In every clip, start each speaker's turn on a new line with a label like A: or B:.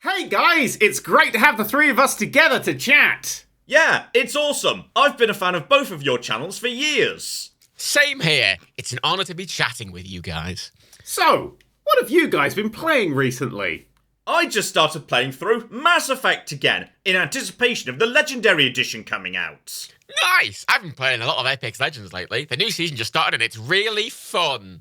A: Hey guys, it's great to have the three of us together to chat.
B: Yeah, it's awesome. I've been a fan of both of your channels for years.
C: Same here. It's an honour to be chatting with you guys.
A: So, what have you guys been playing recently?
B: I just started playing through Mass Effect again, in anticipation of the Legendary Edition coming out.
C: Nice! I've been playing a lot of Apex Legends lately. The new season just started and it's really fun.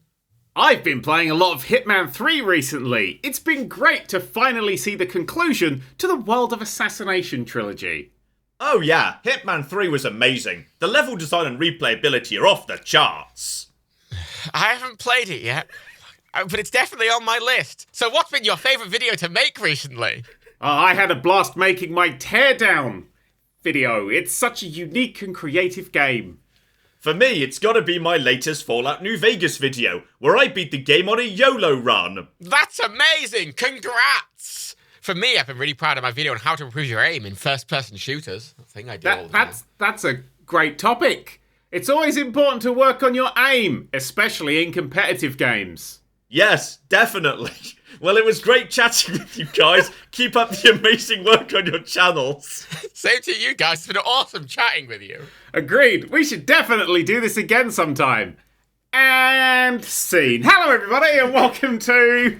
A: I've been playing a lot of Hitman 3 recently. It's been great to finally see the conclusion to the World of Assassination trilogy.
B: Oh yeah, Hitman 3 was amazing. The level design and replayability are off the charts.
C: I haven't played it yet, but it's definitely on my list. So what's been your favourite video to make recently?
A: I had a blast making my Teardown video. It's such a unique and creative game.
B: For me, it's gotta be my latest Fallout New Vegas video, where I beat the game on a YOLO run.
C: That's amazing! Congrats! For me, I've been really proud of my video on how to improve your aim in first-person shooters. A thing I do all the time.
A: That's a great topic. It's always important to work on your aim, especially in competitive games.
B: Yes, definitely. Well, it was great chatting with you guys. Keep up the amazing work on your channels.
C: Same to you guys. It's been awesome chatting with you.
A: Agreed. We should definitely do this again sometime. And scene. Hello, everybody, and welcome to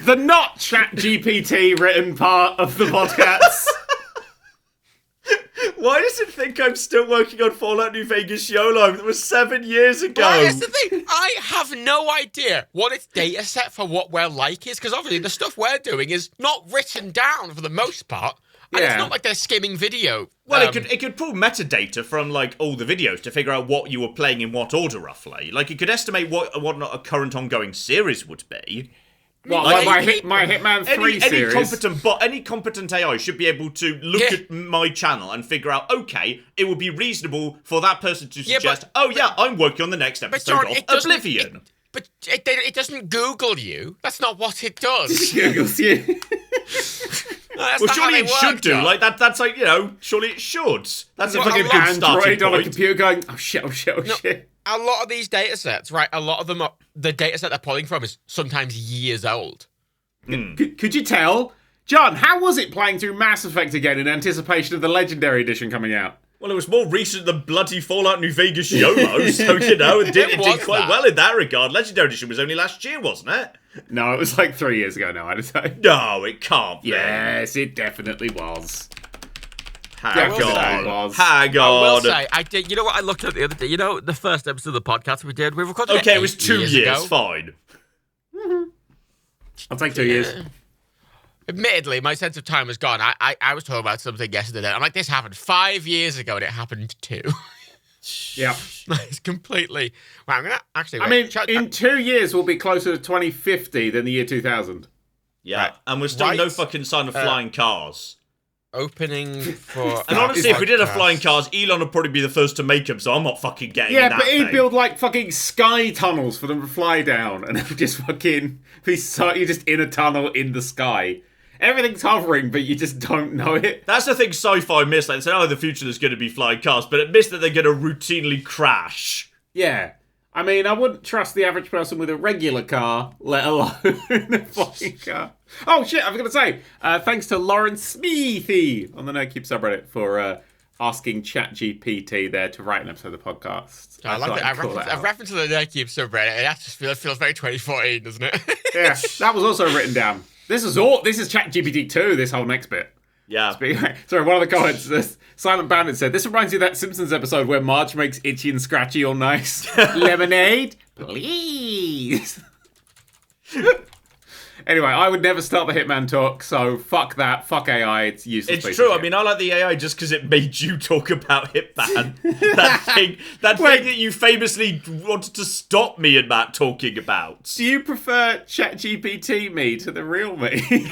A: the not ChatGPT written part of the PodCats.
B: Why does it think I'm still working on Fallout New Vegas YOLO? That was 7 years ago.
C: Well, here's the thing. I have no idea what its data set for what we're like is, because obviously the stuff we're doing is not written down for the most part. And it's not like they're skimming video.
B: Well, it could pull metadata from, like, all the videos to figure out what you were playing in what order, roughly. Like, it could estimate what a current ongoing series would be.
A: Well, like my Hitman 3 series.
B: Any competent AI should be able to look at my channel and figure out, okay, it would be reasonable for that person to suggest, I'm working on the next episode of Oblivion.
C: But it doesn't Google you. That's not what it does.
A: It Googles you.
B: Well, surely it should do. Like, that's like, surely it should. That's a fucking good starting point.
A: On a computer going, oh shit.
C: A lot of these data sets, right, a lot of them, the data set they're pulling from is sometimes years old.
A: Could you tell? John, how was it playing through Mass Effect again in anticipation of the Legendary Edition coming out?
B: Well, it was more recent than bloody Fallout New Vegas YOLO, so, it did quite well in that regard. Legendary Edition was only last year, wasn't it?
A: No, it was like 3 years ago now, I'd say.
B: No, it can't be.
A: Yes, it definitely was.
B: Hang on.
C: I will say, I did. You know what I looked at the other day? You know, the first episode of the podcast we did? We recorded it.
B: Okay, it was 2 years
C: ago.
B: Fine.
A: I'll take 2 years.
C: Admittedly, my sense of time was gone. I was talking about something yesterday. I'm like, this happened 5 years ago, and it happened too.
A: Yeah.
C: It's completely... Well, I'm going to actually...
A: in 2 years, we'll be closer to 2050 than the year 2000.
B: Yeah, right. And we're still no fucking sign of flying cars.
C: Opening for...
B: And honestly, if we did have flying cars, Elon would probably be the first to make them, so I'm not fucking getting in that
A: but he'd
B: thing.
A: build, like, fucking sky tunnels for them to fly down, and it would just fucking... you're just in a tunnel in the sky. Everything's hovering, but you just don't know it.
B: That's the thing sci-fi missed. Like, they say, in the future there's going to be flying cars, but it missed that they're going to routinely crash.
A: Yeah. I mean, I wouldn't trust the average person with a regular car, let alone a flying car. Oh, shit, I was going to say, thanks to Lauren Smithy on the Nerdcube subreddit for asking ChatGPT there to write an episode of the podcast.
C: I like that. A reference to the Nerdcube subreddit, it just feels very 2014, doesn't it?
A: Yeah, that was also written down. This is ChatGPT 2, this whole next bit.
B: Yeah.
A: Sorry, one of the comments, Silent Bandit said, this reminds you of that Simpsons episode where Marge makes Itchy and Scratchy all nice. Lemonade, please. Anyway, I would never start the Hitman talk, so fuck that. Fuck AI, it's useless.
B: It's true. I mean, I like the AI just because it made you talk about Hitman. that thing that you famously wanted to stop me and Matt talking about.
A: Do you prefer ChatGPT me to the real me?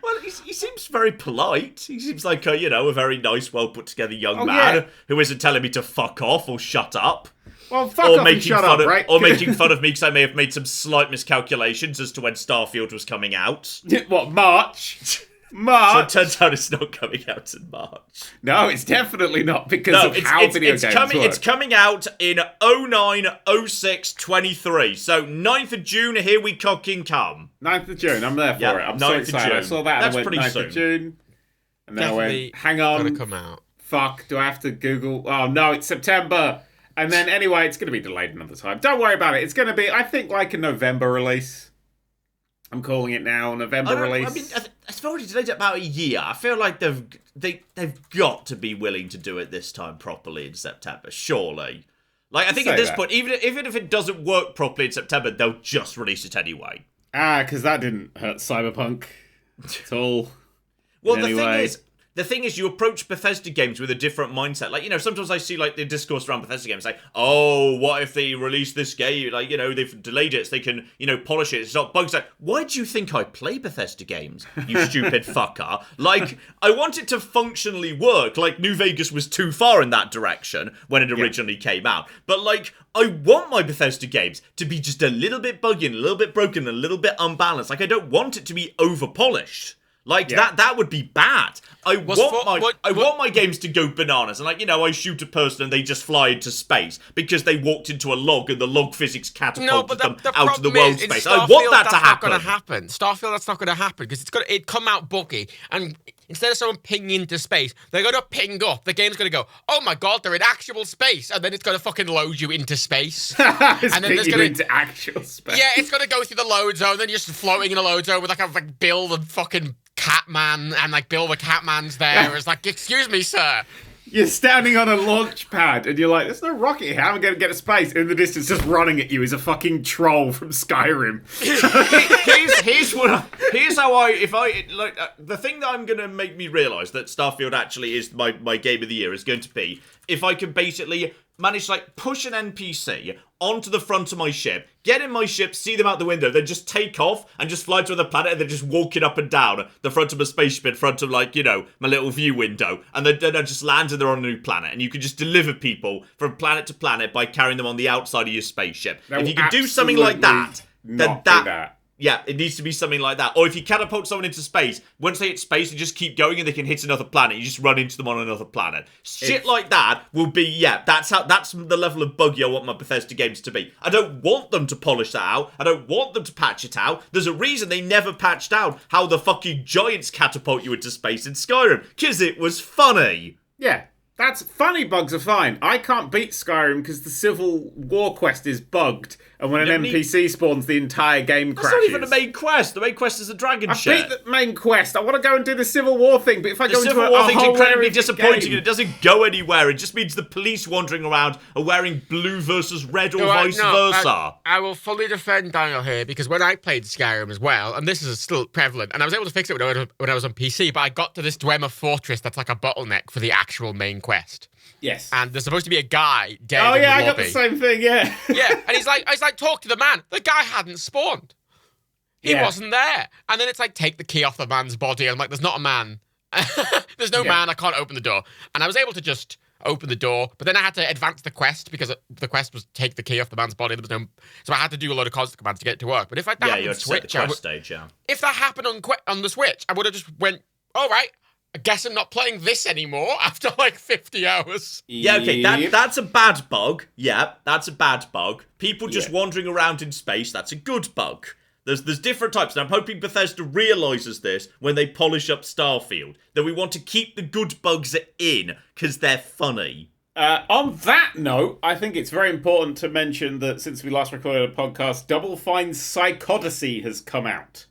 B: Well, he seems very polite. He seems like a very nice, well put together young man who isn't telling me to fuck off or shut up.
A: Well, fuck off and shut up, right?
B: Or making fun of me because I may have made some slight miscalculations as to when Starfield was coming out.
A: What, March? March.
B: So it turns out it's not coming out in March.
A: No, it's definitely not because of how video games work.
B: It's coming out in 09, 06, 23. So 9th of June, here we fucking come.
A: 9th of June, I'm there for it. I'm so
B: 9th of
A: excited.
B: June.
A: I saw that
B: That's
A: and I went
B: pretty
A: 9th
B: soon.
A: of June. And then I went, hang
C: Gonna
A: on.
C: come out.
A: Fuck, do I have to Google? Oh no, it's September. And then anyway, it's going to be delayed another time. Don't worry about it. It's going to be, I think, like a November release. I'm calling it now, November release.
B: I mean, it's already delayed about a year. I feel like they've got to be willing to do it this time properly in September, surely. Like, I think at this point, even if it doesn't work properly in September, they'll just release it anyway.
A: Because that didn't hurt Cyberpunk at all.
B: Well, the thing is, you approach Bethesda games with a different mindset. Like, sometimes I see, like, the discourse around Bethesda games, like, oh, what if they release this game? Like, they've delayed it so they can, polish it. It's not bugs. Like, why do you think I play Bethesda games, you stupid fucker? Like, I want it to functionally work. Like, New Vegas was too far in that direction when it originally came out. But, like, I want my Bethesda games to be just a little bit buggy and a little bit broken and a little bit unbalanced. Like, I don't want it to be over-polished. Like, that would be bad. I want my games to go bananas. And, like, I shoot a person and they just fly into space because they walked into a log and the log physics catapulted them out of the world space. I want that to happen.
C: That's not going to happen. Starfield, that's not going to happen because it'd come out buggy. And instead of someone pinging into space, they're going to ping up. The game's going to go, oh my god, they're in actual space. And then it's going to fucking load you into space.
A: And then there's going to into actual space.
C: Yeah, it's going to go through the load zone. Then you're just floating in a load zone with, like, Bill and fucking Catman, and, like, Bill the Catman's there. It's like, excuse me, sir.
A: You're standing on a launch pad, and you're like, there's no rocket here. How am I going to get to space? In the distance, just running at you is a fucking troll from Skyrim.
B: The thing that I'm going to make me realise that Starfield actually is my game of the year is going to be if I can basically manage to, like, push an NPC onto the front of my ship, get in my ship, see them out the window, then just take off and just fly to another planet and then just walk it up and down the front of a spaceship in front of, like, my little view window. And then I just land and they're on a new planet. And you can just deliver people from planet to planet by carrying them on the outside of your spaceship. If you can do something like that, then that. Yeah, it needs to be something like that. Or if you catapult someone into space, once they hit space, they just keep going and they can hit another planet. You just run into them on another planet. Shit like that will be, that's the level of buggy I want my Bethesda games to be. I don't want them to polish that out. I don't want them to patch it out. There's a reason they never patched out how the fucking giants catapult you into space in Skyrim. Because it was funny.
A: Yeah. That's funny. Bugs are fine. I can't beat Skyrim because the Civil War quest is bugged, and when an NPC spawns, the entire game crashes.
B: That's not even the main quest. The main quest is a dragon shit.
A: I beat the main quest. I want to go and do the Civil War thing, but if I go into
B: Civil War thing's incredibly
A: game,
B: disappointing, and it doesn't go anywhere. It just means the police wandering around are wearing blue versus red or vice versa.
C: I will fully defend Daniel here because when I played Skyrim as well, and this is still prevalent, and I was able to fix it when I was on PC, but I got to this Dwemer Fortress that's like a bottleneck for the actual main quest.
A: Yes.
C: And there's supposed to be a guy dead in the lobby.
A: I got the same thing, yeah.
C: Yeah, and he's like, talk to the man. The guy hadn't spawned. He wasn't there. And then it's like, take the key off the man's body. And I'm like, there's not a man. There's no man. I can't open the door. And I was able to just open the door, but then I had to advance the quest because the quest was take the key off the man's body. There was no, so I had to do a load of constant commands to get it to work. But if that happened on Switch, if that happened on the Switch, I would have just went, all right, I guess I'm not playing this anymore after like 50 hours.
B: Yeah, okay, that's a bad bug. Yeah, that's a bad bug. People just wandering around in space, that's a good bug. There's different types, and I'm hoping Bethesda realises this when they polish up Starfield, that we want to keep the good bugs in, because they're funny.
A: On that note, I think it's very important to mention that since we last recorded a podcast, Double Fine's Psychodyssey has come out.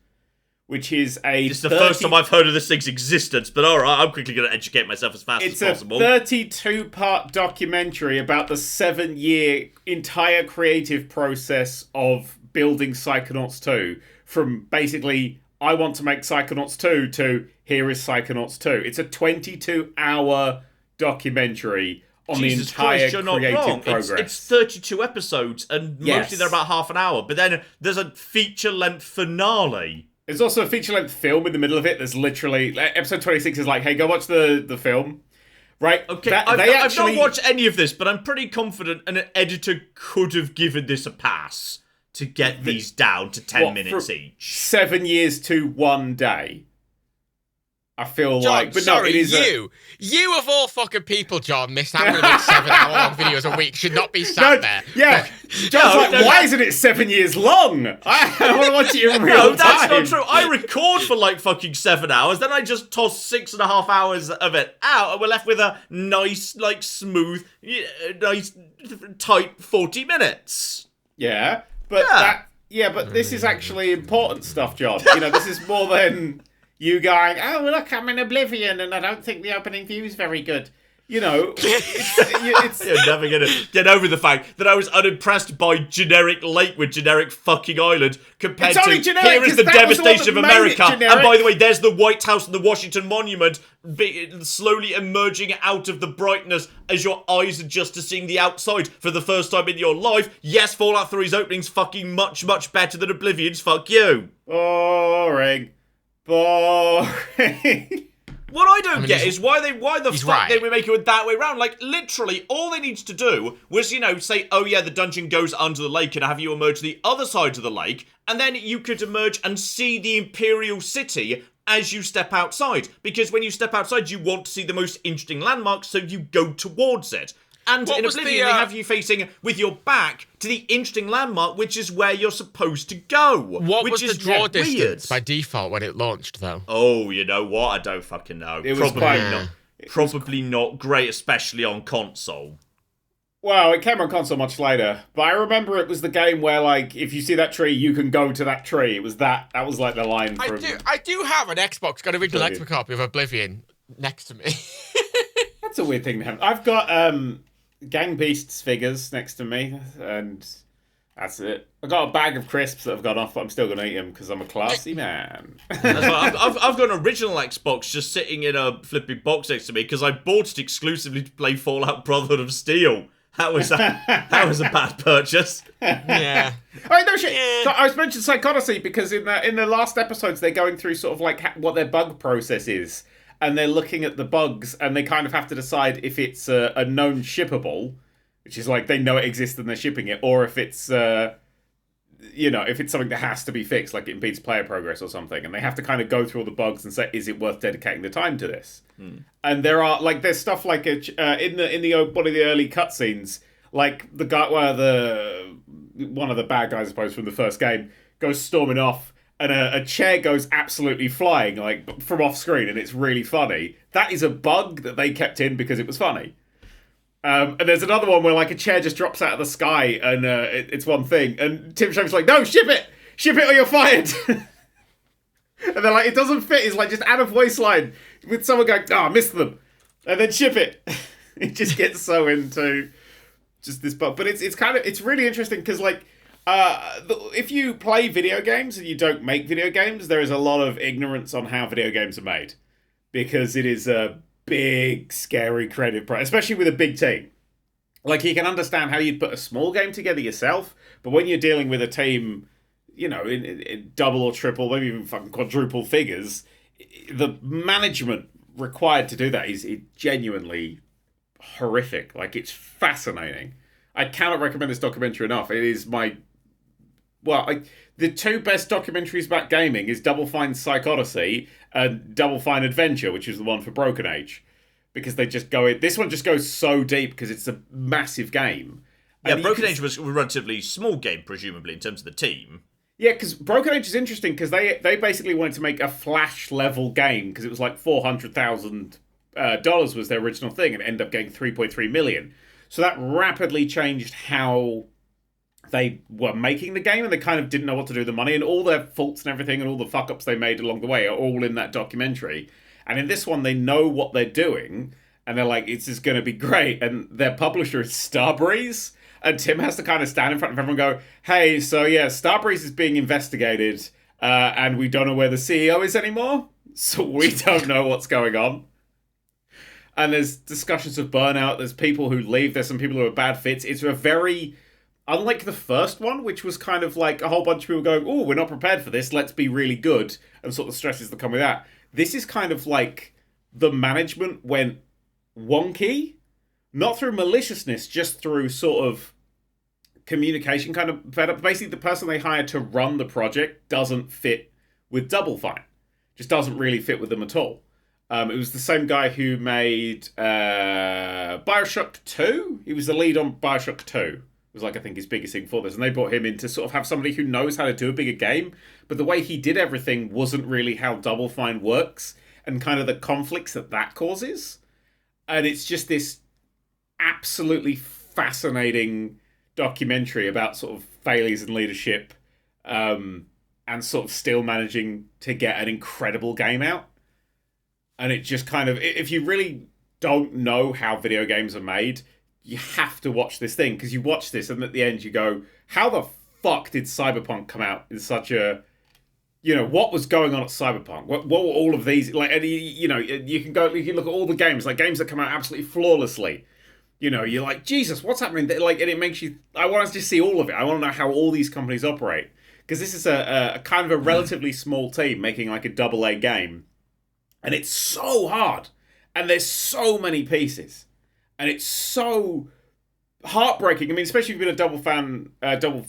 A: Which is
B: It's the first time I've heard of this thing's existence, but alright, I'm quickly going to educate myself as fast as possible.
A: It's a 32-part documentary about the 7-year entire creative process of building Psychonauts 2. From basically, I want to make Psychonauts 2 to here is Psychonauts 2. It's a 22-hour documentary on the entire creative progress.
B: It's 32 episodes, and mostly they're about half an hour. But then there's a feature-length finale.
A: There's also a feature-length film in the middle of it. There's literally... Episode 26 is like, hey, go watch the film. Right?
B: Okay, I've not watched any of this, but I'm pretty confident an editor could have given this a pass to get these down to 10 minutes each.
A: 7 years to 1 day. I feel
C: John,
A: like, but
C: sorry,
A: no, it is
C: you of all fucking people, John, this having to make 7-hour-long videos a week should not be sat there.
A: Yeah, John's like, why isn't it 7 years long? I want to watch it in real time.
B: No, that's not true. I record for like fucking 7 hours, then I just toss 6.5 hours of it out, and we're left with a nice, like, smooth, nice, tight 40 minutes.
A: Yeah, but but this is actually important stuff, John. You know, this is more than you going, oh, look, I'm in Oblivion and I don't think the opening view is very good. You know, it's
B: You're never going to get over the fact that I was unimpressed by generic lake with generic fucking island compared
A: It's
B: to
A: only generic,
B: here is
A: 'cause
B: the
A: that was the one
B: devastation of
A: that made it
B: America. And
A: generic.
B: by the way, there's the White House and the Washington Monument slowly emerging out of the brightness as your eyes adjust to seeing the outside for the first time in your life. Yes, Fallout 3's opening's fucking much, much better than Oblivion's. Fuck you.
A: boring.
B: What I don't get is why the fuck
C: right.
B: they would make it that way around. Like, literally, all they needed to do was, say, oh yeah, the dungeon goes under the lake and have you emerge to the other side of the lake, and then you could emerge and see the Imperial City as you step outside. Because when you step outside, you want to see the most interesting landmarks, so you go towards it. And
C: What
B: in
C: was
B: Oblivion,
C: the,
B: they have you facing with your back to the interesting landmark, which is where you're supposed to go.
C: What
B: which
C: was
B: is
C: the draw
B: weird.
C: distance by default when it launched, though?
B: Oh, you know what? I don't fucking know.
A: It was
B: Probably not great, especially on console.
A: Well, it came on console much later, but I remember it was the game where, like, if you see that tree, you can go to that tree. It was that was like the line from...
C: I do have an Xbox, got an original
A: Brilliant.
C: Xbox copy of Oblivion next to me.
A: That's a weird thing to have. I've got Gang Beasts figures next to me, and that's it. I've got a bag of crisps that have gone off, but I'm still going to eat them because I'm a classy man.
B: That's why I've got an original Xbox just sitting in a flipping box next to me because I bought it exclusively to play Fallout Brotherhood of Steel. That was a bad purchase.
C: Yeah.
A: Oh, no shit. Yeah. So I was mentioning Psychodyssey because in the last episodes they're going through sort of like what their bug process is, and they're looking at the bugs, and they kind of have to decide if it's a known shippable, which is like they know it exists and they're shipping it, or if it's if it's something that has to be fixed, like it impedes player progress or something, and they have to kind of go through all the bugs and say, is it worth dedicating the time to this? And there's stuff like in the one of the early cutscenes, like the guy where one of the bad guys, I suppose, from the first game goes storming off, and a chair goes absolutely flying, like from off screen, and it's really funny. That is a bug that they kept in because it was funny. And there's another one where like a chair just drops out of the sky, and it's one thing, and Tim Schafer's like, no, ship it or you're fired. And they're like, it doesn't fit. It's like just add a voice line with someone going, oh, I missed them, and then ship it. It just gets so into just this bug, but it's really interesting because like if you play video games and you don't make video games, there is a lot of ignorance on how video games are made because it is a big, scary creative process, especially with a big team. Like, you can understand how you'd put a small game together yourself, but when you're dealing with a team, in double or triple, maybe even fucking quadruple figures, the management required to do that is genuinely horrific. Like, it's fascinating. I cannot recommend this documentary enough. It is the two best documentaries about gaming is Double Fine Psychodyssey and Double Fine Adventure, which is the one for Broken Age, because they just go in. This one just goes so deep because it's a massive game.
B: Yeah, Broken Age was a relatively small game, presumably, in terms of the team.
A: Yeah, because Broken Age is interesting because they basically wanted to make a Flash level game because it was like $400,000 was their original thing, and it ended up getting 3.3 million. So that rapidly changed how they were making the game, and they kind of didn't know what to do with the money, and all their faults and everything and all the fuck-ups they made along the way are all in that documentary. And in this one, they know what they're doing, and they're like, this is going to be great. And their publisher is Starbreeze, and Tim has to kind of stand in front of everyone and go, hey, so yeah, Starbreeze is being investigated, and we don't know where the CEO is anymore, so we don't know what's going on. And there's discussions of burnout, there's people who leave, there's some people who are bad fits. It's a very... Unlike the first one, which was kind of like a whole bunch of people going, oh, we're not prepared for this, let's be really good, and sort of the stresses that come with that. This is kind of like the management went wonky, not through maliciousness, just through sort of communication kind of better. Basically, the person they hired to run the project doesn't fit with Double Fine. Just doesn't really fit with them at all. It was the same guy who made Bioshock 2. He was the lead on Bioshock 2. It was like, I think, his biggest thing for this. And they brought him in to sort of have somebody who knows how to do a bigger game. But the way he did everything wasn't really how Double Fine works and kind of the conflicts that causes. And it's just this absolutely fascinating documentary about sort of failures in leadership and sort of still managing to get an incredible game out. And it just kind of, if you really don't know how video games are made, you have to watch this thing, because you watch this and at the end you go, how the fuck did Cyberpunk come out in such a, what was going on at Cyberpunk? What were all of these, like, you can look at all the games, like games that come out absolutely flawlessly. You're like, Jesus, what's happening? Like, and it makes you, I want to just see all of it. I want to know how all these companies operate. Because this is a kind of a relatively small team making like a AA game. And it's so hard. And there's so many pieces. And it's so heartbreaking. I mean, especially if you've been a Double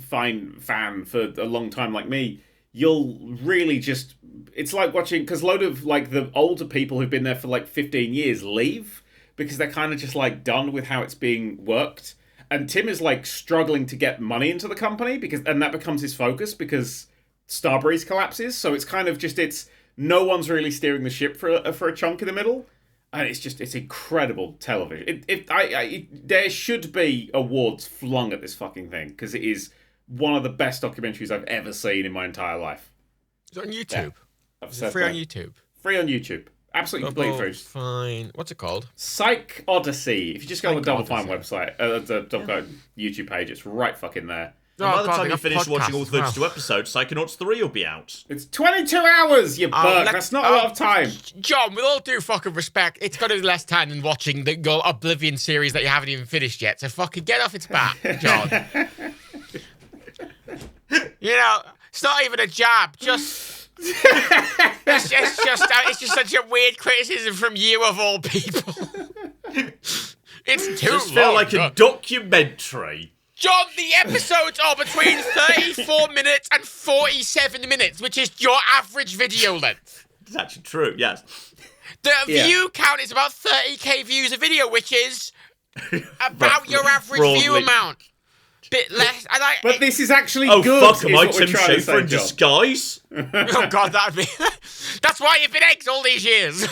A: Fine fan for a long time like me, you'll really just... It's like watching... Because a load of like the older people who've been there for like 15 years leave. Because they're kind of just like done with how it's being worked. And Tim is like struggling to get money into the company. And that becomes his focus because Starbreeze collapses. So it's kind of just... No one's really steering the ship for a chunk in the middle, and it's incredible television. There should be awards flung at this fucking thing, because it is one of the best documentaries I've ever seen in my entire life.
C: It's on YouTube.
A: Yeah,
C: it's free on YouTube.
A: Free on YouTube. Absolutely complete free.
C: Fine. What's it called?
A: Psych Odyssey. If you just go on the Double Fine website, the Double Fine YouTube page, it's right fucking there.
B: And by the time you finish watching all 32 episodes, Psychonauts 3 will be out.
A: It's 22 hours, you buck. That's not a lot of time.
C: John, with all due fucking respect, it's got to be less time than watching the Oblivion series that you haven't even finished yet. So fucking get off its back, John. It's not even a jab. It's just such a weird criticism from you of all people. It's too long.
B: Just feel like a documentary.
C: John, the episodes are between 34 minutes and 47 minutes, which is your average video length.
B: It's actually true, yes.
C: The view count is about 30k views a video, which is about your average view amount. Bit less.
A: But this is actually
B: good.
A: Oh, fuck,
B: am I Tim Schafer in disguise?
C: Oh, God, that'd be... That's why you've been eggs all these years.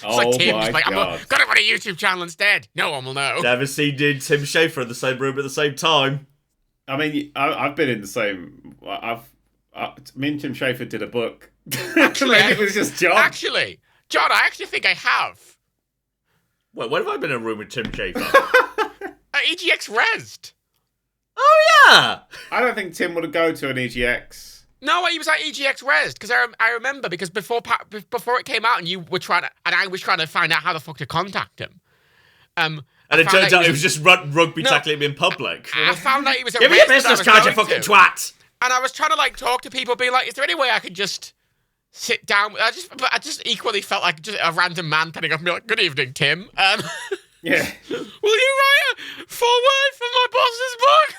C: It's like Tim's like, I'm gonna run a YouTube channel instead. No one will know.
B: Never seen Tim Schafer in the same room at the same time.
A: I mean, I've been in the same... me and Tim Schafer did a book. Actually, it was just John.
C: Actually, John, I actually think I have.
B: Wait, when have I been in a room with Tim Schafer?
C: EGX Rezzed.
B: Oh, yeah!
A: I don't think Tim would go to an EGX.
C: No, he was at EGX Rezzed, because I remember, because before it came out and you were trying to, and I was trying to find out how the fuck to contact him.
B: And it turns out it was just rugby tackling him in public.
C: I found out he was at
B: Give me your business card, you fucking twat!
C: And I was trying to like talk to people, being like, is there any way I could just sit down? I just equally felt like just a random man turning up and be like, good evening, Tim.
A: Yeah.
C: Will you write a foreword for my boss's book?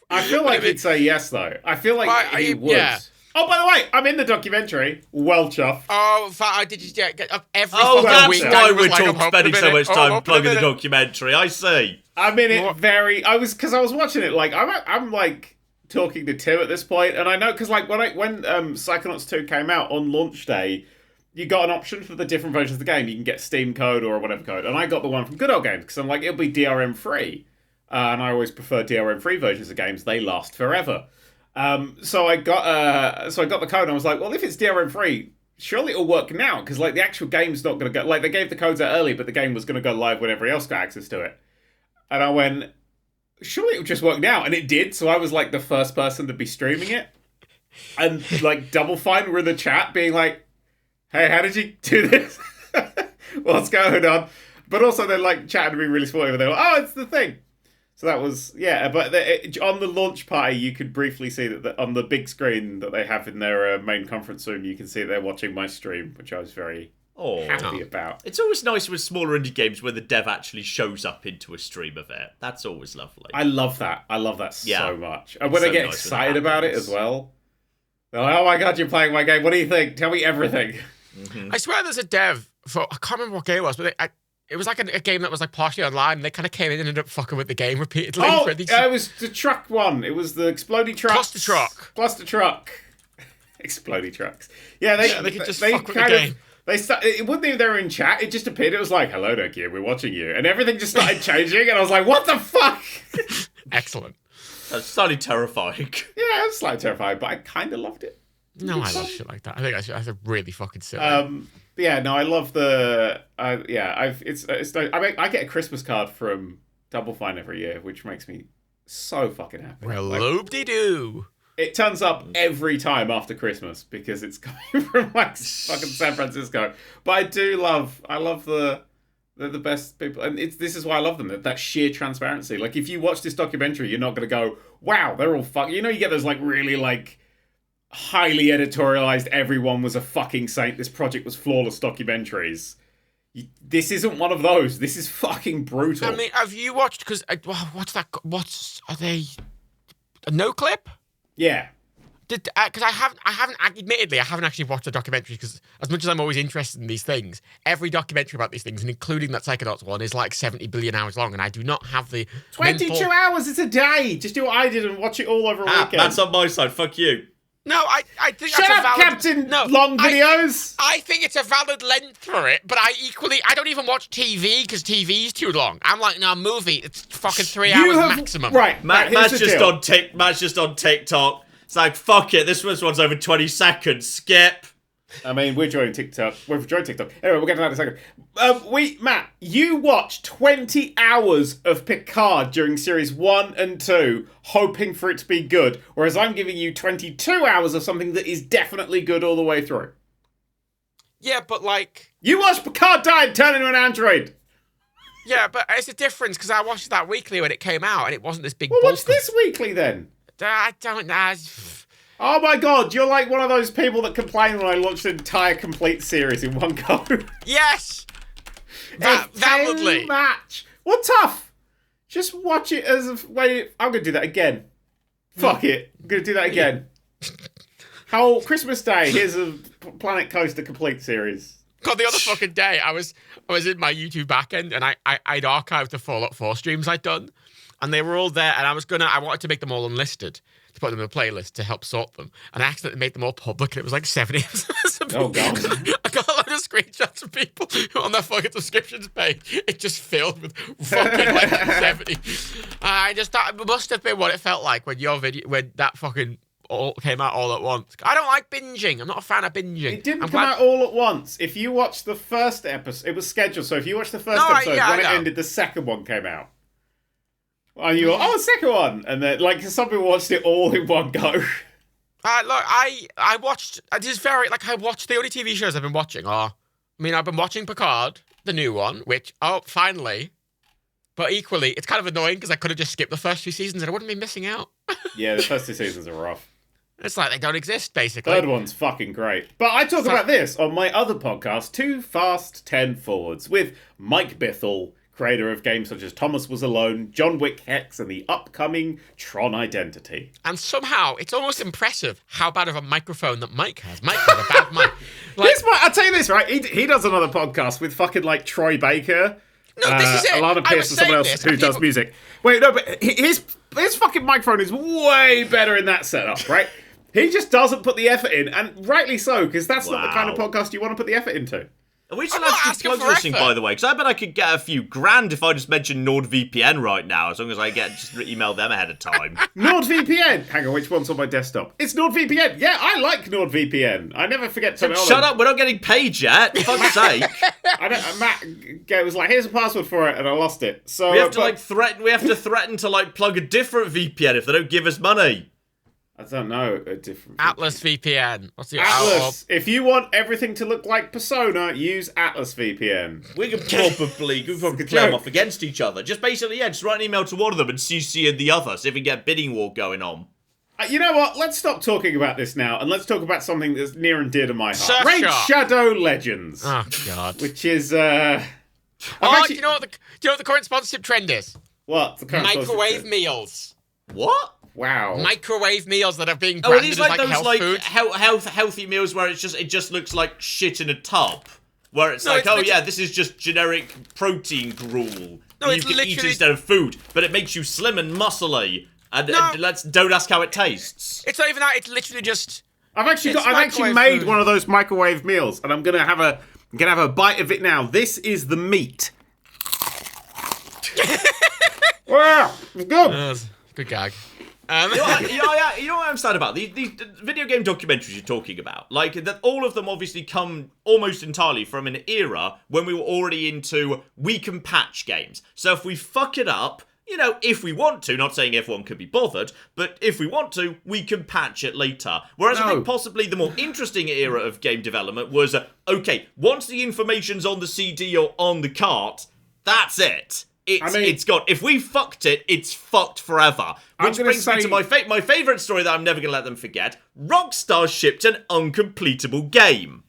A: I feel like he'd say yes, though. I feel like he would. Yeah. Oh, by the way, I'm in the documentary. Well, chuff.
C: Oh, did you get every
B: that's
C: week?
B: Why we're spending so much time plugging the documentary. I see.
A: I'm in it because I was watching it. Like I'm like talking to Tim at this point, and I know because like when Psychonauts 2 came out on launch day, you got an option for the different versions of the game. You can get Steam code or whatever code, and I got the one from Good Old Games because I'm like, it'll be DRM free. And I always prefer DRM-free versions of games. They last forever. So I got the code and I was like, well, if it's DRM-free, surely it'll work now. Because like the actual game's not going to go... Like they gave the codes out early, but the game was going to go live when everybody else got access to it. And I went, surely it'll just work now. And it did. So I was like the first person to be streaming it. And like Double Fine were in the chat being like, hey, how did you do this? What's going on? But also they're like chatting to me really supportive. They're like, oh, it's the thing. So that was, but on the launch party, you could briefly see that on the big screen that they have in their main conference room, you can see they're watching my stream, which I was very happy about.
B: It's always nice with smaller indie games where the dev actually shows up into a stream of it. That's always lovely.
A: I love that. So much. And when they get excited about it as well, they're like, oh my God, you're playing my game. What do you think? Tell me everything.
C: I swear there's a dev for, I can't remember what game it was, but it was like a game that was like partially online, and they kind of came in and ended up fucking with the game repeatedly.
A: Oh, it was the truck one. It was the exploding truck. Cluster truck. Exploding trucks. Yeah, they
C: could just fuck with the game.
A: It wasn't even they were in chat. It just appeared. It was like, "Hello, Nokia, we're watching you," and everything just started changing. And I was like, "What the fuck?"
C: Excellent.
B: That's slightly terrifying.
A: Yeah, it was slightly terrifying, but I kind of loved it.
C: No, I love shit like that. I think that's really fucking silly.
A: Yeah, no, I love the. I get a Christmas card from Double Fine every year, which makes me so fucking happy.
C: Well, loop-de-doo.
A: It turns up every time after Christmas because it's coming from like fucking San Francisco. But I love they're the best people, and this is why I love them. That sheer transparency. Like if you watch this documentary, you're not gonna go, "Wow, they're all fuck." You know, you get those like really like highly editorialized. Everyone was a fucking saint. This project was flawless documentaries. This isn't one of those. This is fucking brutal.
C: I mean, have you watched? Because are they? A no clip?
A: Yeah.
C: Because I haven't admittedly I haven't actually watched the documentary, because as much as I'm always interested in these things, every documentary about these things, and including that Psychonauts one, is like 70 billion hours long, and I do not have the
A: 22 hours. It's a day. Just do what I did and watch it all over a weekend.
B: That's on my side. Fuck you.
C: No, I think
A: Shut
C: that's
A: up,
C: a valid...
A: Captain Long Videos!
C: I think it's a valid length for it, but I don't even watch TV because TV's too long. I'm like, no, movie, it's fucking 3 hours maximum.
A: Right,
B: Matt's just on TikTok. It's like, fuck it, this one's over 20 seconds. Skip.
A: I mean, we're joining TikTok. We've joined TikTok. Anyway, we'll get to that in a second. Matt, you watched 20 hours of Picard during series 1 and 2, hoping for it to be good, whereas I'm giving you 22 hours of something that is definitely good all the way through.
C: Yeah, but like...
A: You watched Picard die and turn into an android!
C: Yeah, but it's a difference, because I watched that weekly when it came out, and it wasn't this big...
A: Well, what's this weekly, then?
C: I don't know.
A: Oh my god, you're like one of those people that complain when I launched an entire complete series in one go.
C: Yes! Validly.
A: Match. Well, tough. Just watch it as a way. I'm going to do that again. Fuck it. I'm going to do that again. How Christmas Day, here's a Planet Coaster complete series.
C: God, the other fucking day, I was in my YouTube backend, and I'd archived the Fallout 4 streams I'd done, and they were all there, and I wanted to make them all unlisted, to put them in a playlist to help sort them. And I accidentally made them all public, and it was like 70
A: Oh, God.
C: I got a lot of screenshots of people who on their fucking subscriptions page, it just filled with fucking like 70. I just thought it must have been what it felt like when when that fucking all came out all at once. I don't like binging. I'm not a fan of binging.
A: It didn't come out all at once. If you watch the first episode, it was scheduled, so if you watch the first episode, when it ended, the second one came out. And you go, second one. And then, like, some people watched it all in one go.
C: Look, I watched, I watched the only TV shows I've been watching are, I've been watching Picard, the new one, which, finally. But equally, it's kind of annoying because I could have just skipped the first few seasons and I wouldn't be missing out.
A: Yeah, the first 2 seasons are rough.
C: It's like they don't exist, basically.
A: Third one's fucking great. But I talk about this on my other podcast, 2 Fast 10 Forwards, with Mike Bithell, creator of games such as Thomas Was Alone, John Wick Hex, and the upcoming Tron Identity.
C: And somehow, it's almost impressive how bad of a microphone that Mike has. Mike has a bad mic.
A: I'll tell you this, right? He does another podcast with fucking, like, Troy Baker.
C: No, this is it.
A: Alana Pierce and someone else who does music. Wait, no, but his fucking microphone is way better in that setup, right? He just doesn't put the effort in, and rightly so, because that's not the kind of podcast you want to put the effort into.
B: Are we still actually plug this thing, by the way? Because I bet I could get a few grand if I just mentioned NordVPN right now, as long as I just email them ahead of time.
A: NordVPN! Hang on, which one's on my desktop? It's NordVPN! Yeah, I like NordVPN. I never forget to
B: Shut up, we're not getting paid yet, for fuck's sake.
A: Matt was like, here's a password for it, and I lost it. So
B: we have to threaten to plug a different VPN if they don't give us money.
A: I don't know a different
C: Atlas VPN. What's the
A: Atlas? If you want everything to look like Persona, use Atlas VPN.
B: We could probably play them off against each other. Just basically, just write an email to one of them and CC in the other, see if we can get a bidding war going on.
A: You know what? Let's stop talking about this now, and let's talk about something that's near and dear to my heart.
C: Raid
A: Shadow Legends.
C: Oh God.
A: Which is
C: do you know what the current sponsorship trend is?
A: What? The current
C: microwave meals.
B: What?
A: Wow.
C: Microwave meals that are being
B: Oh, are
C: branded
B: these
C: as
B: like
C: like
B: those
C: health
B: like
C: food.
B: healthy meals where it just looks like shit in a tub? Where it's
C: No,
B: like,
C: it's
B: oh
C: literally-
B: yeah, this is just generic protein gruel
C: No,
B: that
C: it's
B: you can eat
C: literally-
B: instead of food, but it makes you slim and muscly. And
C: No.
B: don't ask how it tastes.
C: It's not even that. It's literally just.
A: I've actually
C: It's
A: made
C: microwave food.
A: one of those microwave meals, and I'm gonna have a bite of it now. This is the meat. Wow, it's good.
C: Good gag.
B: You know what I'm sad about? These video game documentaries you're talking about, like, that all of them obviously come almost entirely from an era when we were already into we can patch games. So if we fuck it up, you know, if we want to, not saying everyone could be bothered, but if we want to, we can patch it later. Whereas I
A: No.
B: think possibly the more interesting era of game development was, okay, once the information's on the CD or on the cart, that's it. It's gone. If we fucked it, it's fucked forever. Which brings me to my favourite story that I'm never going to let them forget. Rockstar shipped an uncompletable game.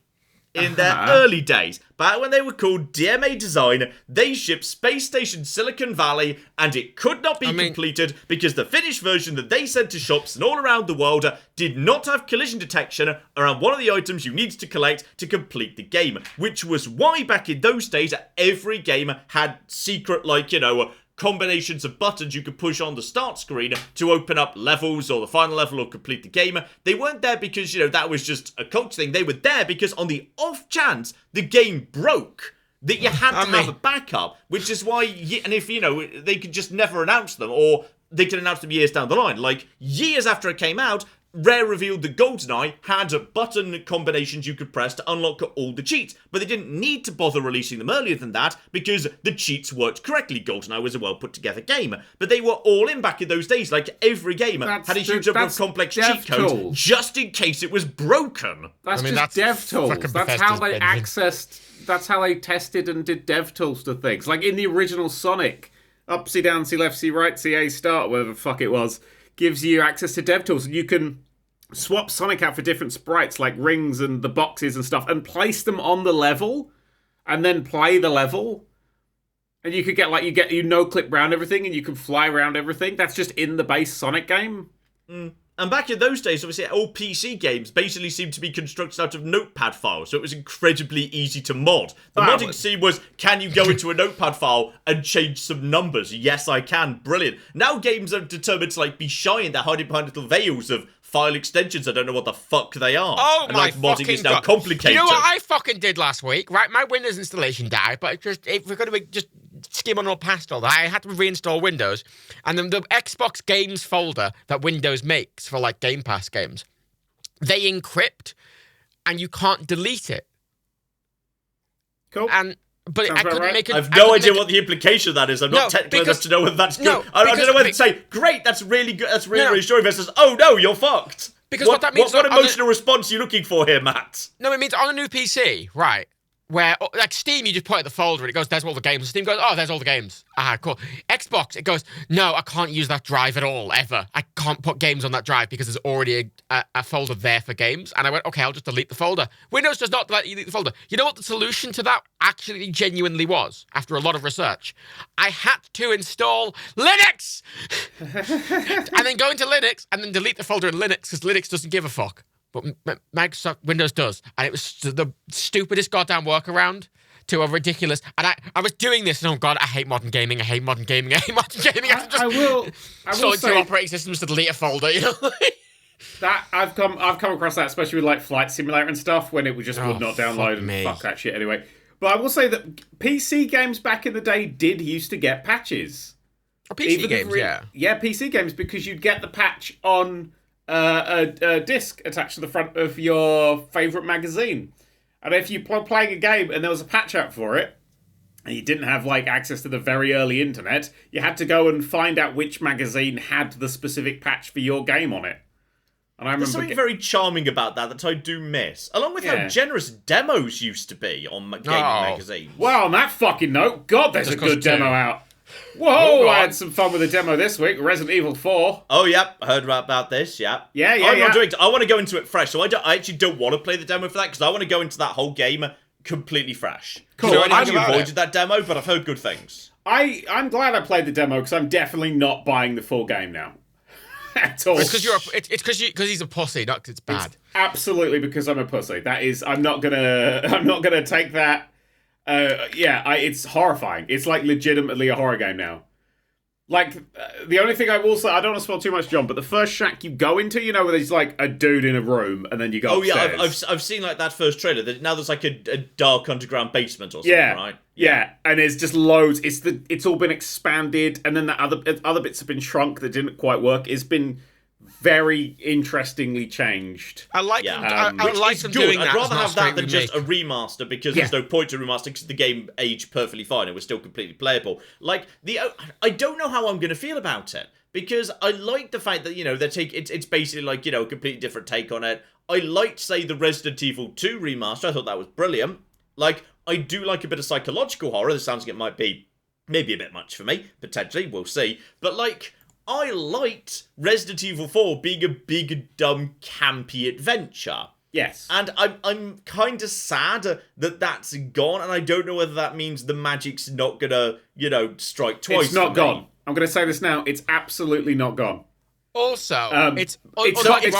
B: In their early days, back when they were called DMA Design, they shipped Space Station Silicon Valley, and it could not be completed because the finished version that they sent to shops and all around the world did not have collision detection around one of the items you needed to collect to complete the game, which was why back in those days every game had secret, like, you know, combinations of buttons you could push on the start screen to open up levels or the final level or complete the game. They weren't there because, you know, that was just a culture thing. They were there because on the off chance the game broke, that you had to have a backup, which is why, and if, you know, they could just never announce them, or they could announce them years down the line. Like, years after it came out, Rare revealed that GoldenEye had button combinations you could press to unlock all the cheats, but they didn't need to bother releasing them earlier than that because the cheats worked correctly. GoldenEye was a well put together game, but they were all in back in those days. Like, every game had a huge number of complex cheat codes just in case it was broken.
A: That's dev tools. That's how they accessed. That's how they tested and did dev tools to things. Like in the original Sonic, up, C, down, C, left, C, right, C, A, start, whatever the fuck it was, gives you access to dev tools, and you can swap Sonic out for different sprites like rings and the boxes and stuff and place them on the level and then play the level. And you could get you no-clip round everything and you can fly around everything. That's just in the base Sonic game.
B: And back in those days, obviously, all PC games basically seemed to be constructed out of notepad files, so it was incredibly easy to mod. The modding scene was, can you go into a notepad file and change some numbers? Yes, I can. Brilliant. Now games are determined to, like, be shy and they're hiding behind little veils of file extensions. I don't know what the fuck they are.
C: Oh,
B: and,
C: my
B: like, modding is now
C: God.
B: complicated.
C: You know what I fucking did last week? Right, my Windows installation died, but if we're going to just skim on all past all that, I had to reinstall Windows, and then the Xbox games folder that Windows makes for, like, Game Pass games, they encrypt, and you can't delete it.
A: Cool.
C: But I couldn't make it.
B: I have no idea what the implication of that is. I'm not technical enough to know whether that's good. I don't know whether to say, great, that's really good, that's really reassuring, versus, oh no, you're fucked.
C: Because what that means...
B: What emotional response are you looking for here, Matt?
C: No, it means on a new PC, right, where, like Steam, you just put it in the folder and it goes, there's all the games. And Steam goes, oh, there's all the games. Cool. Xbox, it goes, no, I can't use that drive at all, ever. I can't put games on that drive because there's already a folder there for games. And I went, okay, I'll just delete the folder. Windows does not delete the folder. You know what the solution to that actually genuinely was, after a lot of research? I had to install Linux! And then go into Linux and then delete the folder in Linux because Linux doesn't give a fuck. But Microsoft Windows does. And it was the stupidest goddamn workaround to a ridiculous... And I was doing this, and oh god, I hate modern gaming, I hate modern gaming.
A: I will
C: Sorting
A: say
C: operating systems to delete a folder, you know?
A: that I've come across that, especially with like Flight Simulator and stuff, when it would just would not download and fuck that shit anyway. But I will say that PC games back in the day did used to get patches.
C: PC games, yeah.
A: Yeah, PC games, because you'd get the patch on a disc attached to the front of your favourite magazine. And if you were playing a game and there was a patch out for it, and you didn't have like access to the very early internet, you had to go and find out which magazine had the specific patch for your game on it. And I remember
B: There's something very charming about that I do miss. Along with how generous demos used to be on gaming magazines.
A: Well, on that fucking note, God, there's a good demo out. Whoa, I had some fun with the demo this week. Resident Evil 4.
B: Oh, yep. I heard about this, yeah.
A: Yeah.
B: I want to go into it fresh, so I actually don't want to play the demo for that, because I want to go into that whole game completely fresh.
A: Cool.
B: So I actually avoided that demo, but I've heard good things.
A: I'm glad I played the demo, because I'm definitely not buying the full game now. at all.
C: It's because he's a pussy, not because it's bad.
A: It's absolutely because I'm a pussy. That is, I'm not gonna take that. It's horrifying. It's like legitimately a horror game now. Like, the only thing I will say, I don't want to spoil too much, John, but the first shack you go into, you know, where there's like a dude in a room and then you go upstairs.
B: I've seen like that first trailer. Now there's like a dark underground basement or something, right?
A: Yeah, and there's just loads. It's all been expanded, and then the other bits have been shrunk that didn't quite work. It's been very interestingly changed.
C: I like them doing that.
B: I'd rather have that than
C: remake.
B: just a remaster, because there's no point to remaster, because the game aged perfectly fine. It was still completely playable. Like, I don't know how I'm going to feel about it, because I like the fact that, you know, it's basically like, you know, a completely different take on it. I liked, say, the Resident Evil 2 remaster. I thought that was brilliant. Like, I do like a bit of psychological horror. This sounds like it might be maybe a bit much for me, potentially. We'll see. But, like, I liked Resident Evil 4 being a big, dumb, campy adventure.
A: Yes.
B: And I'm kind of sad that that's gone, and I don't know whether that means the magic's not gonna, you know, strike twice.
A: It's not gone. I'm gonna say this now. It's absolutely not gone.
C: Also,
A: it's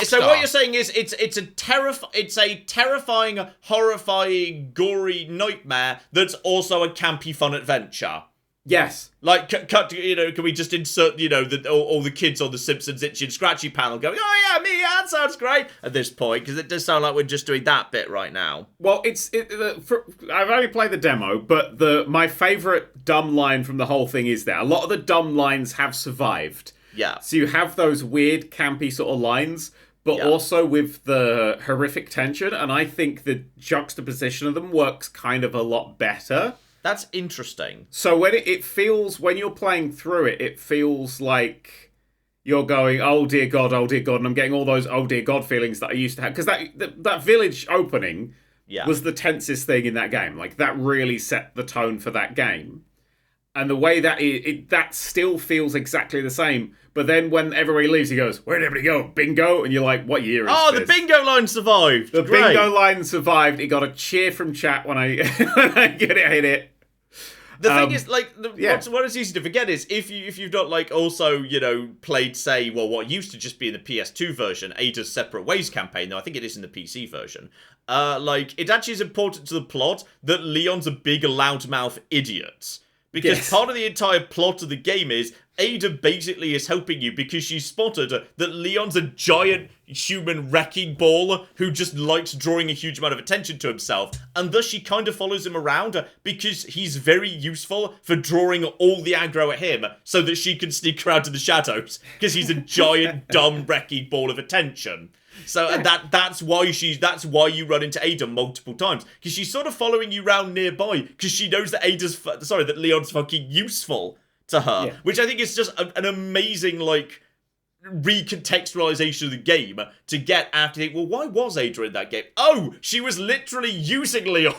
B: so what you're saying is it's a terrifying, horrifying, gory nightmare that's also a campy, fun adventure.
A: Yes.
B: Like, you know, can we just insert, you know, all the kids on the Simpsons Itchy and Scratchy panel going, oh yeah, me, that sounds great, at this point, because it does sound like we're just doing that bit right now.
A: Well, I've only played the demo, but my favourite dumb line from the whole thing is there. A lot of the dumb lines have survived.
B: Yeah.
A: So you have those weird, campy sort of lines, but also with the horrific tension, and I think the juxtaposition of them works kind of a lot better.
B: That's interesting.
A: So when it feels, when you're playing through it, it feels like you're going, oh dear God, and I'm getting all those oh dear God feelings that I used to have. Because that village opening was the tensest thing in that game. Like, that really set the tone for that game. And the way that that still feels exactly the same. But then when everybody leaves, he goes, where'd everybody go? Bingo? And you're like, what year is this?
B: Oh, the bingo line survived.
A: The bingo line survived. It got a cheer from chat when I hit it.
B: The thing is, like, what is easy to forget is if you've not, like, also, you know, played, say, well, what used to just be in the PS2 version, Ada's Separate Ways campaign, though I think it is in the PC version. Like, it actually is important to the plot that Leon's a big loudmouth idiot. Because part of the entire plot of the game is Ada basically is helping you because she spotted that Leon's a giant human wrecking ball who just likes drawing a huge amount of attention to himself, and thus she kind of follows him around because he's very useful for drawing all the aggro at him so that she can sneak around to the shadows because he's a giant dumb wrecking ball of attention. So that's why you run into Ada multiple times, because she's sort of following you around nearby because she knows that that Leon's fucking useful to her, which I think is just an amazing, like, recontextualization of the game to get after think, well, why was Ada in that game? Oh, she was literally using Leon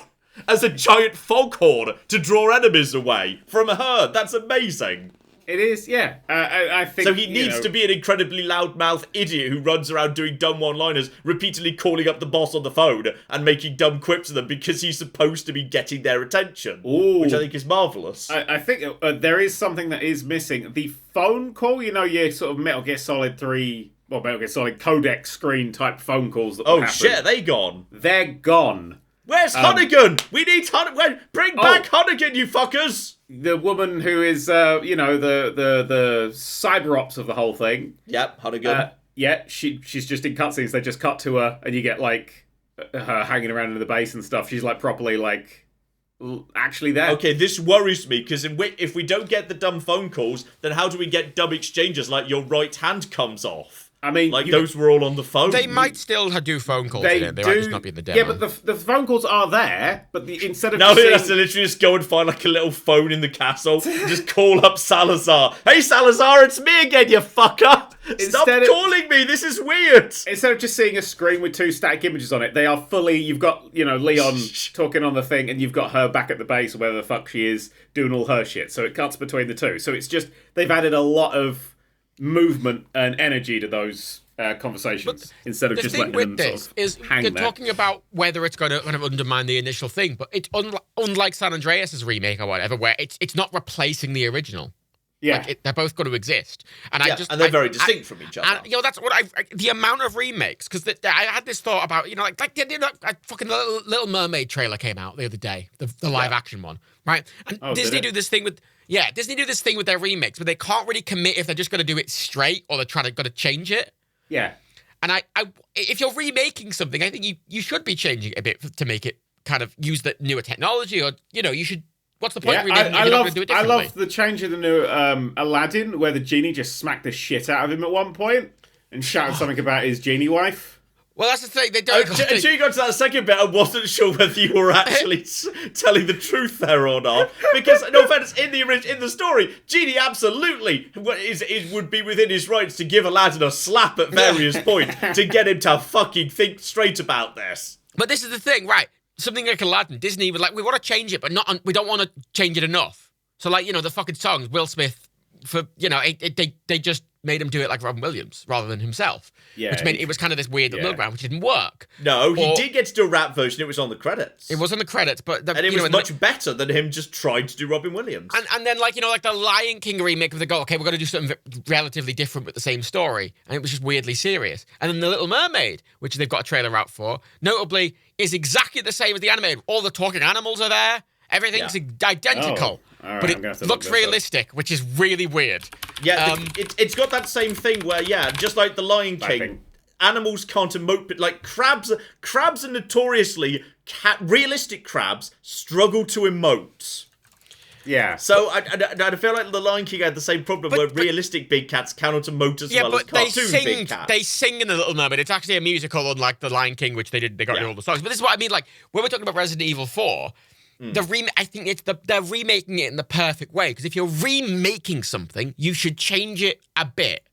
B: as a giant foghorn to draw enemies away from her. That's amazing.
A: It is, yeah. I think
B: so. He needs to be an incredibly loudmouth idiot who runs around doing dumb one-liners, repeatedly calling up the boss on the phone and making dumb quips to them because he's supposed to be getting their attention.
A: Ooh.
B: Which I think is marvelous.
A: I think there is something that is missing. The phone call, you know, your sort of Metal Gear Solid 3, well, Metal Gear Solid codec screen type phone calls that would happen.
B: Shit, they gone.
A: They're gone.
B: Where's Hunnigan? We need Hunnigan. Bring back Hunnigan, you fuckers.
A: The woman who is, you know, the cyber ops of the whole thing.
B: Yep, Hunnigan.
A: She's just in cutscenes. They just cut to her, and you get, like, her hanging around in the base and stuff. She's, like, properly, like, actually there.
B: Okay, this worries me, because if we don't get the dumb phone calls, then how do we get dumb exchanges like your right hand comes off?
A: I mean,
B: like those were all on the phone.
C: They might still do phone calls in it. They might just not be in the demo.
A: Yeah, but the phone calls are there. But instead of
B: no, he has to literally just go and find like a little phone in the castle, and just call up Salazar. Hey, Salazar, it's me again, you fucker. Stop calling me. This is weird.
A: Instead of just seeing a screen with two static images on it, they are fully. You've got Leon talking on the thing, and you've got her back at the base, or wherever the fuck she is, doing all her shit. So it cuts between the two. So it's just they've added a lot of movement and energy to those conversations instead of just letting them sort of hang there.
C: They're talking about whether it's going to kind of undermine the initial thing, but it's unlike San Andreas' remake or whatever, where it's not replacing the original.
A: Yeah.
C: Like, they're both going to exist. And
B: and they're very distinct from each other.
C: And, that's what the amount of remakes, because I had this thought about, fucking Little Mermaid trailer came out the other day, the live action one, right? And Disney do this thing with their remakes, but they can't really commit if they're just going to do it straight or they're going to change it.
A: Yeah.
C: And if you're remaking something, I think you should be changing it a bit to make it kind of use the newer technology, or, you should. What's the point?
A: Yeah, I love the change of the new Aladdin, where the genie just smacked the shit out of him at one point and shouted something about his genie wife.
C: Well, that's the thing. They don't.
B: Until you got to that second bit, I wasn't sure whether you were actually telling the truth there or not. Because, no offense, in the story, Genie absolutely would be within his rights to give Aladdin a slap at various points to get him to fucking think straight about this.
C: But this is the thing, right? Something like Aladdin, Disney was like, we want to change it, but we don't want to change it enough. So, like, the fucking songs, Will Smith, they just made him do it like Robin Williams rather than himself. Yeah. Which meant it was kind of this weird middle ground, which didn't work.
B: No, he did get to do a rap version. It was on the credits.
C: It was on the credits, but...
B: and it was much better than him just trying to do Robin Williams.
C: And then, like the Lion King remake of okay, we're going to do something relatively different with the same story. And it was just weirdly serious. And then The Little Mermaid, which they've got a trailer out for, notably, is exactly the same as the animated. All the talking animals are there. Everything's identical.
A: Right,
C: but it looks realistic, which is really weird.
B: Yeah, it's got that same thing where, just like the Lion King, animals can't emote, but like crabs are notoriously, realistic crabs struggle to emote.
A: Yeah.
B: So I feel like the Lion King had the same problem where realistic big cats cannot emote as well as cartoon big cats.
C: They sing in The Little Mermaid. It's actually a musical, unlike the Lion King, which they got all the songs. But this is what I mean. Like, when we're talking about Resident Evil 4, I think they're remaking it in the perfect way. Because if you're remaking something, you should change it a bit.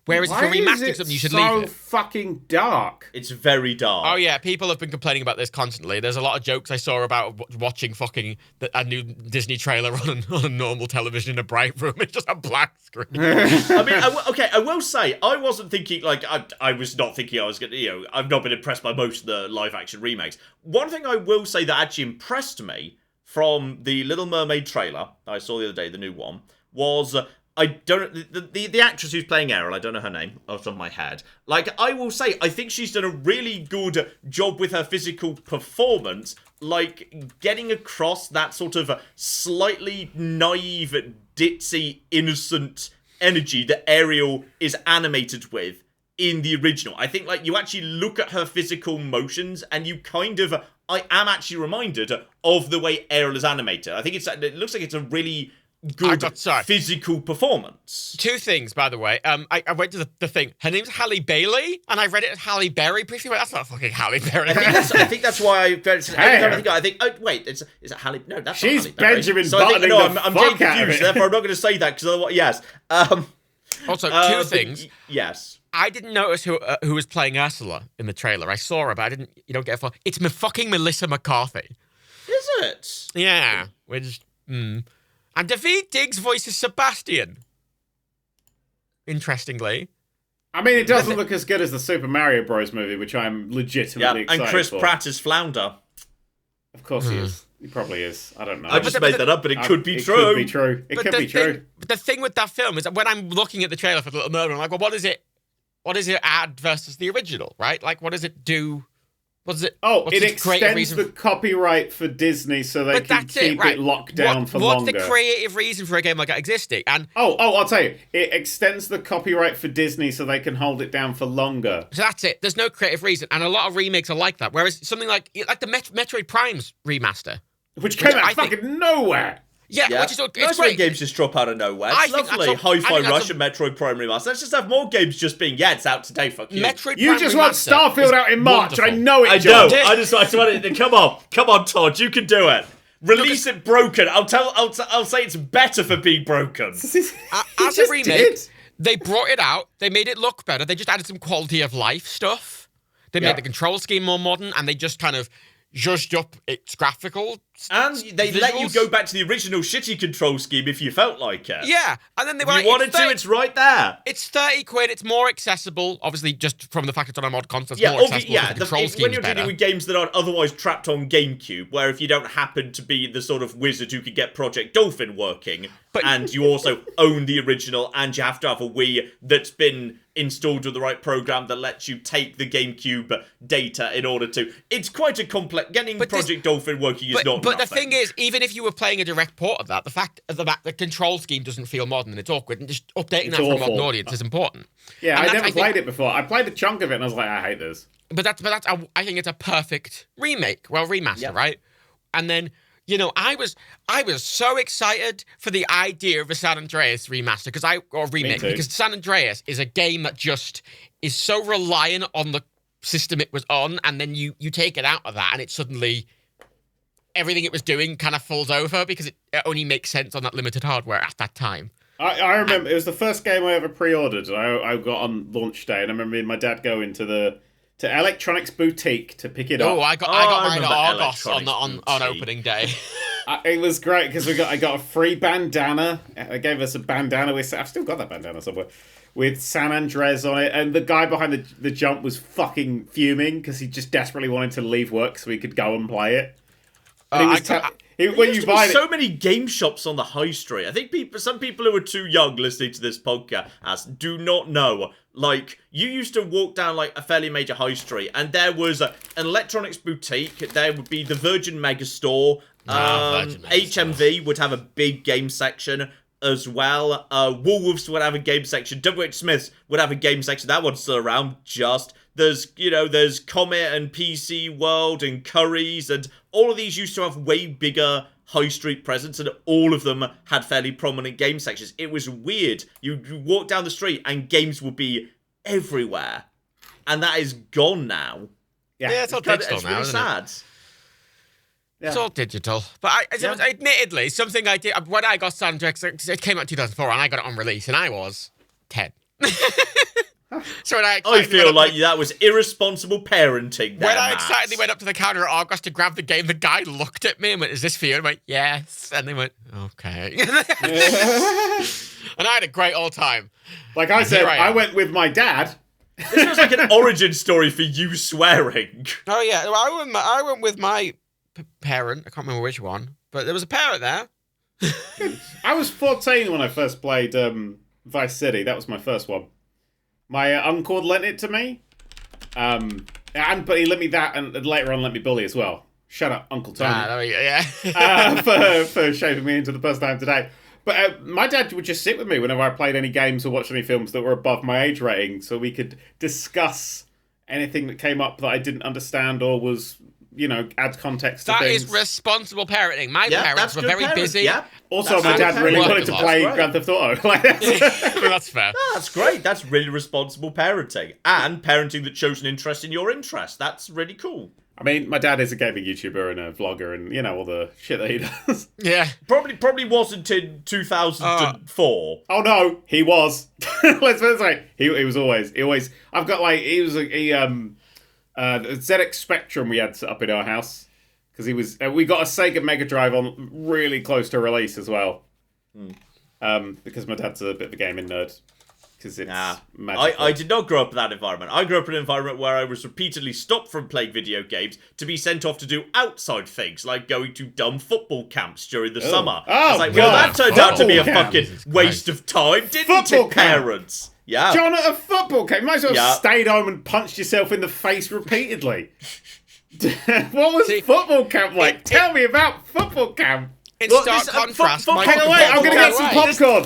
C: Whereas if you're remastering something, you should leave it.
A: It's so fucking dark.
B: It's very dark.
C: Oh yeah, people have been complaining about this constantly. There's a lot of jokes I saw about watching fucking a new Disney trailer on a normal television in a bright room. It's just a black screen.
B: I mean, I will say, I wasn't thinking, like, I was not thinking I was going to, I've not been impressed by most of the live-action remakes. One thing I will say that actually impressed me from the Little Mermaid trailer that I saw the other day, the new one, was... the actress who's playing Ariel, I don't know her name off the top of my head. Like, I will say, I think she's done a really good job with her physical performance, like, getting across that sort of slightly naive, ditzy, innocent energy that Ariel is animated with in the original. I think, like, you actually look at her physical motions and you kind of... I am actually reminded of the way Ariel is animated. I think it looks like it's a really... good physical performance.
C: Two things, by the way. I went to the thing. Her name's Halle Bailey, and I read it as Halle Berry. Briefly, that's not fucking Halle Berry.
B: I think that's why I think. Oh wait, is it Halle? No, that's
A: she's
B: not Halle
A: Benjamin.
B: So I think I'm getting confused. Therefore, I'm not going to say that because otherwise, yes.
C: Also, two things.
B: Yes.
C: I didn't notice who was playing Ursula in the trailer. I saw her, but I didn't. You don't get far. It's fucking Melissa McCarthy.
B: Is it?
C: Yeah. Which. And Daveed Diggs voices Sebastian. Interestingly.
A: I mean, it doesn't look as good as the Super Mario Bros. Movie, which I'm legitimately excited for.
B: And Chris Pratt is Flounder.
A: Of course he is. He probably is. I don't know.
B: I just made that up, but it could be true.
A: It could be true. It could be true.
C: But the thing with that film is that when I'm looking at the trailer for The Little Mermaid, I'm like, well, what does it add versus the original, right? Like, what does it do? What does it...
A: Oh, it extends the copyright for Disney so they can keep it locked down for longer.
C: What's the creative reason for a game like that existing? And
A: I'll tell you. It extends the copyright for Disney so they can hold it down for longer.
C: So that's it. There's no creative reason. And a lot of remakes are like that. Whereas something like the Metroid Prime's remaster.
A: Which came out of fucking nowhere.
C: Yeah, which is
B: it's great. Games just drop out of nowhere. It's lovely. Hi-Fi Rush and Metroid Prime Remaster. Let's just have more games just being, it's out today, fuck you.
C: Metroid
A: you
C: Prime
A: just want Starfield out in March.
C: Wonderful.
A: I know it,
B: I
A: John.
B: know. I just want it. Come on, Todd. You can do it. Release it broken. I'll say it's better for being broken.
C: As a remake, they brought it out. They made it look better. They just added some quality of life stuff. They made the control scheme more modern, and they just kind of zhuzhed up its graphical
B: And they let you
C: visuals.
B: go back to the original shitty control scheme if you felt like it.
C: Yeah, and then they were
B: If
C: like,
B: you wanted to, it's right there.
C: It's 30 quid. It's more accessible, obviously, just from the fact it's on a mod console. It's
B: Yeah,
C: more accessible.
B: yeah.
C: The control
B: When
C: scheme's
B: you're
C: better.
B: dealing with games that aren't otherwise trapped on GameCube, where if you don't happen to be the sort of wizard who could get Project Dolphin working, and you also own the original, and you have to have a Wii that's been installed with the right program that lets you take the GameCube data in order to... It's quite a complex... Getting Project Dolphin working is not
C: But the
B: nothing.
C: thing is, even if you were playing a direct port of that, the fact of the control scheme doesn't feel modern and it's awkward, and just updating that for a modern audience is important.
A: Yeah,
C: And
A: I
C: that's,
A: never played it before. I played a chunk of it and I was like, I hate this.
C: But I think it's a perfect remake, remaster, right? And then, you know, I was so excited for the idea of a San Andreas remaster remake because San Andreas is a game that just is so reliant on the system it was on, and then you take it out of that, and it suddenly everything it was doing kind of falls over because it only makes sense on that limited hardware at that time.
A: I remember it was the first game I ever pre-ordered. I got on launch day, and I remember me and my dad going to Electronics Boutique to pick it up.
C: Oh, I got mine at Argos on opening day.
A: It was great because I got a free bandana. They gave us a bandana with... I've still got that bandana somewhere. With San Andreas on it. And the guy behind the jump was fucking fuming because he just desperately wanted to leave work so he could go and play it. And when you buy it...
B: so many game shops on the high street. I think some people who are too young listening to this podcast do not know. Like, you used to walk down like a fairly major high street, and there was an electronics boutique. There would be the Virgin Megastore. HMV would have a big game section as well. Woolworths would have a game section. WH Smith's would have a game section. That one's still around. There's Comet and PC World and Curry's, and all of these used to have way bigger high street presence, and all of them had fairly prominent game sections. It was weird. You walk down the street and games would be everywhere, and that is gone now.
C: Yeah, it's all digital
B: it's
C: now,
B: really
C: isn't
B: sad.
C: it? It's all digital. But admittedly, something I did when I got San Andreas, it came out in 2004, and I got it on release, and I was 10. So when
B: I feel like that was irresponsible parenting.
C: When I excitedly went up to the counter at Argos to grab the game, the guy looked at me and went, "Is this for you?" And I went, "Yes." And they went, "Okay." And I had a great old time.
A: Like I said, I went with my dad.
B: This feels like an origin story for you swearing.
C: Oh yeah, well, I went with my parent. I can't remember which one, but there was a parent there.
A: I was 14 when I first played Vice City. That was my first one. My uncle lent it to me, but he lent me that, and later on lent me Bully as well. Shut up, Uncle Tony. For shaping me into the person I am today. But my dad would just sit with me whenever I played any games or watched any films that were above my age rating, so we could discuss anything that came up that I didn't understand or was, add context to things.
C: That is responsible parenting. My parents were very busy.
B: Yeah.
A: Also, my dad really wanted to play Grand Theft Auto.
C: That's fair.
B: That's great. That's really responsible parenting. And parenting that shows an interest in your interest. That's really cool.
A: I mean, my dad is a gaming YouTuber and a vlogger and, all the shit that he does.
C: Yeah.
B: Probably wasn't in 2004.
A: Oh, no, he was. Let's put it this way. He was always... I've got, ZX Spectrum we had set up in our house because we got a Sega Mega Drive on really close to release as well. Because my dad's a bit of a gaming nerd. Because it's magical.
B: I did not grow up in that environment. I grew up in an environment where I was repeatedly stopped from playing video games to be sent off to do outside things, like going to dumb football camps during the summer.
A: Oh,
B: well, that turned out to be a fucking waste of time, didn't
A: football
B: it, parents? Yeah.
A: John, at a football camp, you might as well have stayed home and punched yourself in the face repeatedly. What was football camp like? Tell me about football camp.
C: In stark contrast,
A: hang on, I'm going to get some popcorn.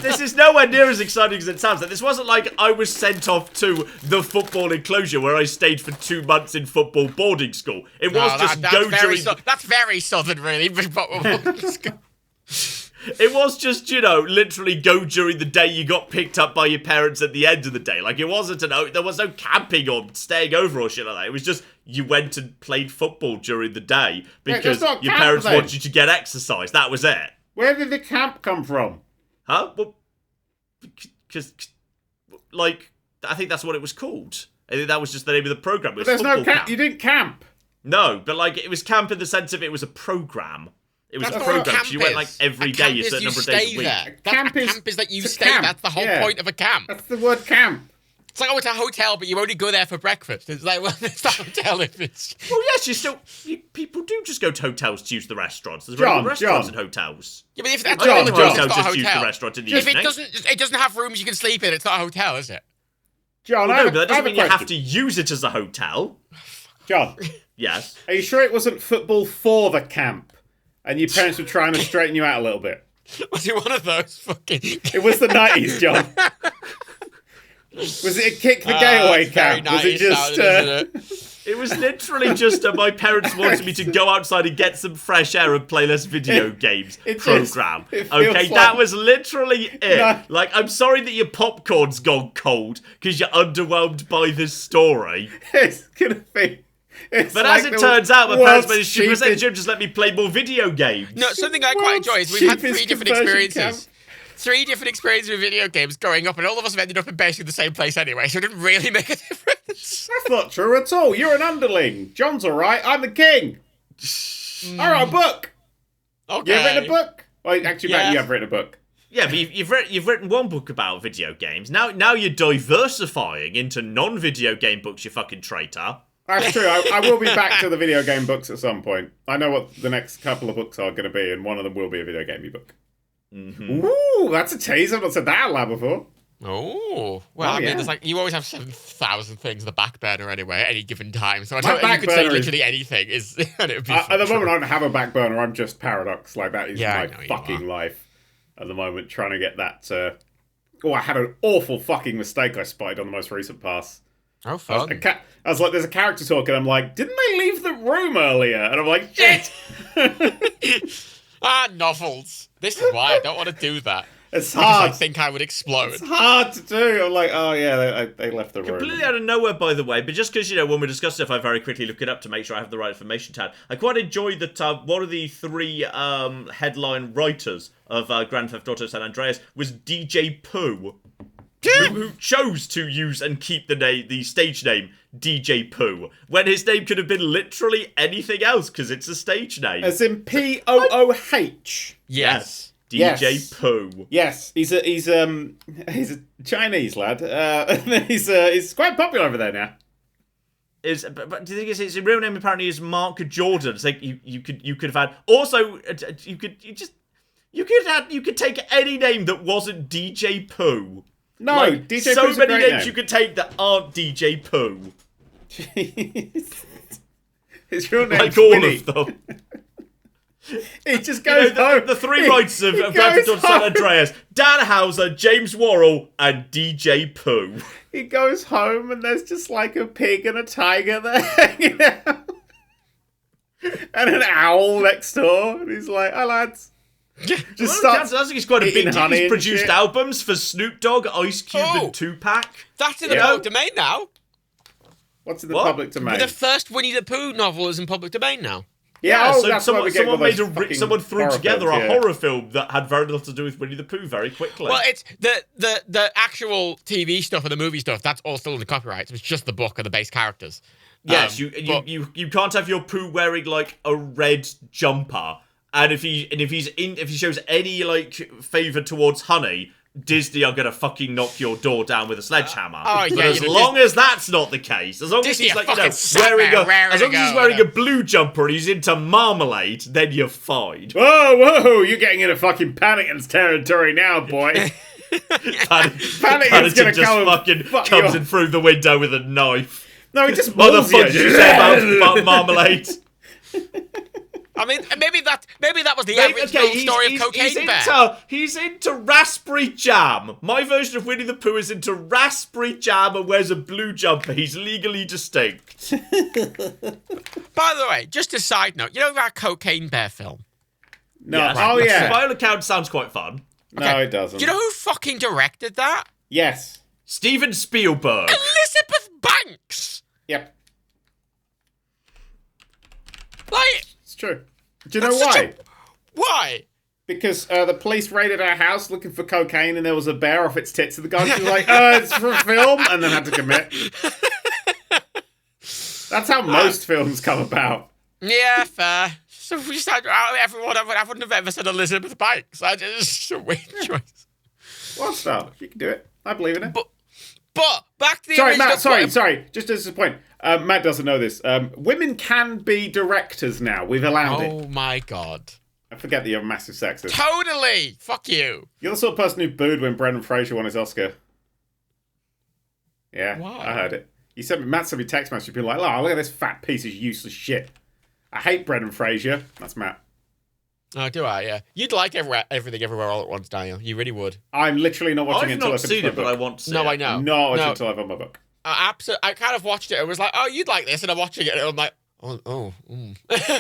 B: This is nowhere near as exciting as it sounds. This wasn't like I was sent off to the football enclosure where I stayed for 2 months in football boarding school. It was just
C: that's very southern, really.
B: It was just, literally go during the day you got picked up by your parents at the end of the day. Like, it wasn't there was no camping or staying over or shit like that. It was just, you went and played football during the day because your parents wanted you to get exercise. That was it.
A: Where did the camp come from?
B: Huh? Well, because, I think that's what it was called. I think that was just the name of the program.
A: But there's no camp. You didn't camp.
B: No, but like it was camp in the sense of it was a program. It was
C: That's
B: a
C: not what
B: program.
C: camp
B: So you went like
C: is.
B: every
C: A
B: day,
C: camp
B: a
C: is
B: certain
C: you
B: number of days
C: stay
B: a week.
C: there.
A: Camp is-
C: Camp is that you
A: it's a
C: stay.
A: camp.
C: That's the whole
A: Yeah.
C: point of a camp.
A: That's the word camp.
C: It's like, oh, it's a hotel, but you only go there for breakfast. It's like, well, it's not a hotel if it's...
B: Well, yes, people do just go to hotels to use the restaurants. There's
A: John,
B: restaurants
A: John.
B: in hotels.
C: Yeah, but if that's
A: John,
C: the
A: John.
C: hotel, it's not a
B: Just use the
C: hotel.
B: restaurant in the
C: If
B: evening.
C: it doesn't have rooms you can sleep in, it's not a hotel, is it?
A: John,
B: Well,
A: I
B: no,
A: have,
B: but that
A: I have
B: doesn't
A: a
B: mean you have
A: question.
B: to use it as a hotel.
A: John,
B: Yes.
A: are you sure it wasn't football for the camp? And your parents were trying to straighten you out a little bit?
C: Was it one of those fucking...
A: It was the 90s, John. Was it a kick the gay away
C: it's very
A: camp? Was it
C: 90s
A: just...
C: sounding, isn't it?
B: It was literally just my parents wanted me to go outside and get some fresh air and play less video games
A: it just-
B: program.
A: it feels
B: Okay,
A: like-
B: that was literally it.
A: No.
B: Like, I'm sorry that your popcorn's gone cold because you're underwhelmed by this story.
A: It's gonna be... It's
B: But
A: like
B: as it
A: the
B: turns out, my
A: world's
B: parents managed to present
A: cheapest-
B: just let me play more video games.
C: No, something I quite enjoy is we've had
A: Cheapest
C: 3 different
A: conversion
C: experiences. 3 different experiences with video games growing up, and all of us have ended up in basically the same place anyway, so it didn't really make a difference.
A: That's not true at all. You're an underling. John's alright. I'm the king. I wrote a book.
C: Okay.
A: You have written a book? Well, actually, Matt,
C: Yeah.
A: you have written a book.
B: Yeah, but you've written one book about video games. Now you're diversifying into non-video game books, you fucking traitor.
A: That's true. I will be back to the video game books at some point. I know what the next couple of books are going to be, and one of them will be a video gamey book.
B: Mm-hmm.
A: Ooh, that's a tease. I've not said that out loud before.
C: Oh, well, I mean,
A: yeah.
C: there's like, you always have 7,000 things in the back burner anyway at any given time, so I
A: My
C: don't think
A: back
C: you could say
A: burner is-
C: literally anything, and it would be
A: At the
C: true.
A: moment, I don't have a back burner. I'm just Paradox. Like, that is
C: Yeah, I
A: my
C: know you
A: fucking
C: are.
A: life at the moment, trying to get that... Oh, I had an awful fucking mistake I spotted on the most recent pass.
C: Oh, fun.
A: I was like, there's a character talk, and I'm like, didn't they leave the room earlier? And I'm like, shit!
C: Novels. This is why I don't want to do that.
A: It's
C: Because I
A: hard.
C: think I would explode.
A: It's hard to do. I'm like, oh yeah, they left the room.
B: Completely out of nowhere, by the way, but just because, when we discuss stuff, I very quickly look it up to make sure I have the right information tag. I quite enjoyed that one of the 3 headline writers of Grand Theft Auto San Andreas was DJ Pooh, who chose to use and keep the stage name DJ Pooh, when his name could have been literally anything else, because it's a stage name.
A: As in Pooh.
C: Yes.
B: DJ
A: Yes.
B: Pooh.
A: Yes, he's a Chinese lad. He's quite popular over there now.
B: But the thing is, his real name apparently is Mark Jordan. It's like you could have had. Also, you could take any name that wasn't DJ Pooh.
A: No,
B: Like,
A: DJ
B: so
A: Pooh's a
B: many
A: great
B: names
A: name.
B: you could take that aren't DJ Pooh.
A: Jeez. His real
B: Like
A: name's
B: all
A: Winnie.
B: of them.
A: He just goes home.
B: The 3 writers of
A: He
B: Grand Theft
A: goes
B: Auto San
A: home.
B: Andreas: Dan Houser, James Worrell, and DJ Pooh.
A: He goes home and there's just like a pig and a tiger there hanging out. And an owl next door. And he's like, hi lads. Just starts
B: I think he's quite a
A: eating
B: big deal.
A: honey
B: He's
A: and
B: produced
A: shit.
B: albums for Snoop Dogg, Ice Cube,
C: Oh.
B: and Tupac.
C: That's in the
A: Yeah.
C: public domain now.
A: What's in the
B: What?
A: public domain?
C: The first Winnie the Pooh novel is in public domain now.
A: Yeah,
B: so
A: that's why we get all those fucking
B: someone threw
A: horror
B: together
A: films,
B: a
A: yeah.
B: horror film that had very little to do with Winnie the Pooh very quickly.
C: Well, it's the actual TV stuff and the movie stuff. That's all still in the copyrights. It's just the book and the base characters.
B: yes,
C: but-
B: you can't have your Pooh wearing like a red jumper, and if he shows any like favor towards honey, Disney are gonna fucking knock your door down with a sledgehammer.
C: Oh,
B: but
C: yeah,
B: as
C: you know,
B: long as that's not the case, as long
C: Disney
B: as he's
C: are
B: like
C: fucking
B: wearing
C: sat there,
B: as long as he's
C: raring
B: wearing
C: to
B: a blue jumper and he's into marmalade, then you're fine.
A: Whoa, you're getting into fucking Paddington's territory now, boy.
B: Paddington's
A: Paddington's gonna
B: just
A: come and
B: fucking
A: fuck
B: comes
A: you
B: in through the window with a knife.
A: No, he just mauls
B: Motherfucker, you say about marmalade.
C: I mean, maybe that was the original story of Cocaine Bear.
B: He's into raspberry jam. My version of Winnie the Pooh is into raspberry jam and wears a blue jumper. He's legally distinct.
C: By the way, just a side note, you know that Cocaine Bear film?
A: No,
B: Yes.
A: oh yeah.
B: By all accounts, sounds quite fun.
A: No, it doesn't.
C: Do you know who fucking directed that?
A: Yes.
B: Steven Spielberg.
C: Elizabeth Banks!
A: Yep.
C: Like,
A: It's true. Do you know
C: That's such
A: why?
C: why?
A: Because the police raided our house looking for cocaine and there was a bear off its tits and the guy was like, it's for a film, and then had to commit. That's That's how most films come about.
C: Yeah, fair. So we just had everyone. I wouldn't have ever said Elizabeth Banks. I just a weird choice.
A: Well, no, you can do it. I believe in it.
C: But back to the
A: Sorry,
C: original
A: Matt.
C: point.
A: Sorry. Just as a point, Matt doesn't know this. Women can be directors now. We've allowed it.
C: Oh my god.
A: I forget that you're a massive sexist.
C: Totally. Fuck you.
A: You're the sort of person who booed when Brendan Fraser won his Oscar. Yeah,
C: Why?
A: I heard it. Matt sent me text message being like, "Oh, look at this fat piece of useless shit. I hate Brendan Fraser." That's Matt.
C: Oh, do I? Yeah. You'd like Everything Everywhere All at Once, Daniel. You really would.
A: I'm literally not watching
B: I've
A: it until I
B: not
A: finish
B: seen
A: my
B: it, but
A: book.
B: I want to see
C: No,
B: it.
C: I know.
A: Not watching
C: No.
A: until I've read my book.
C: I kind of watched it. It was like, oh, you'd like this, and I'm watching it, and I'm like, oh.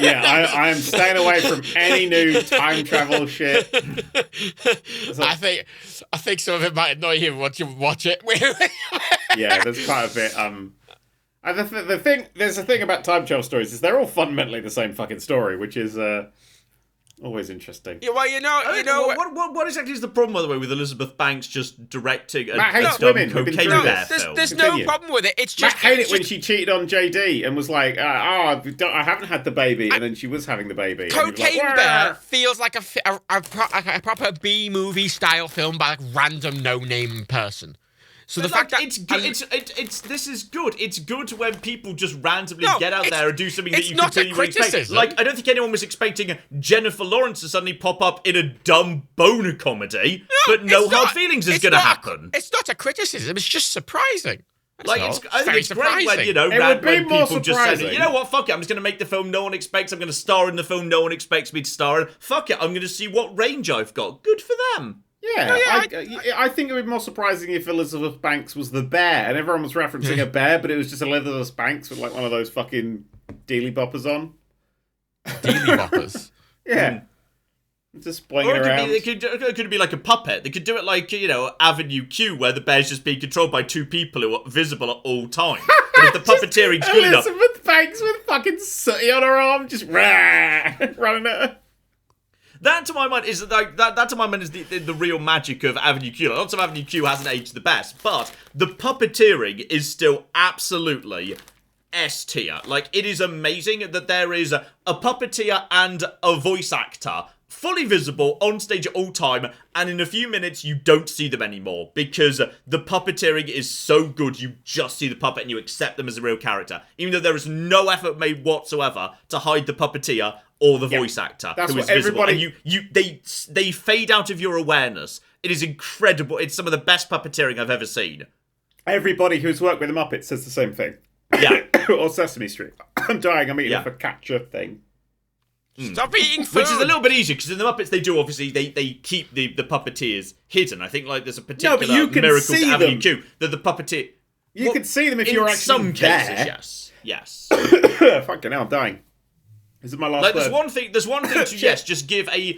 A: Yeah, I am staying away from any new time travel shit.
C: I think some of it might annoy you once you watch it.
A: Yeah, there's quite a bit. There's a thing about time travel stories is they're all fundamentally the same fucking story, which is always interesting.
C: Yeah, well, you know.
B: What exactly is the problem, by the way, with Elizabeth Banks just directing a
A: Matt hates
B: dumb
A: women. We've been
B: cocaine
A: through
B: bear
A: this.
B: film?
C: There's
A: Continue.
C: no problem with it. It's
A: Matt
C: just
A: hated it when she cheated on JD and was like, I haven't had the baby, and then she was having the baby. And he was like,
C: Cocaine
A: "Wah."
C: Bear feels like a proper B movie style film by like random no name person. So the fact that
B: it's good, this is good. It's good when people just randomly
C: No,
B: get out there and do something that
C: it's
B: you
C: not a
B: completely expect.
C: criticism.
B: Like, I don't think anyone was expecting Jennifer Lawrence to suddenly pop up in a dumb boner comedy, but no
C: it's
B: hard
C: not-
B: feelings is
C: it's
B: going to
C: not a-
B: happen.
C: It's not a criticism. It's just surprising. That's
B: Like,
C: all.
B: I think
C: very
B: it's great when,
C: surprising.
A: It would be more
B: people just say,
A: surprising.
B: you know what, fuck it, I'm just going to make the film no one expects, I'm going to star in the film no one expects me to star in. Fuck it, I'm going to see what range I've got. Good for them.
A: Yeah,
C: yeah,
A: I think it would be more surprising if Elizabeth Banks was the bear, and everyone was referencing a bear, but it was just Elizabeth Banks with like one of those fucking dealy boppers on.
C: Dealy boppers.
A: Yeah. Just playing
B: Or
A: around.
B: it could be like a puppet. They could do it like, Avenue Q, where the bear's just being controlled by two people who are visible at all times. But if the puppeteering's good enough...
A: Elizabeth Banks with fucking sooty on her arm, just running at her.
B: That to my mind is the real magic of Avenue Q. Like, lots of Avenue Q hasn't aged the best, but the puppeteering is still absolutely S tier. Like, it is amazing that there is a puppeteer and a voice actor fully visible on stage at all time, and in a few minutes you don't see them anymore because the puppeteering is so good. You just see the puppet and you accept them as a real character, even though there is no effort made whatsoever to hide the puppeteer or the voice actor
A: That's
B: who
A: what
B: is visible.
A: everybody-
B: And they fade out of your awareness. It is incredible. It's some of the best puppeteering I've ever seen.
A: Everybody who's worked with the Muppets says the same thing.
B: Yeah.
A: Or Sesame Street. I'm dying, I'm eating a focaccia thing.
C: Stop eating food.
B: Which is a little bit easier, because in the Muppets they do, obviously, they keep the puppeteers hidden. I think like there's a particular
A: you can
B: miracle
A: see
B: to Avenue
A: them.
B: Q that the puppeteer...
A: You can see them if you're actually
B: some cases,
A: there.
B: yes.
A: Fucking hell, I'm dying. Is it my last
B: Like,
A: word?
B: there's one thing to, yes, just give a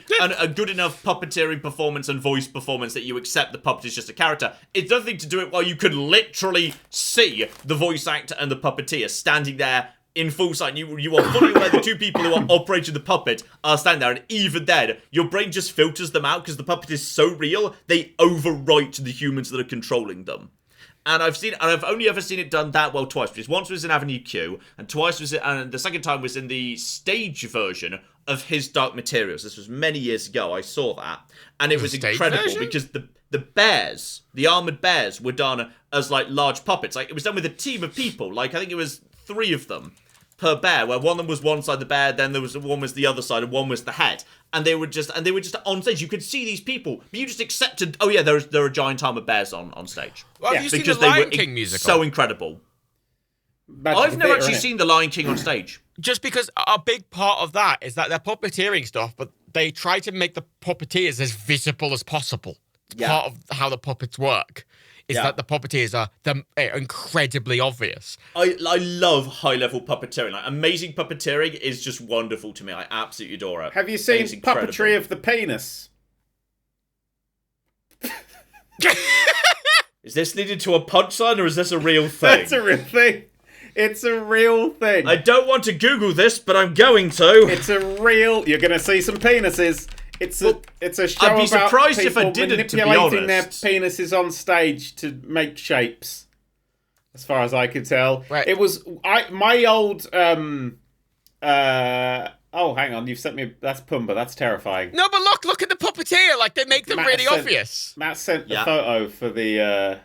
B: good enough puppeteering performance and voice performance that you accept the puppet is just a character. It's another thing to do it while you can literally see the voice actor and the puppeteer standing there in full sight. You are fully aware the two people who are operating the puppet are standing there, and even then, your brain just filters them out because the puppet is so real, they overwrite the humans that are controlling them. And I've only ever seen it done that well twice. Because once was in Avenue Q, and and the second time was in the stage version of His Dark Materials. This was many years ago. I saw that, and it was incredible
C: version?
B: because the bears, the armored bears, were done as like large puppets. Like, it was done with a team of people. Like, I think it was 3 of them per bear, where one of them was one side of the bear, then there was one was the other side, and one was the head. And they were just on stage. You could see these people, but you just accepted. Oh yeah, there are a giant army of bears on stage.
C: Well, have you seen the
B: Because they
C: Lion
B: were
C: King musical?
B: so incredible. I've never actually seen the Lion King on stage.
C: Just because a big part of that is that they're puppeteering stuff, but they try to make the puppeteers as visible as possible.
B: Yeah.
C: Part of how the puppets work is
B: Yeah.
C: that the puppeteers are incredibly obvious.
B: I love high-level puppeteering. Like, amazing puppeteering is just wonderful to me. I absolutely adore it.
A: Have you seen
B: It's incredible.
A: Puppetry of the Penis?
B: Is this leading to a punchline, or is this a real thing?
A: That's a real thing. It's a real thing.
B: I don't want to Google this, but I'm going to.
A: It's a real... You're going to see some penises. It's a show
B: I'd be
A: about
B: surprised if I
A: people
B: didn't, to be
A: manipulating their
B: honest.
A: penises on stage to make shapes. as far as I could tell.
C: Right.
A: It was my old oh, hang on, you've sent me. That's Pumbaa. That's terrifying.
C: No, but look at the puppeteer. Like, they make them really obvious.
A: Matt sent the photo for the.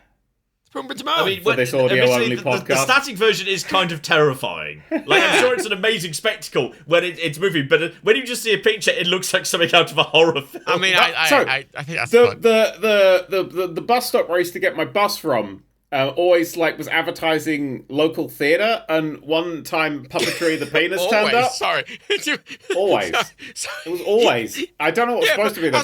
C: Pumbaa Timon.
B: I mean,
A: for this audio-only podcast.
B: The static version is kind of terrifying. Like, I'm sure it's an amazing spectacle when it's moving, but when you just see a picture, it looks like something out of a horror film.
C: I mean, I think that's
A: the bus stop where I used to get my bus from. Always was advertising local theatre, and one time Puppetry of the Penis turned up.
C: Sorry.
A: Always. It was always. I don't know what was supposed to be there.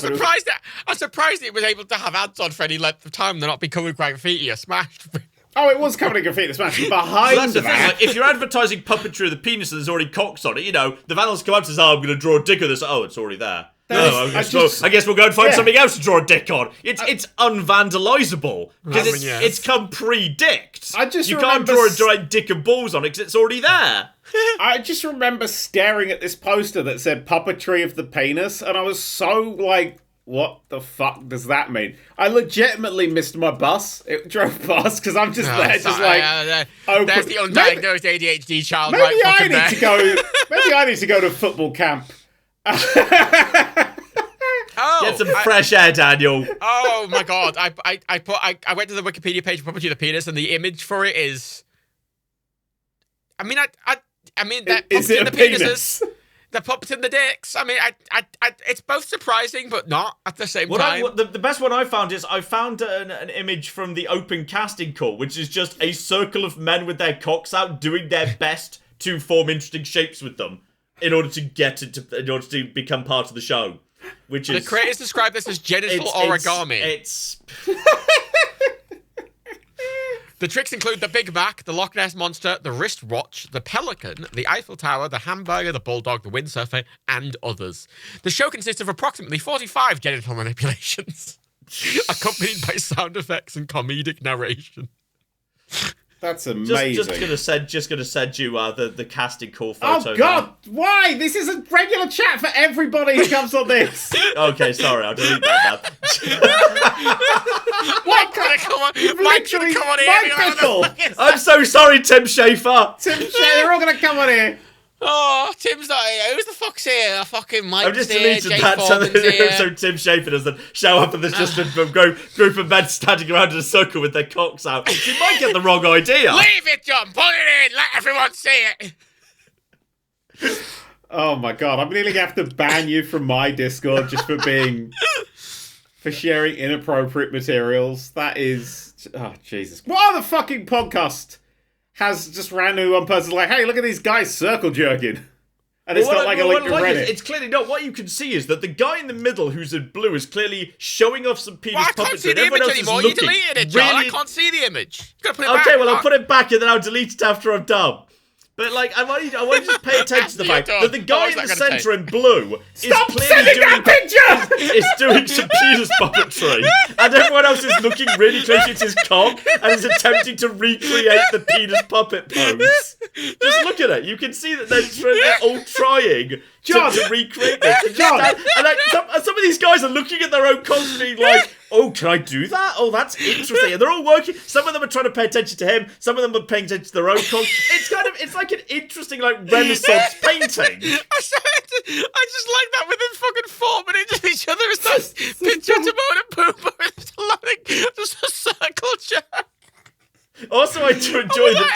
C: I'm surprised it was able to have ads on for any length of time. They're not becoming graffiti or smashed.
A: Oh, it was covered in graffiti smash. Behind
B: that's the thing. Like, if you're advertising Puppetry of the Penis and there's already cocks on it, the vandals come up and says, "Oh, I'm going to draw a dick of this." Oh, it's already there. I guess we'll go and find something else to draw a dick on. It's unvandalizable because it's come pre-dicked. You can't draw a giant dick and balls on it because it's already there.
A: I just remember staring at this poster that said "Puppetry of the Penis," and I was so like, "What the fuck does that mean?" I legitimately missed my bus. It drove past because I'm just there,
C: there's the undiagnosed ADHD child.
A: Maybe I need to go. Maybe I need to go to football camp.
B: Get some fresh air, Daniel.
C: Oh my god! I went to the Wikipedia page for Puppetry of the Penis, and the image for it is. I mean, that
A: is it
C: the
A: penis?
C: The puppets in the dicks. I mean, it's both surprising, but not at the same time.
B: The best one I found is I found an image from the open casting call, which is just a circle of men with their cocks out doing their best to form interesting shapes with them in order to in order to become part of the show. Which is
C: the creators describe this as genital origami. The tricks include the Big Mac, the Loch Ness Monster, the wristwatch, the Pelican, the Eiffel Tower, the hamburger, the bulldog, the windsurfer, and others. The show consists of approximately 45 genital manipulations, accompanied by sound effects and comedic narration.
A: That's amazing.
B: Just gonna send you the casting call photo.
A: Oh God! Why? This is a regular chat for everybody who comes on this.
B: Okay, sorry, I'll delete that.
C: Mike's gonna come on here.
A: Mike Bickle.
B: I'm so sorry, Tim Schafer.
A: They're all gonna come on here.
C: Oh, Tim's not here. Who's the fuck's here? Fucking Mike's
B: I'm just
C: here.
B: deleted that so Tim Schafer doesn't show up and there's just a group of men standing around in a circle with their cocks out. You might get the wrong idea.
C: Leave it, John. Put it in. Let everyone see it.
A: Oh my God! I'm nearly gonna have to ban you from my Discord just for sharing inappropriate materials. That is, oh Jesus! What other fucking podcast has just randomly one person's like, "Hey, look at these guys circle jerking," and it's got a link to Reddit.
B: It's clearly not. What you can see is that the guy in the middle who's in blue is clearly showing off some penis puppets.
C: I can't see the image anymore. You deleted it, John. I can't see the image. You gotta put it back.
B: Okay, well, I'll put it back and then I'll delete it after I'm done. But I want you to just pay attention to the fact that the guy in the centre in blue is clearly doing some penis puppetry, and everyone else is looking really closely at his cock and is attempting to recreate the penis puppet pose. Just look at it. You can see that they're all trying to recreate this. Some of these guys are looking at their own cocks being like, "Oh, can I do that? Oh, that's interesting." And they're all working. Some of them are trying to pay attention to him. Some of them are paying attention to their own cocks. It's like an interesting Renaissance painting.
C: I just like that within fucking 4 minutes of each other. It's that picture of Timon and Pumbaa. Just a circle jerk.
B: Also, I do enjoy that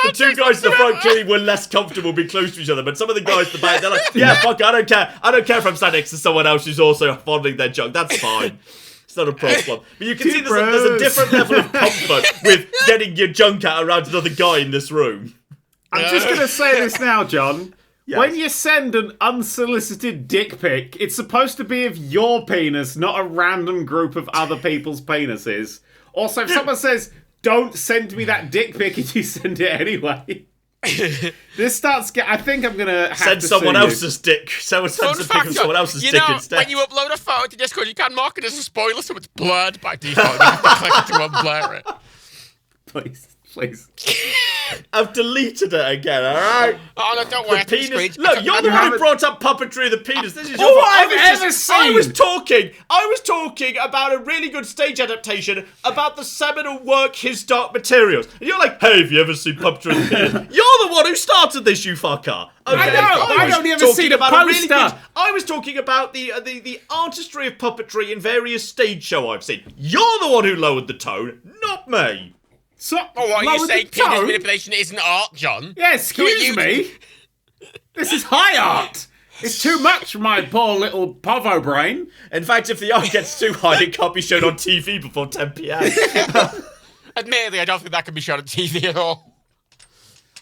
B: the two guys in the front clearly were less comfortable being close to each other, but some of the guys in the back, they're like, "Yeah, fuck it, I don't care. I don't care if I'm sat next to someone else who's also fondling their junk. That's fine. It's not a problem." But you can see there's a different level of comfort with getting your junk out around another guy in this room.
A: I'm just going to say this now, John.
B: Yes.
A: When you send an unsolicited dick pic, it's supposed to be of your penis, not a random group of other people's penises. Also, if someone says, "Don't send me that dick pic," and you send it anyway, this starts. I think I'm gonna have
B: send
A: to
B: someone
A: sue
B: else's dick. Someone sends a pic of someone else's dick instead.
C: When you upload a photo to Discord, you can mark it as a spoiler, so it's blurred by default. You have to click to unblur it.
A: Please, Please.
B: I've deleted it again, alright?
C: Oh, no, don't worry.
B: The penis. Look, you're the one who brought up puppetry of the penis. This is your
A: All
B: fault.
A: I've ever seen.
B: I was talking about a really good stage adaptation about the seminal work His Dark Materials. And you're like, hey, have you ever seen puppetry of the penis? You're the one who started this, you fucker. Okay,
A: I know. I've only ever seen a poster.
B: I was talking about the artistry of puppetry in various stage show I've seen. You're the one who lowered the tone, not me.
A: So,
C: Oh, what are you saying?
A: the tone?
C: Penis manipulation isn't art, John?
A: Yeah, excuse me. This is high art. It's too much for my poor little povo brain.
B: In fact, if the art gets too high, it can't be shown on TV before 10 p.m.
C: Admittedly, I don't think that can be shown on TV at all.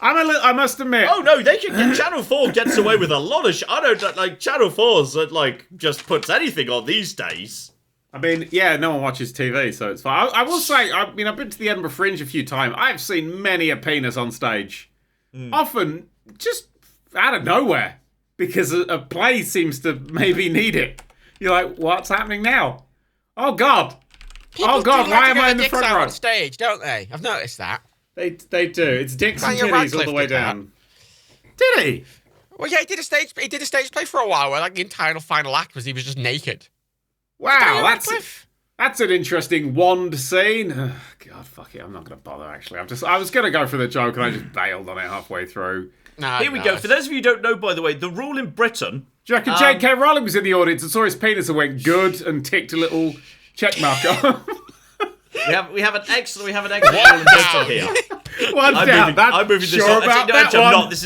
A: I must admit.
B: Oh no, they can get Channel 4 gets away with a lot of I don't like Channel 4's that like just puts anything on these days.
A: I mean, yeah, no one watches TV, so it's fine. I will say, I've been to the Edinburgh Fringe a few times. I've seen many a penis on stage. Often just out of nowhere. Because a play seems to maybe need it. You're like, what's happening now? Oh, God.
C: People
A: God,
C: do
A: why
C: like
A: am
C: to get
A: I in
C: their
A: the front
C: dicks out
A: row?
C: on stage, don't they? I've noticed that.
A: They do. It's dicks and
C: Daniel
A: titties all the
C: Radcliffe
A: way
C: did that.
A: down. Did he?
C: Well, yeah, he did a stage play for a while where like the entire final act was he was just naked.
A: Wow,
C: Daniel Radcliffe.
A: that's an interesting wand scene. Ugh, God, fuck it. I'm not going to bother, actually. I was going to go for the joke and I just bailed on it halfway through.
B: Here we go. For those of you who don't know, by the way, the rule in Britain...
A: Do you reckon J.K. Rowling was in the audience and saw his penis and went good and ticked a little check mark off?
B: We have an excellent rule in Britain here.
A: One down.
B: I'm moving this
A: sure
B: on.
A: about
B: No,
A: that
B: actually, I'm
A: one.
B: not. This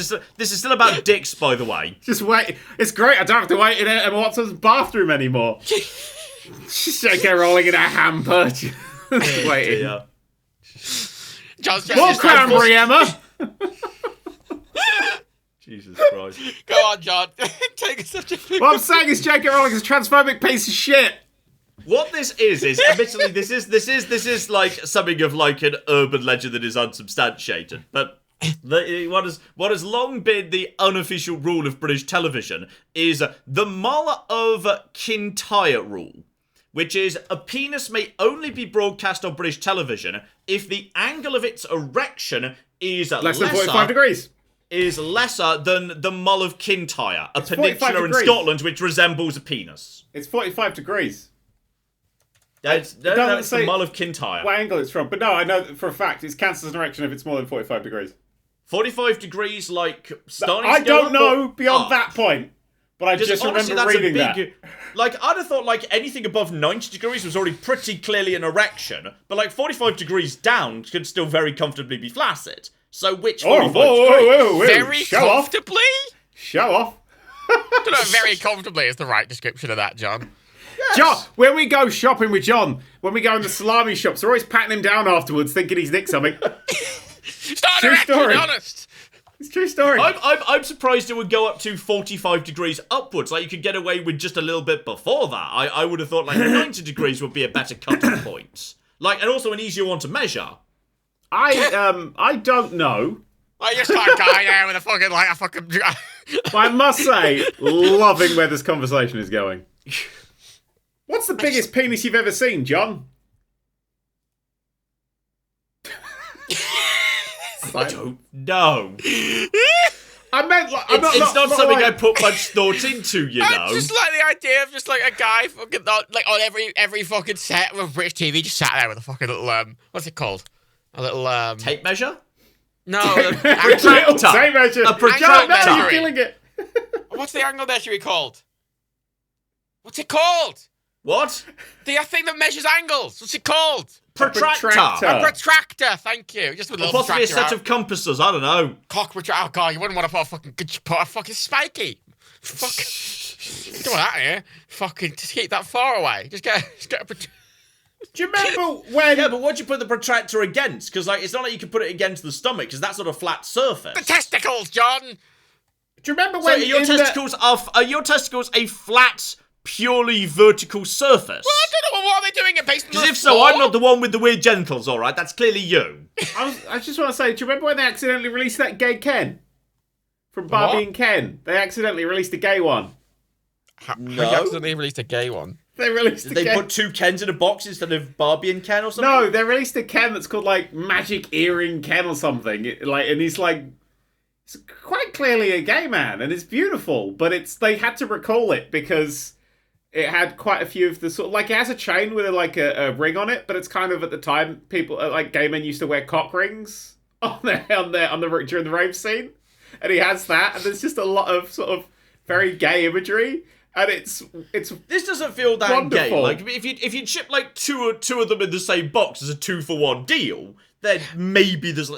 B: is still about dicks, by the way.
A: Just wait. It's great. I don't have to wait in Emma Watson's bathroom anymore. J.K. Rowling in a hamper. Just waiting.
B: Yeah.
C: John's
A: More cranberry, Emma.
B: Jesus Christ.
C: Go on, John. Take a subject.
A: What I'm saying is J.K. Rowling is a transphobic piece of shit.
B: What this is admittedly this is like something of like an urban legend that is unsubstantiated, but what has long been the unofficial rule of British television is the Mull of Kintyre rule, which is a penis may only be broadcast on British television if the angle of its erection is
A: Less than 45 degrees.
B: Is lesser than the Mull of Kintyre, a
A: 45
B: peninsula in
A: degrees.
B: Scotland which resembles a penis.
A: It's 45 degrees.
B: It's
A: doesn't
B: the
A: say
B: Mull of Kintyre.
A: what angle it's from. But no, I know for a fact it's cancels an erection if it's more than 45 degrees.
B: 45 degrees, like, starting
A: I
B: to go
A: don't
B: up,
A: know
B: but-
A: beyond
B: Oh.
A: that point. But I just
B: honestly,
A: remember reading that.
B: Like, I'd have thought, like, anything above 90 degrees was already pretty clearly an erection. But, like, 45 degrees down could still very comfortably be flaccid. So, which 45 degrees?
C: Very
A: Show
C: comfortably?
A: off. Show off.
C: I don't know if very comfortably is the right description of that, John.
A: John, when we go shopping with John, when we go in the salami shops, we're always patting him down afterwards, thinking he's nicked something.
C: Start
A: True
C: erecting,
A: story.
C: honest.
A: It's a true story.
B: I'm surprised it would go up to 45 degrees upwards. Like, you could get away with just a little bit before that. I would have thought, like, 90 degrees would be a better cutting point. Like, and also an easier one to measure.
A: I don't know.
C: I just like guy there with a fucking, like, a fucking...
A: But I must say, loving where this conversation is going. What's the biggest penis you've ever seen, John?
B: I don't know.
A: I meant, like,
B: It's not something
A: like,
B: I put much thought into, you know.
C: I just like the idea of just like a guy fucking like on every fucking set of British TV just sat there with a fucking little what's it called? A little
B: Tape measure?
C: no,
B: Protractor.
A: Tape measure.
B: A protractor.
A: John, no, you're
C: Sorry.
A: killing it.
C: what's the angle measure called? What's it called?
B: What?
C: The thing that measures angles. What's it called?
B: Protractor.
A: protractor.
C: A protractor. Thank you. Just with a little
B: Possibly a
C: protractor
B: set
C: out.
B: of compasses, I don't know.
C: Cock protractor. Oh god, you wouldn't want to put a fucking spiky. Fuck. Don't want that here. Fucking just keep that far away. Just get a protractor.
A: Do you remember when...
B: Yeah, but what do you put the protractor against? Because, like, it's not like you can put it against the stomach, because that's sort of flat surface.
C: The testicles, John.
A: Do you remember
B: So
A: when...
B: are your
A: in
B: testicles are your testicles a flat, purely vertical surface?
C: Well, I don't know what are they doing it based on.
B: Because
C: the
B: if so,
C: floor?
B: I'm not the one with the weird genitals, alright? That's clearly you.
A: I just want to say, do you remember when they accidentally released that gay Ken? From Barbie
C: What?
A: and Ken. They accidentally released a gay one.
C: We accidentally released a gay one.
A: They released
B: Did they put two Kens in a box instead of Barbie and Ken or something?
A: No, they released a Ken that's called like Magic Earring Ken or something. And he's like, it's quite clearly a gay man, and it's beautiful. But they had to recall it because it had quite a few of the sort of, like, it has a chain with a ring on it, but it's kind of, at the time, people like gay men used to wear cock rings during the rave scene, and he has that, and there's just a lot of sort of very gay imagery. And it's
B: this doesn't feel that
A: wonderful.
B: gay. Like if you'd ship like two of them in the same box as a 2-for-1 deal, then maybe this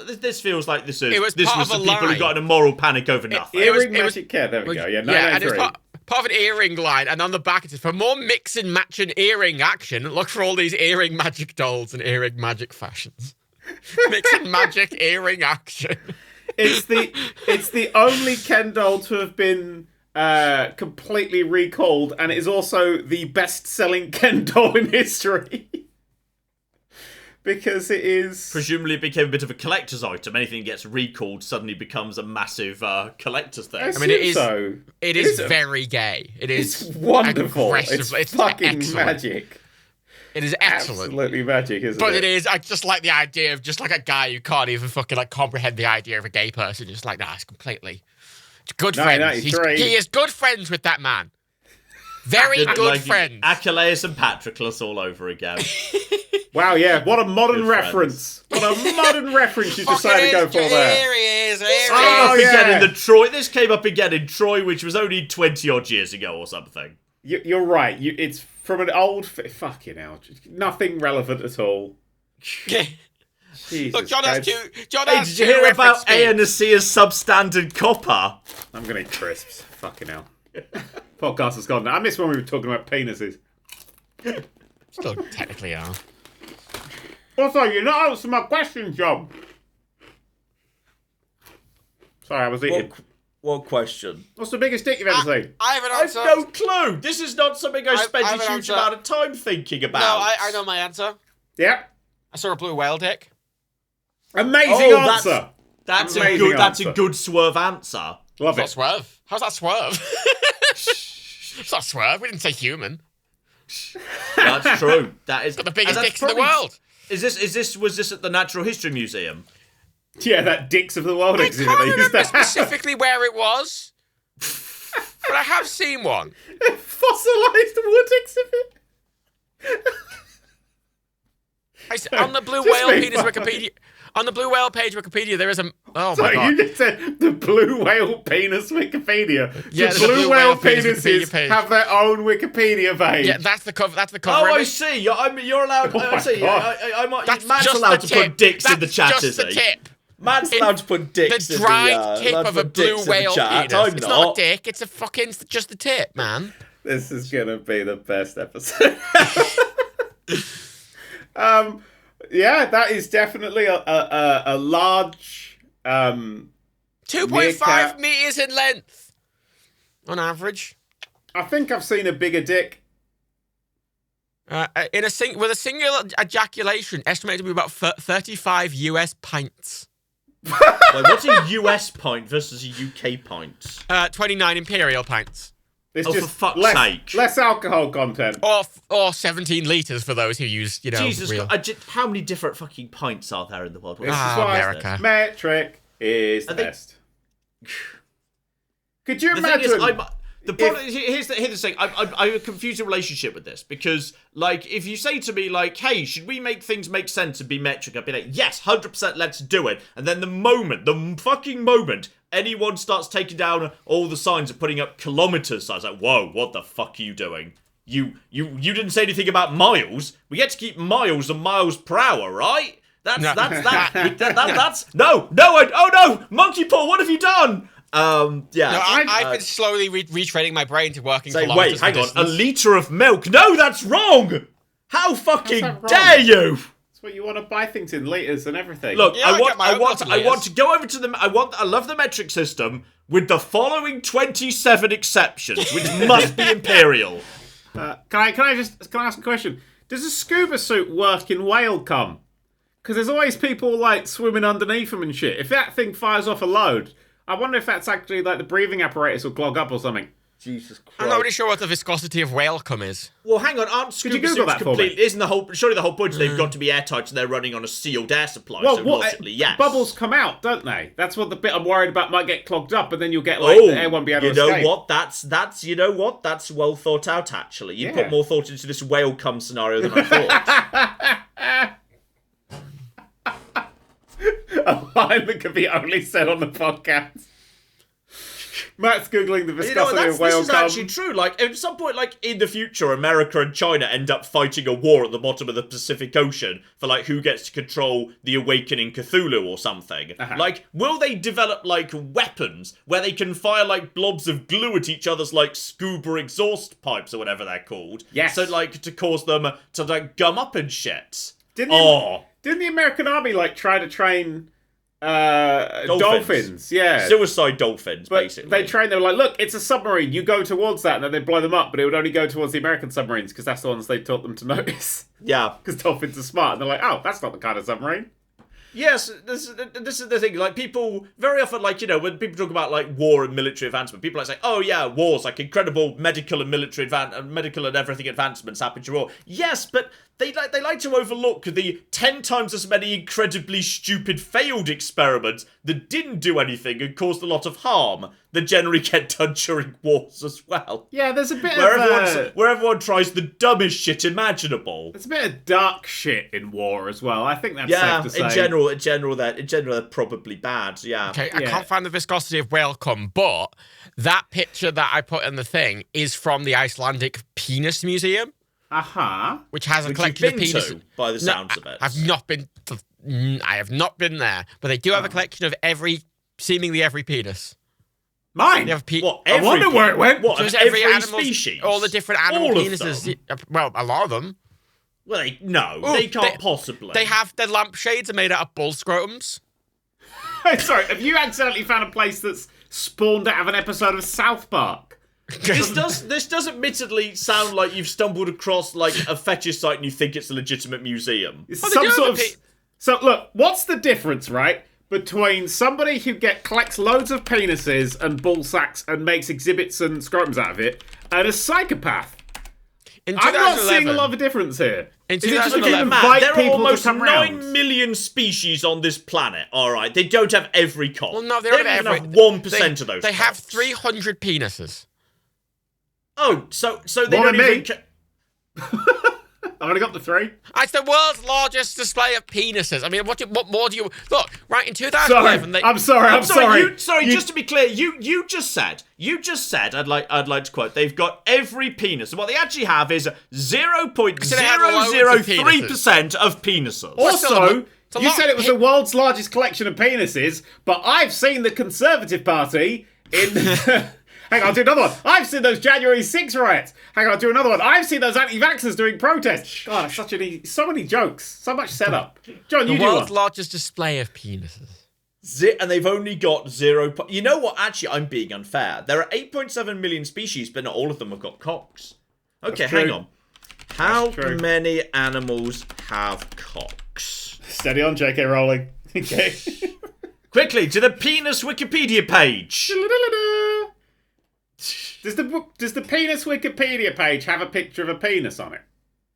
B: feels like this was the people who got in a moral panic over nothing.
A: Earring Magic Care. There we go. Yeah, 993.
C: And it's part of an earring line, and on the back it says, for more mix and match and earring action, look for all these earring magic dolls and earring magic fashions. Mix and magic earring action.
A: It's the only Ken doll to have been completely recalled, and it is also the best-selling Ken doll in history. Because it is...
B: Presumably it became a bit of a collector's item. Anything that gets recalled suddenly becomes a massive collector's thing.
A: I mean,
C: it is very gay.
A: It's wonderful.
C: Aggressive.
A: It's fucking
C: excellent.
A: magic.
C: It is excellent.
A: Absolutely magic, isn't it?
C: But it is, I just like the idea of just like a guy who can't even fucking like comprehend the idea of a gay person. Just like, it's completely... Good friends. He is good friends with that man. Very good friends.
B: Achilles and Patroclus all over again.
A: Wow, yeah. What a modern reference. What a modern reference you decided to go for there.
C: Here he is.
B: This came up again in Troy, which was only 20-odd years ago or something.
A: You're right. It's from an old... Fucking hell. Nothing relevant at all. Jesus,
C: look, John has two.
B: Did you hear about A&Asia's substandard copper?
A: I'm gonna eat crisps. Fucking hell. Podcast has gone. I miss when we were talking about penises.
C: Still technically are.
A: Also, you're not answering my question, John. Sorry, I was eating.
B: What question?
A: What's the biggest dick you've ever seen?
C: I have an answer.
B: I have no clue. This is not something I spent a huge amount of time thinking about.
C: No, I know my answer.
A: Yeah.
C: I saw a blue whale dick.
A: Amazing answer.
B: That's a good swerve answer.
A: Love it.
C: Swerve. How's that swerve? It's not swerve. We didn't say human.
B: That's true. That is
C: got the biggest dicks in the world.
B: Was this at the Natural History Museum?
A: Yeah, that Dicks of the World exhibit.
C: I can't remember specifically where it was, but I have seen one.
A: A fossilised wood exhibit.
C: On the blue whale penis Wikipedia. On the blue whale page Wikipedia, there is a... Oh, my God.
A: You just said the blue whale penis Wikipedia.
C: Yeah,
A: the blue whale penises have their own Wikipedia page.
C: Yeah, that's the cover.
B: Oh, I see. You're allowed...
A: I see.
B: Matt's allowed to put dicks in the chat, is he?
C: That's just the tip.
B: Matt's allowed to put dicks in the chat.
C: The dried tip of a blue whale penis. It's not a dick. It's a fucking... just the tip, man.
A: This is going to be the best episode. Yeah, that is definitely a large
C: 2.5 meters in length on average.
A: I think I've seen a bigger dick.
C: With a singular ejaculation, estimated to be about 35 US pints.
B: Like, what's a US pint versus a UK pint?
C: 29 imperial pints.
A: It's
B: just for fuck's sake.
A: Less alcohol content.
C: Or 17 litres for those who use,
B: Jesus,
C: real...
B: how many different fucking pints are there in the world?
A: This is why
C: America.
A: Metric is the best. Could you imagine...
B: The problem here's the thing. I have a confusing relationship with this because, like, if you say to me, like, "Hey, should we make things make sense and be metric?" I'd be like, "Yes, 100%, let's do it." And then the fucking moment anyone starts taking down all the signs and putting up kilometers, I was like, "Whoa, what the fuck are you doing? You didn't say anything about miles. We get to keep miles and miles per hour, right? That's no, Monkey Paw, what have you done?"
C: I've been slowly retraining my brain to working kilometers.
B: Wait, hang on, a litre of milk? No, that's wrong! How fucking dare you!
A: That's what you want to buy things in litres and everything.
B: Look, I want to go over to them. I love the metric system with the following 27 exceptions, which must be imperial.
A: Can I ask a question? Does a scuba suit work in whale cum? Because there's always people like swimming underneath them and shit. If that thing fires off a load, I wonder if that's actually like the breathing apparatus will clog up or something.
B: Jesus Christ.
C: I'm not really sure what the viscosity of whale cum is.
B: Well, hang on, aren't
A: Could you
B: scuba
A: Google
B: suits
A: that for me?
B: complete? Isn't surely the whole point is they've got to be airtight and they're running on a sealed air supply,
A: Well,
B: so logically, yes.
A: Bubbles come out, don't they? That's what the bit I'm worried about might get clogged up, and then you'll get, like, the air won't be able to escape.
B: You know what? That's well thought out, actually. You
A: Yeah.
B: put more thought into this whale cum scenario than I thought.
A: A line that could be only said on the podcast. Matt's googling the viscosity of
B: This
A: whale
B: is
A: cum.
B: actually true. Like, at some point, like, in the future, America and China end up fighting a war at the bottom of the Pacific Ocean for, like, who gets to control the awakening Cthulhu or something. Like, will they develop, like, weapons where they can fire, like, blobs of glue at each other's, like, scuba exhaust pipes or whatever they're called?
A: Yes.
B: So, like, to cause them to, like, gum up and shit.
A: Didn't the American army, like, try to train dolphins? Yeah.
B: Suicide dolphins,
A: But
B: basically.
A: they trained, they were like, look, it's a submarine, you go towards that, and then they blow them up, but it would only go towards the American submarines, because that's the ones they taught them to notice.
B: Yeah.
A: Because dolphins are smart, and they're like, oh, that's not the kind of submarine.
B: Yes, this is the thing. Like, people very often, like, you know, when people talk about, like, war and military advancement, people like say, oh yeah, wars, like incredible medical and military medical and everything advancements happen to war. Yes, but they like to overlook the 10 times as many incredibly stupid failed experiments that didn't do anything and caused a lot of harm that generally get done during wars as well.
A: Yeah, there's a bit
B: Where everyone tries the dumbest shit imaginable.
A: there's a bit of dark shit in war as well. I think that's
B: Yeah,
A: safe to say.
B: in general, they're probably bad. Yeah.
C: Okay, I
A: Yeah.
C: can't find the viscosity of whale cum, but that picture that I put in the thing is from the Icelandic Penis Museum,
A: Uh-huh.
C: which has a
B: Which
C: collection
B: you've
C: of
B: been
C: penis.
B: to, by the sounds of it.
C: I have not been there, but they do have a collection of seemingly every penis.
A: Mine?
C: They have
B: What?
A: I wonder where it went.
B: What?
C: Just
B: Of
C: every
B: every
C: animal,
B: species?
C: all the different animal
B: All of
C: penises.
B: them?
C: Well, a lot of them.
B: Well, they
C: Ooh,
B: can't possibly.
C: They have their lampshades are made out of bull scrotums.
A: Sorry, have you accidentally found a place that's spawned out of an episode of South Park?
B: This does admittedly sound like you've stumbled across like a fetish site and you think it's a legitimate museum.
A: It's
C: Well, they
A: some
C: do
A: sort
C: have
A: of...
C: a
A: So, look, what's the difference, right, between somebody who collects loads of penises and ball sacks and makes exhibits and scrotums out of it, and a psychopath?
C: In
A: I'm not
C: 2011,
A: seeing a lot of difference here.
C: In
A: Is it just
C: 2011,
A: okay,
B: Matt,
A: invite
B: there are
A: people
B: almost
A: to come
B: 9
A: round?
B: million species on this planet, alright? They don't have every cock.
C: Well, no, they
B: they
C: don't
B: don't even
C: have
B: have
C: every-
B: 1% of those
C: They have
B: cocks.
C: 300 penises.
B: Oh, so they
A: More
B: don't
A: than
B: even...
A: me. I've only got the 3.
C: It's the world's largest display of penises. I mean, what more do you... Look, right, in 2011...
A: Sorry, I'm sorry.
B: Just to be clear, you just said, I'd like to quote, they've got every penis. And what they actually have is 0.0003% of penises.
A: Also,
C: It's a
A: you
C: lot
A: said
C: of
A: it was the world's largest collection of penises, but I've seen the Conservative Party in... Hang on, I'll do another one. I've seen those January 6 riots. Hang on, I'll do another one. I've seen those anti-vaxxers doing protests. God, it's so many jokes. So much setup. John, you
C: The
A: do
C: world's
A: one.
C: largest display of penises.
B: And they've only got 0. You know what? Actually, I'm being unfair. There are 8.7 million species, but not all of them have got cocks. Okay,
A: That's
B: hang
A: true.
B: on. How
A: true.
B: many animals have cocks?
A: Steady on, J.K. Rowling. Okay.
B: Quickly, to the penis Wikipedia page.
A: Does the penis Wikipedia page have a picture of a penis on it?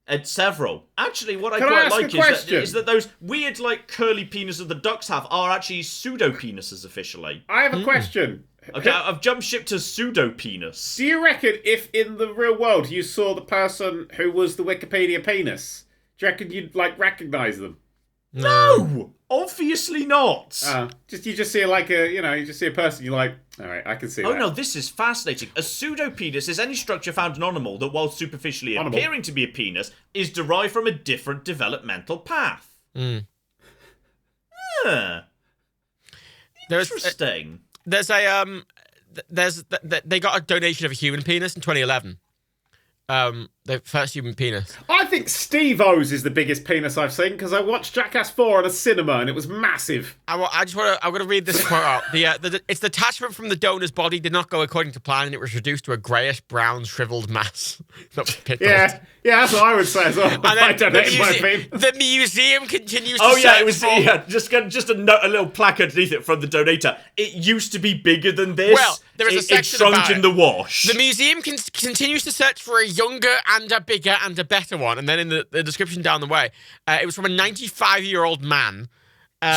B: It's several. Actually, what I
A: Can I
B: quite
A: ask a
B: like
A: question?
B: is that those weird, like, curly penises the ducks have are actually pseudo-penises officially.
A: I have a question.
B: Okay, I've jumped ship to pseudo-penis.
A: Do you reckon if in the real world you saw the person who was the Wikipedia penis, do you reckon you'd, like, recognise them?
B: No! Obviously not!
A: You just see you just see a person, you're like, alright, I can see that.
B: Oh no, this is fascinating. A pseudopenis is any structure found in an animal that, while superficially appearing to be a penis, is derived from a different developmental path.
C: Mm.
B: Huh. Interesting.
C: They got a donation of a human penis in 2011. the first human penis.
A: I think Steve-O's is the biggest penis I've seen because I watched Jackass 4 on a cinema and it was massive.
C: I'm going to read this quote out. It's the attachment from the donor's body did not go according to plan, and it was reduced to a greyish-brown shriveled mass.
A: Yeah, that's what I would say as well. I donated my penis.
C: The museum continues to
B: just a little plaque underneath it from the donator. It used to be bigger than this.
C: Well, there is a section
B: shrunk
C: about
B: in the wash.
C: The museum continues to search for a younger and a bigger and a better one. And then in the description down the way, it was from a 95-year-old man.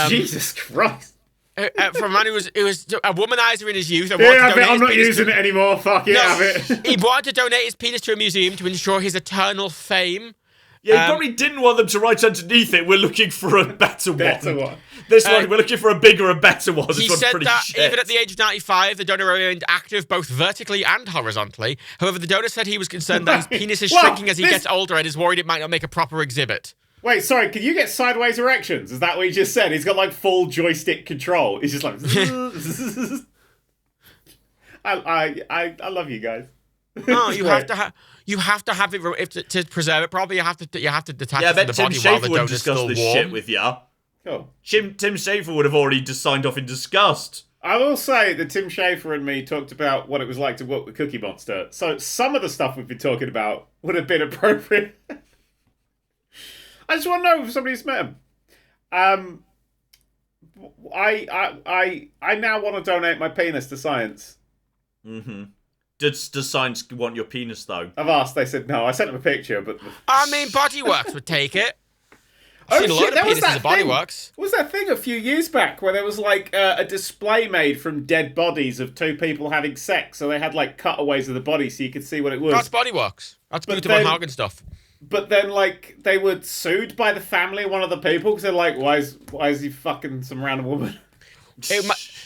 A: Jesus Christ.
C: From a man who was a womanizer in his youth. And
A: I'm not using it anymore. Fuck it, have it.
C: He wanted to donate his penis to a museum to ensure his eternal fame.
B: Yeah, he probably didn't want them to write underneath it, we're looking for a better one. This one, we're looking for a bigger and better one.
C: He said that even at the age of 95, the donor remained active both vertically and horizontally. However, the donor said he was concerned that his penis is shrinking as he gets older and is worried it might not make a proper exhibit.
A: Wait, sorry, can you get sideways erections? Is that what he just said? He's got like full joystick control. He's just like... I love you guys.
C: No, you have to have it to preserve it. Probably you have to detach it from the body while the donor's still warm.
B: This shit with you.
A: Cool.
B: Tim Schafer would have already just signed off in disgust.
A: I will say that Tim Schafer and me talked about what it was like to work with Cookie Monster. So some of the stuff we've been talking about would have been appropriate. I just want to know if somebody's met him. I now want to donate my penis to science.
B: Mm-hmm. Does science want your penis, though?
A: I've asked. They said no. I sent them a picture, but...
C: I mean, Bodyworks would take it.
A: Oh
C: shit,
A: there was that thing.
C: Bodyworks.
A: Was that thing a few years back where there was like a display made from dead bodies of two people having sex, so they had like cutaways of the body so you could see what it was.
C: That's Bodyworks. That's Peter Van Hagen stuff.
A: But then like they were sued by the family of one of the people because they're like, why is he fucking some random woman?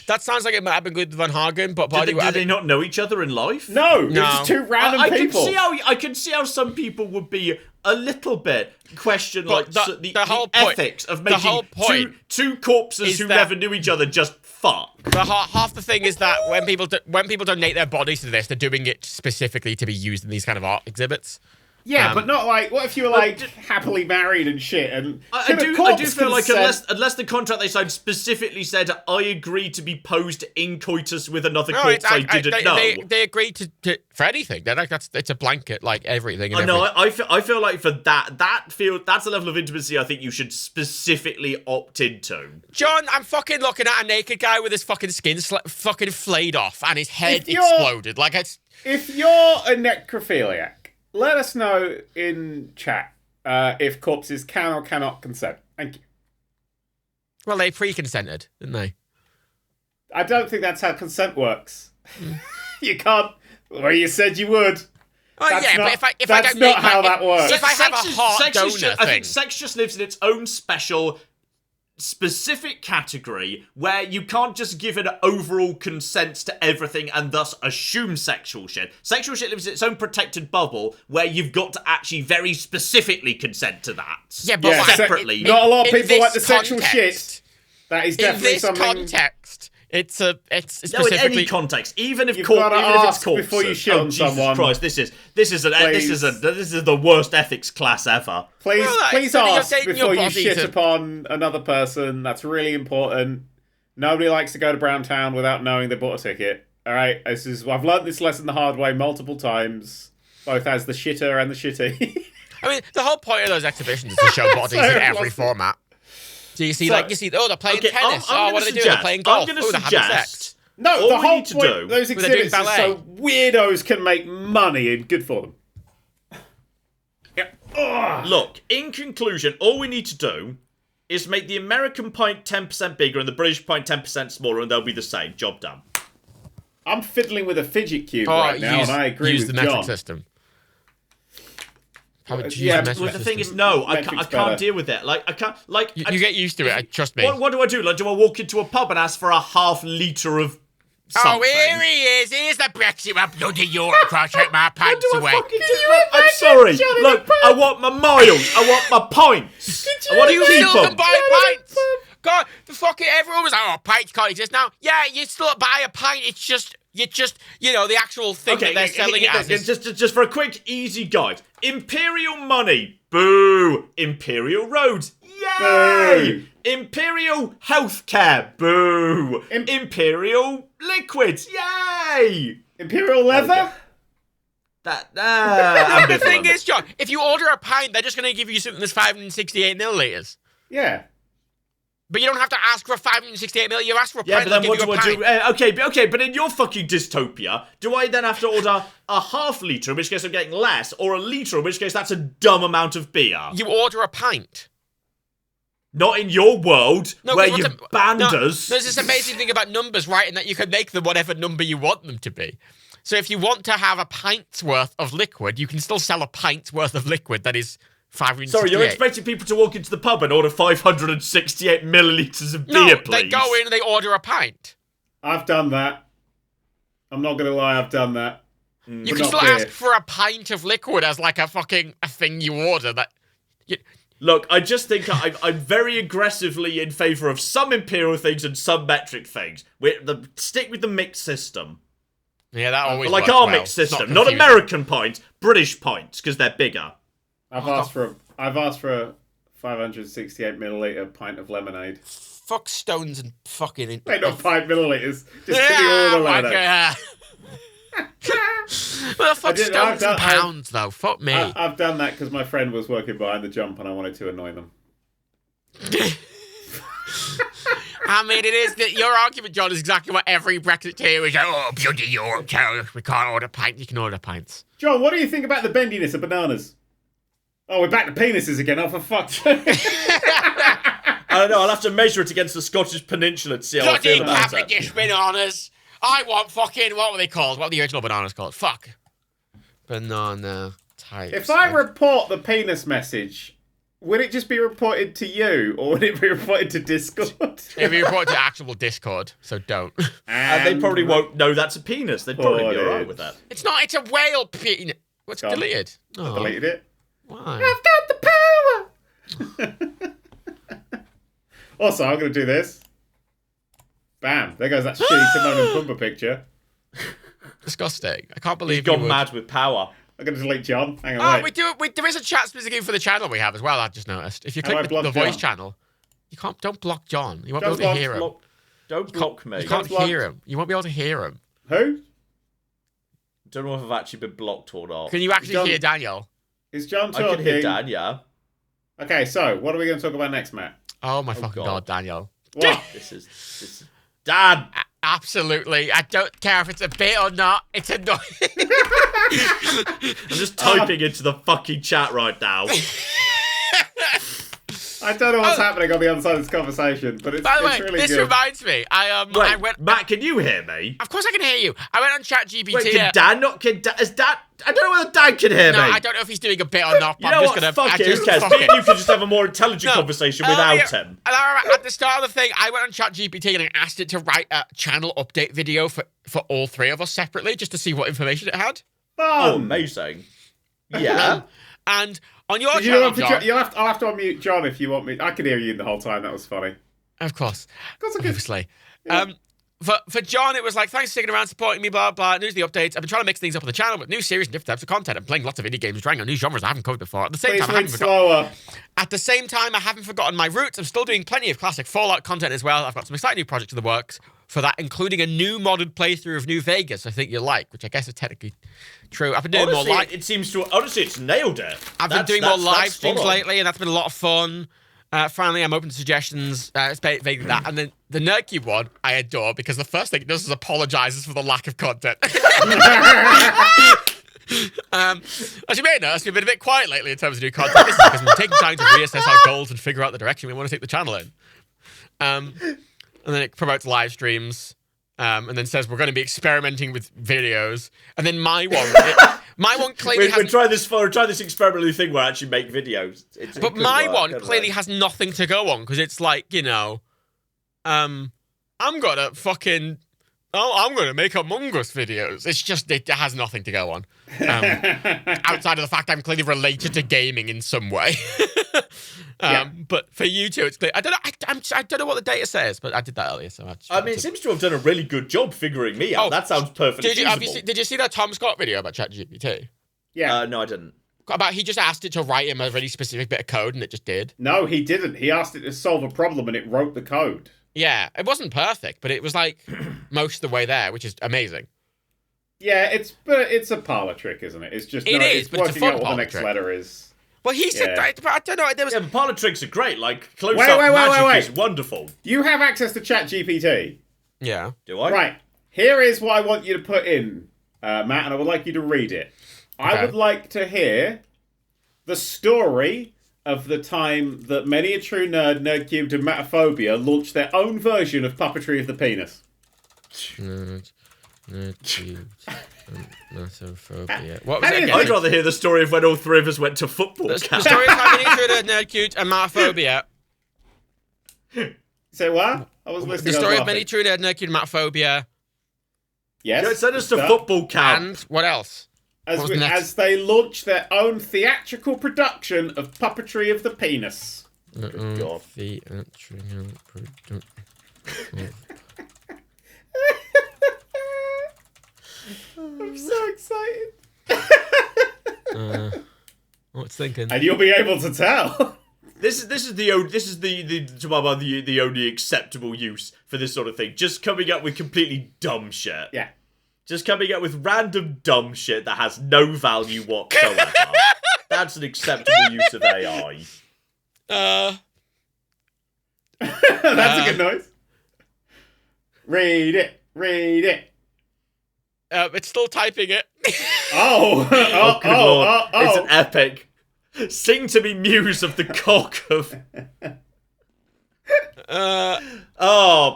C: That sounds like it might have been good with Van Hagen, but
B: did they not know each other in life?
A: No, it's just two random people.
B: I can see how some people would be a little bit question like the ethics of making two corpses who never knew each other just fuck.
C: Half the thing is that when people donate their bodies to this, they're doing it specifically to be used in these kind of art exhibits.
A: Yeah, but not like, what if you were like happily married and shit? And
B: I do feel like unless the contract they signed specifically said I agree to be posed in coitus with another corpse I didn't know.
C: They agreed to for anything. They're like it's a blanket, like everything.
B: I know. I feel like for that's a level of intimacy I think you should specifically opt into.
C: John, I'm fucking looking at a naked guy with his fucking skin fucking flayed off and his head exploded. Like it's.
A: If you're a necrophiliac, let us know in chat if corpses can or cannot consent. Thank you.
C: Well, they pre-consented, didn't they?
A: I don't think that's how consent works. You can't. Well, you said you would.
C: Oh,
A: that's
C: yeah,
A: not,
C: but if
A: that's not how that works.
C: If I have a heart donor thing.
B: I think sex just lives in its own specific category where you can't just give an overall consent to everything and thus assume sexual shit. Sexual shit lives in its own protected bubble where you've got to actually very specifically consent to that.
C: Yeah, but
B: separately.
A: Not a lot of people like the sexual shit. That is definitely something.
C: In this context, it's specifically...
B: No, in any context, even if it's corpses.
A: Before you shit on someone.
B: Christ, this is the worst ethics class ever.
A: Please ask before you shit upon another person. That's really important. Nobody likes to go to Brown Town without knowing they bought a ticket. All right, I've learned this lesson the hard way multiple times, both as the shitter and the shitty.
C: I mean, the whole point of those exhibitions is to show bodies in every format. So you see, they're playing tennis. What are they doing? They're playing golf. They're having sex.
A: No, the whole point of those exhibits is so weirdos can make money and good for them.
B: Yeah. Look, in conclusion, all we need to do is make the American pint 10% bigger and the British pint 10% smaller, and they'll be the same. Job done.
A: I'm fiddling with a fidget cube right now, and I agree with John.
C: Use the metric system.
B: Yeah, but the thing is, no, I can't deal with it. Like, I can't. Like,
C: you get used to it. Trust me.
B: What do I do? Like, do I walk into a pub and ask for a half litre of something?
C: Oh, here he is. Here's the Brexit. I'm bloody Europe. Crash out my pants away.
B: I'm sorry. Look, I want my miles. I want my points. I want to keep
C: still
B: them.
C: can buy pints. God, the fucking everyone was like, "Oh, pints can't exist now." Yeah, you still buy a pint. It's just You just, the actual thing that they're selling it as.
B: Just for a quick, easy guide. Imperial money. Boo. Imperial roads. Yay. Boo. Imperial healthcare. Boo. Imperial liquids. Yay.
A: Imperial leather.
C: The thing is, John, if you order a pint, they're just going to give you something that's 568 milliliters.
A: Yeah.
C: But you don't have to ask for 568 milliliters. You ask for a pint.
B: Yeah, but then what do I do? Okay, but in your fucking dystopia, do I then have to order a half litre, in which case I'm getting less, or a litre, in which case that's a dumb amount of beer?
C: You order a pint.
B: Not in your world, where you've banned us.
C: There's this amazing thing about numbers, right? In that you can make them whatever number you want them to be. So if you want to have a pint's worth of liquid, you can still sell a pint's worth of liquid that is 568.
B: Sorry, you're expecting people to walk into the pub and order 568 millilitres of beer, please?
C: No, they go in and they order a pint.
A: I've done that. I'm not going to lie, I've done that.
C: You can still ask for a pint of liquid as like a thing you order.
B: Look, I just think I'm very aggressively in favour of some imperial things and some metric things. Stick with the mixed system.
C: Yeah, that always
B: like
C: works
B: our
C: well.
B: mixed system, not American pints, British pints, because they're bigger.
A: I've asked for a 568 milliliter pint of lemonade.
C: Fuck stones and fucking.
A: Wait, not 5 milliliters. Just give me all the lemonade.
C: Well, fuck stones and pounds, though. Fuck me.
A: I've done that because my friend was working behind the jump and I wanted to annoy them.
C: I mean, it is that your argument, John, is exactly what every Brexiteer is like, oh, bloody Europe, we can't order pints. You can order pints.
A: John, what do you think about the bendiness of bananas? Oh, we're back to penises again. Oh, for fuck's sake.
B: I don't know. I'll have to measure it against the Scottish Peninsula to see how I feel about it.
C: Bloody Cavendish bananas. I want fucking, what were they called? What were the original bananas called? Fuck. Banana types.
A: If I report the penis message, would it just be reported to you, or would it be reported to Discord?
C: It'd be reported to actual Discord, so don't.
B: And they probably won't know that's a penis. They'd probably be alright with that.
C: It's not, it's a whale penis. What's deleted?
A: I deleted it.
C: Why?
A: I've got the power! Also, I'm going to do this. Bam. There goes that shitty Timon and Pumbaa picture.
C: Disgusting. I can't believe
B: you've gone mad with power.
A: I'm going to delete John. Hang on,
C: wait. There is a chat specifically for the channel we have as well, I just noticed. If you click the voice channel, don't block John. You won't be able to hear him.
B: Don't block me.
C: You can't hear him. You won't be able to hear him.
A: Who?
B: Don't know if I've actually been blocked or not.
C: Can you actually hear Daniel?
A: Is John talking?
B: I can hear Dan, yeah.
A: Okay, so what are we going to talk about next, Matt?
C: Oh my fucking God, Daniel.
A: What?
B: This is Dan.
C: Absolutely. I don't care if it's a bit or not. It's annoying.
B: I'm just typing into the fucking chat right now.
A: I don't know what's happening on the other side of this conversation, but it's,
C: by the way,
A: really
C: this
A: good.
C: reminds me. I went.
B: Matt, can you hear me?
C: Of course I can hear you. I went on ChatGPT.
B: Wait, can Dan not? Is Dan? I don't know whether Dan can hear me.
C: No, I don't know if he's doing a bit or not. But
B: you know
C: I'm just
B: what?
C: gonna.
B: Fuck it. Who cares? Me and you can just have a more intelligent conversation without him.
C: And at the start of the thing, I went on ChatGPT and I asked it to write a channel update video for all three of us separately, just to see what information it had.
B: Oh, amazing! Yeah.
C: And on your channel, John,
A: I'll have to unmute John if you want me. I could hear you the whole time. That was funny.
C: Of course.
A: Obviously.
C: Yeah. For John, it was like, thanks for sticking around, supporting me, blah, blah, news, the updates. I've been trying to mix things up on the channel with new series and different types of content. I'm playing lots of indie games, trying out new genres I haven't covered before. At the same time, I haven't forgotten my roots. I'm still doing plenty of classic Fallout content as well. I've got some exciting new projects in the works for that, including a new modded playthrough of New Vegas, I think you'll like, which I guess is technically true. I've been doing more live...
B: Honestly, it's nailed it.
C: I've been doing more live streams lately, and that's been a lot of fun. Finally, I'm open to suggestions. It's vaguely that. And then the Nerd Cube one, I adore, because the first thing it does is apologizes for the lack of content. As you may know, it's been a bit quiet lately in terms of new content. This is because we're taking time to reassess our goals and figure out the direction we want to take the channel in. And then it promotes live streams, and then says we're going to be experimenting with videos. And then my one clearly
B: we try this experimental thing where I actually make videos.
C: But my one clearly has nothing to go on, because it's like, I'm gonna make Among Us videos. It's just, it has nothing to go on. Outside of the fact I'm clearly related to gaming in some way. But for you two, it's clear. I don't know. I don't know what the data says, but I did that earlier. So
B: it seems to have done a really good job figuring me out. That sounds perfectly feasible.
C: Did you see that Tom Scott video about ChatGPT?
A: Yeah.
B: No, I didn't.
C: He just asked it to write him a really specific bit of code, and it just did.
A: No, he didn't. He asked it to solve a problem, and it wrote the code.
C: Yeah, it wasn't perfect, but it was like most of the way there, which is amazing.
A: Yeah, it's a parlor trick, isn't it? It's just
C: but it's a
A: working
C: fun
A: out what the
C: parlor
A: next
C: trick.
A: letter is.
C: Well, he said that, but I don't know. There was
B: but parlor tricks are great. Like close-up magic is wonderful.
A: You have access to ChatGPT.
C: Yeah.
B: Do I?
A: Right. Here is what I want you to put in, Matt, and I would like you to read it.
C: Okay.
A: I would like to hear the story of the time that many a true nerd, Nerdcubed, and Mataphobia launched their own version of Puppetry of the Penis.
C: Nerdcubed, Mataphobia. What was it again?
B: I'd rather hear the story of when all three of us went to football camp.
C: The story of how many true nerd, Nerdcubed, and Mataphobia.
A: Say what? I was listening.
C: The story of many true nerd, Nerdcubed, and Mataphobia.
A: Yes.
B: Send us to football camp.
C: And what else?
A: As they launch their own theatrical production of Puppetry of the Penis.
B: God.
C: Theatrical production.
A: I'm so excited.
C: What's thinking?
A: And you'll be able to tell.
B: This is the only acceptable use for this sort of thing. Just coming up with completely dumb shit.
A: Yeah.
B: Just coming up with random dumb shit that has no value whatsoever. That's an acceptable use of AI.
A: That's a good noise. Read it. Read it.
C: It's still typing it.
B: Good Lord. It's an epic. Sing to me, muse of the cock of...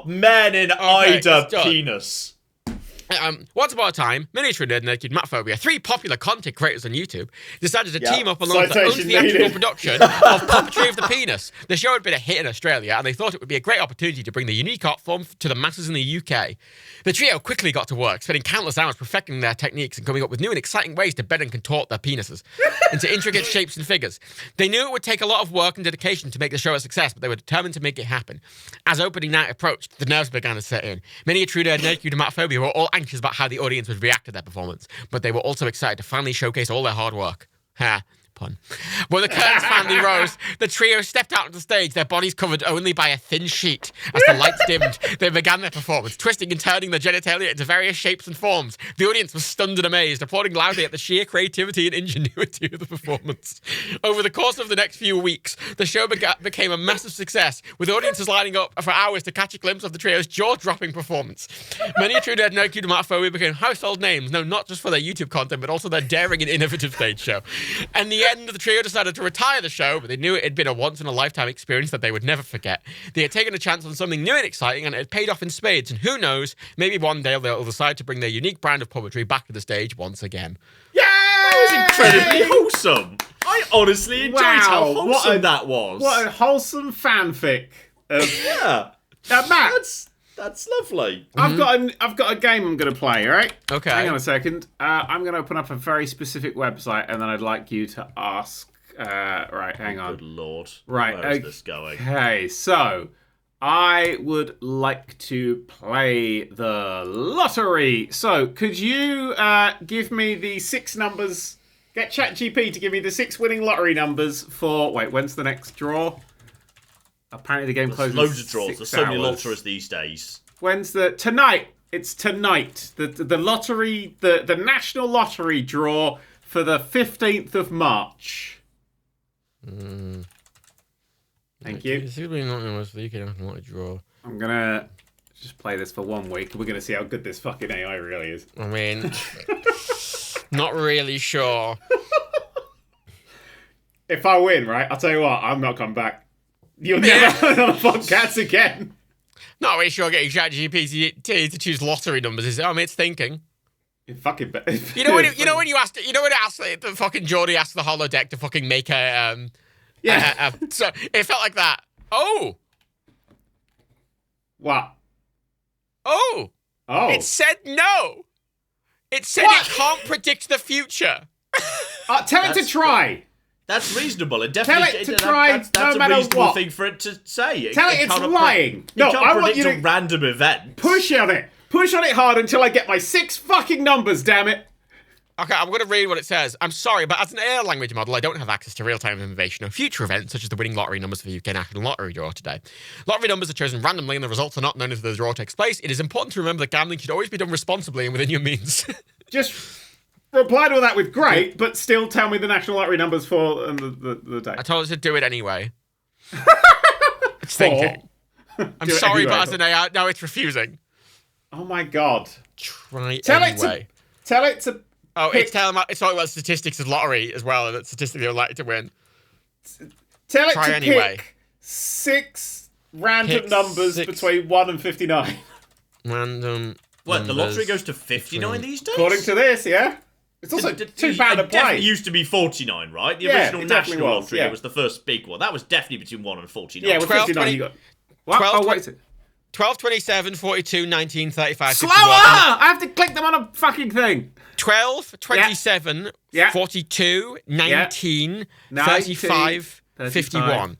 B: men in Ida penis.
C: Once upon a time, Miniature Nerd, Naked Matphobia, three popular content creators on YouTube, decided to team up and launch their own theatrical production of Puppetry of the Penis. The show had been a hit in Australia, and they thought it would be a great opportunity to bring the unique art form to the masses in the UK. The trio quickly got to work, spending countless hours perfecting their techniques and coming up with new and exciting ways to bend and contort their penises into intricate shapes and figures. They knew it would take a lot of work and dedication to make the show a success, but they were determined to make it happen. As opening night approached, the nerves began to set in. Miniature Nerd, Naked Matphobia were all anxious about how the audience would react to their performance, but they were also excited to finally showcase all their hard work. Ha. Pun. When the curtains finally rose, the trio stepped out on the stage, their bodies covered only by a thin sheet. As the lights dimmed, they began their performance, twisting and turning their genitalia into various shapes and forms. The audience was stunned and amazed, applauding loudly at the sheer creativity and ingenuity of the performance. Over the course of the next few weeks, the show became a massive success, with audiences lining up for hours to catch a glimpse of the trio's jaw-dropping performance. Many True Dead Nerd Cube and Matphobia became household names, known not just for their YouTube content, but also their daring and innovative stage show. And the end, the trio decided to retire the show, but they knew it had been a once-in-a-lifetime experience that they would never forget. They had taken a chance on something new and exciting, and it had paid off in spades. And who knows, maybe one day they'll decide to bring their unique brand of puppetry back to the stage once again.
A: Yay!
B: That was incredibly wholesome. I honestly enjoyed how wholesome that was.
A: What a wholesome fanfic.
B: Yeah.
A: Matt,
B: that's lovely.
A: I've got a game I'm going to play, right?
C: Okay.
A: Hang on a second. I'm going to open up a very specific website, and then I'd like you to ask. Right, hang on.
B: Good Lord.
A: Right,
B: where is this going?
A: Okay, so I would like to play the lottery. So could you give me the 6 numbers? Get ChatGPT to give me the 6 winning lottery numbers for. Wait, when's the next draw? Apparently the game closes.
B: Loads of draws. There's so many
A: hours.
B: lotteries these days.
A: When's tonight? It's tonight. The lottery, the national lottery draw for the 15th of March. Thank you.
C: It's really not in this week. I don't want to draw.
A: I'm gonna just play this for 1 week. We're gonna see how good this fucking AI really is.
C: I mean, not really sure.
A: If I win, right, I'll tell you what, I'm not coming back. You'll never on a PodCats again.
C: Not really sure getting ChatGPT to choose lottery numbers is. I mean, it's thinking.
A: You fucking bet.
C: You know when you asked the fucking Geordie asked the holodeck to fucking make a so it felt like that. Oh.
A: What?
C: Oh.
A: Oh.
C: It said no. It said
A: What?
C: it can't predict the future.
A: Tell it to try.
B: That's reasonable. It
A: Tell
B: definitely
A: it to try
B: that's
A: no
B: a
A: matter
B: reasonable
A: what.
B: thing for it to say.
A: Tell it it's lying. No,
B: you can't
A: I want
B: predict
A: you
B: a
A: to
B: random event.
A: push on it. Push on it hard until I get my 6 fucking numbers, damn it.
C: Okay, I'm going to read what it says. I'm sorry, but as an AI language model, I don't have access to real-time information of future events, such as the winning lottery numbers for the UK National Lottery draw today. Lottery numbers are chosen randomly, and the results are not known until the draw takes place. It is important to remember that gambling should always be done responsibly and within your means.
A: Just reply to that with great, but still tell me the national lottery numbers for the day.
C: I told us to do it anyway. It's thinking. I'm
A: Do it
C: sorry,
A: anyway,
C: but as an AI, no, it's refusing.
A: Oh my god.
C: Try
A: Tell
C: anyway.
A: Tell it to.
C: Oh,
A: pick,
C: it's telling it's talking about statistics of lottery as well, and it's statistically unlikely to win.
A: Tell it
C: Try
A: to
C: anyway.
A: pick 6 random
C: Pick
A: numbers
C: 6.
A: between 1 and 59.
C: Random.
B: What, the
C: numbers
B: lottery goes to 59 these days?
A: According to this, yeah. It's also too bad to
B: It definitely
A: play.
B: used to be 49, right? The
A: Yeah,
B: original
A: it definitely
B: national
A: was,
B: lottery
A: yeah.
B: was the first big one. That was definitely between 1 and 49.
A: Yeah, with
C: 12,
A: 59
C: 20
A: you got. What?
C: 12,
A: Oh, what is it?
C: 12, 27, 42, 19, 35,
A: Slower!
C: 51.
A: I have to click them on a fucking thing.
C: 12, 27,
A: Yeah.
C: 42, 19,
A: 19,
C: 35,
A: 35,
C: 51.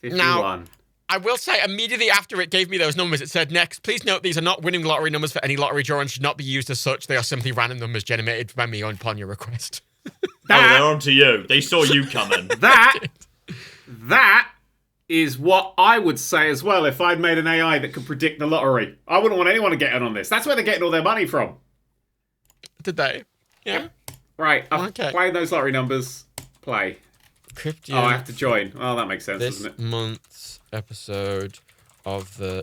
A: 51.
C: Now, I will say, immediately after it gave me those numbers, it said, next, please note these are not winning lottery numbers for any lottery draw and should not be used as such. They are simply random numbers generated by me upon your request.
B: They're on to you. They saw you coming.
A: That is what I would say as well if I'd made an AI that could predict the lottery. I wouldn't want anyone to get in on this. That's where they're getting all their money from.
C: Did they? Yeah.
A: Right, I've
C: Okay.
A: played those lottery numbers. Play.
C: Cryptian.
A: Oh, I have to join. Oh, that makes sense,
C: This
A: doesn't it?
C: month's episode of the.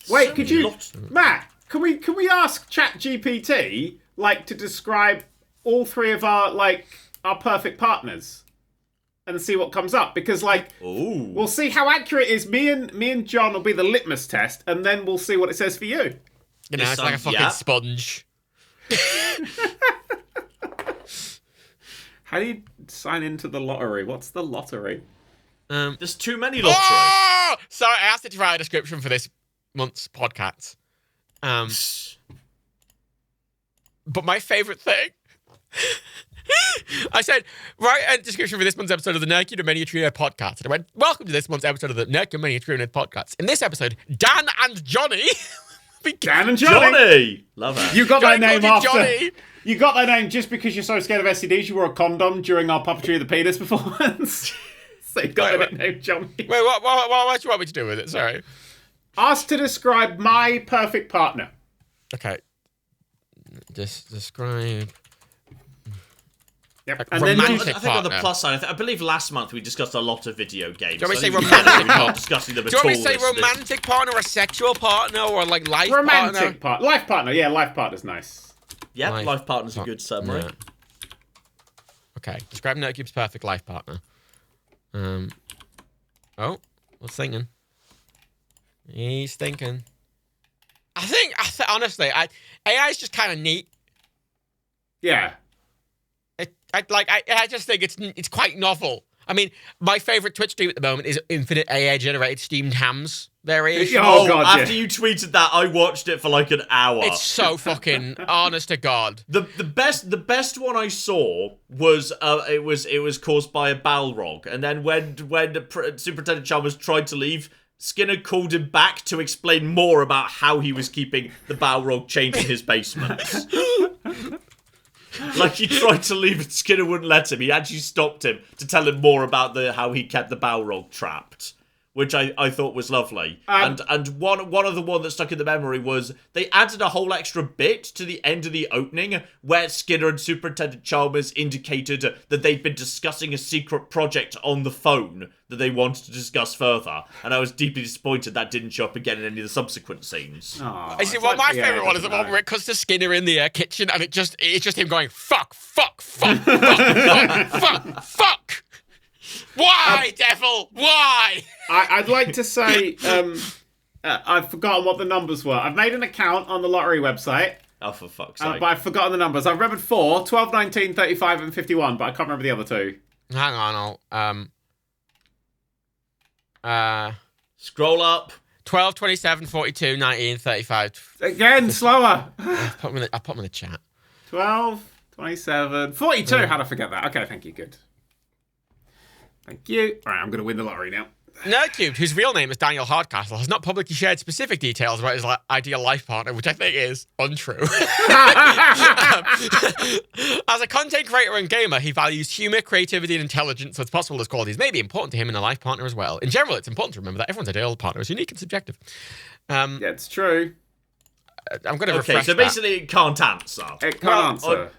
A: Wait, could you,
B: Lot.
A: Matt? Can we ask ChatGPT to describe all 3 of our perfect partners, and see what comes up? Because
B: Ooh.
A: we'll see how accurate it is. Me and John will be the litmus test, and then we'll see what it says for you.
C: You know,
B: This
C: it's like a
B: sounds-
C: fucking
B: yeah.
C: sponge.
A: How do you sign into the lottery? What's the lottery?
B: There's too many lotteries.
C: Oh! Sorry, I asked it to write a description for this month's podcast. But my favourite thing, I said, write a description for this month's episode of the Nerky Mania Trio podcast. And I went, welcome to this month's episode of the Nerky Mania Trio podcast. In this episode, Dan and Johnny.
A: Dan and Johnny.
B: Johnny! Love it.
A: You got
C: Johnny
A: that name
C: called you
A: after.
C: Johnny.
A: You got that name just because you're so scared of STDs. You wore a condom during our puppetry of the penis performance. So you got
C: Wait,
A: the name Johnny.
C: Wait, what do you want me to do with it? Sorry.
A: Asked to describe my perfect partner.
C: Okay. Describe.
A: Yep.
C: Like
A: And then
C: romantic-
A: you,
B: I think on the
C: partner.
B: plus side, I believe last month we discussed a lot of video games.
C: Do you want me to
B: I
C: say
B: think
C: romantic
B: we're not
C: partner?
B: discussing them
C: Do you
B: at
C: want
B: all
C: me to say
B: this-
C: romantic partner or sexual partner or life partner?
A: romantic partner. Life partner. Yeah, life partner's nice.
B: Yeah,
C: Life
B: life partner's a good summary.
C: Yeah. Okay, describe Nerdcube's perfect life partner. Oh, what's thinking? He's thinking. I think honestly, AI is just kind of neat.
A: Yeah.
C: I just think it's quite novel. I mean, my favorite Twitch stream at the moment is infinite AI generated steamed hams variation.
A: Oh, God,
B: after
A: yeah.
B: you tweeted that, I watched it for like an hour.
C: It's so fucking honest to God.
B: The best one I saw was it was caused by a Balrog, and then when Superintendent Chalmers tried to leave, Skinner called him back to explain more about how he was keeping the Balrog chained in his basement. Like he tried to leave and Skinner wouldn't let him. He actually stopped him to tell him more about how he kept the Balrog trapped, which I thought was lovely. And one of the one that stuck in the memory was they added a whole extra bit to the end of the opening where Skinner and Superintendent Chalmers indicated that they'd been discussing a secret project on the phone that they wanted to discuss further. And I was deeply disappointed that didn't show up again in any of the subsequent scenes.
A: Oh,
C: I see.
A: it's
C: Well, my
A: yeah,
C: favorite one is the
A: doesn't
C: one
A: matter.
C: where it cuts to Skinner in the kitchen, and it's just him going fuck, fuck, fuck, fuck, fuck, fuck, fuck. Why, devil? Why?
A: I'd like to say I've forgotten what the numbers were. I've made an account on the lottery website,
B: Oh, for fuck's
A: but
B: sake.
A: I've forgotten the numbers. I've remembered 4, 12, 19, 35, and 51, but I can't remember the other 2.
C: Hang on,
B: Scroll up.
C: 12, 27, 42, 19, 35.
A: Again, slower.
C: I'll put them in the chat.
A: 12, 27, 42. How'd I forget that? Okay, thank you. Good. Thank you. All right, I'm going to win the lottery now.
C: Nerdcubed, whose real name is Daniel Hardcastle, has not publicly shared specific details about his ideal life partner, which I think is untrue. As a content creator and gamer, he values humor, creativity, and intelligence, so it's possible those qualities may be important to him in a life partner as well. In general, it's important to remember that everyone's ideal partner is unique and subjective.
A: Yeah, it's true.
C: I'm going to refresh
B: Okay, so basically it can't answer.
A: It can't answer.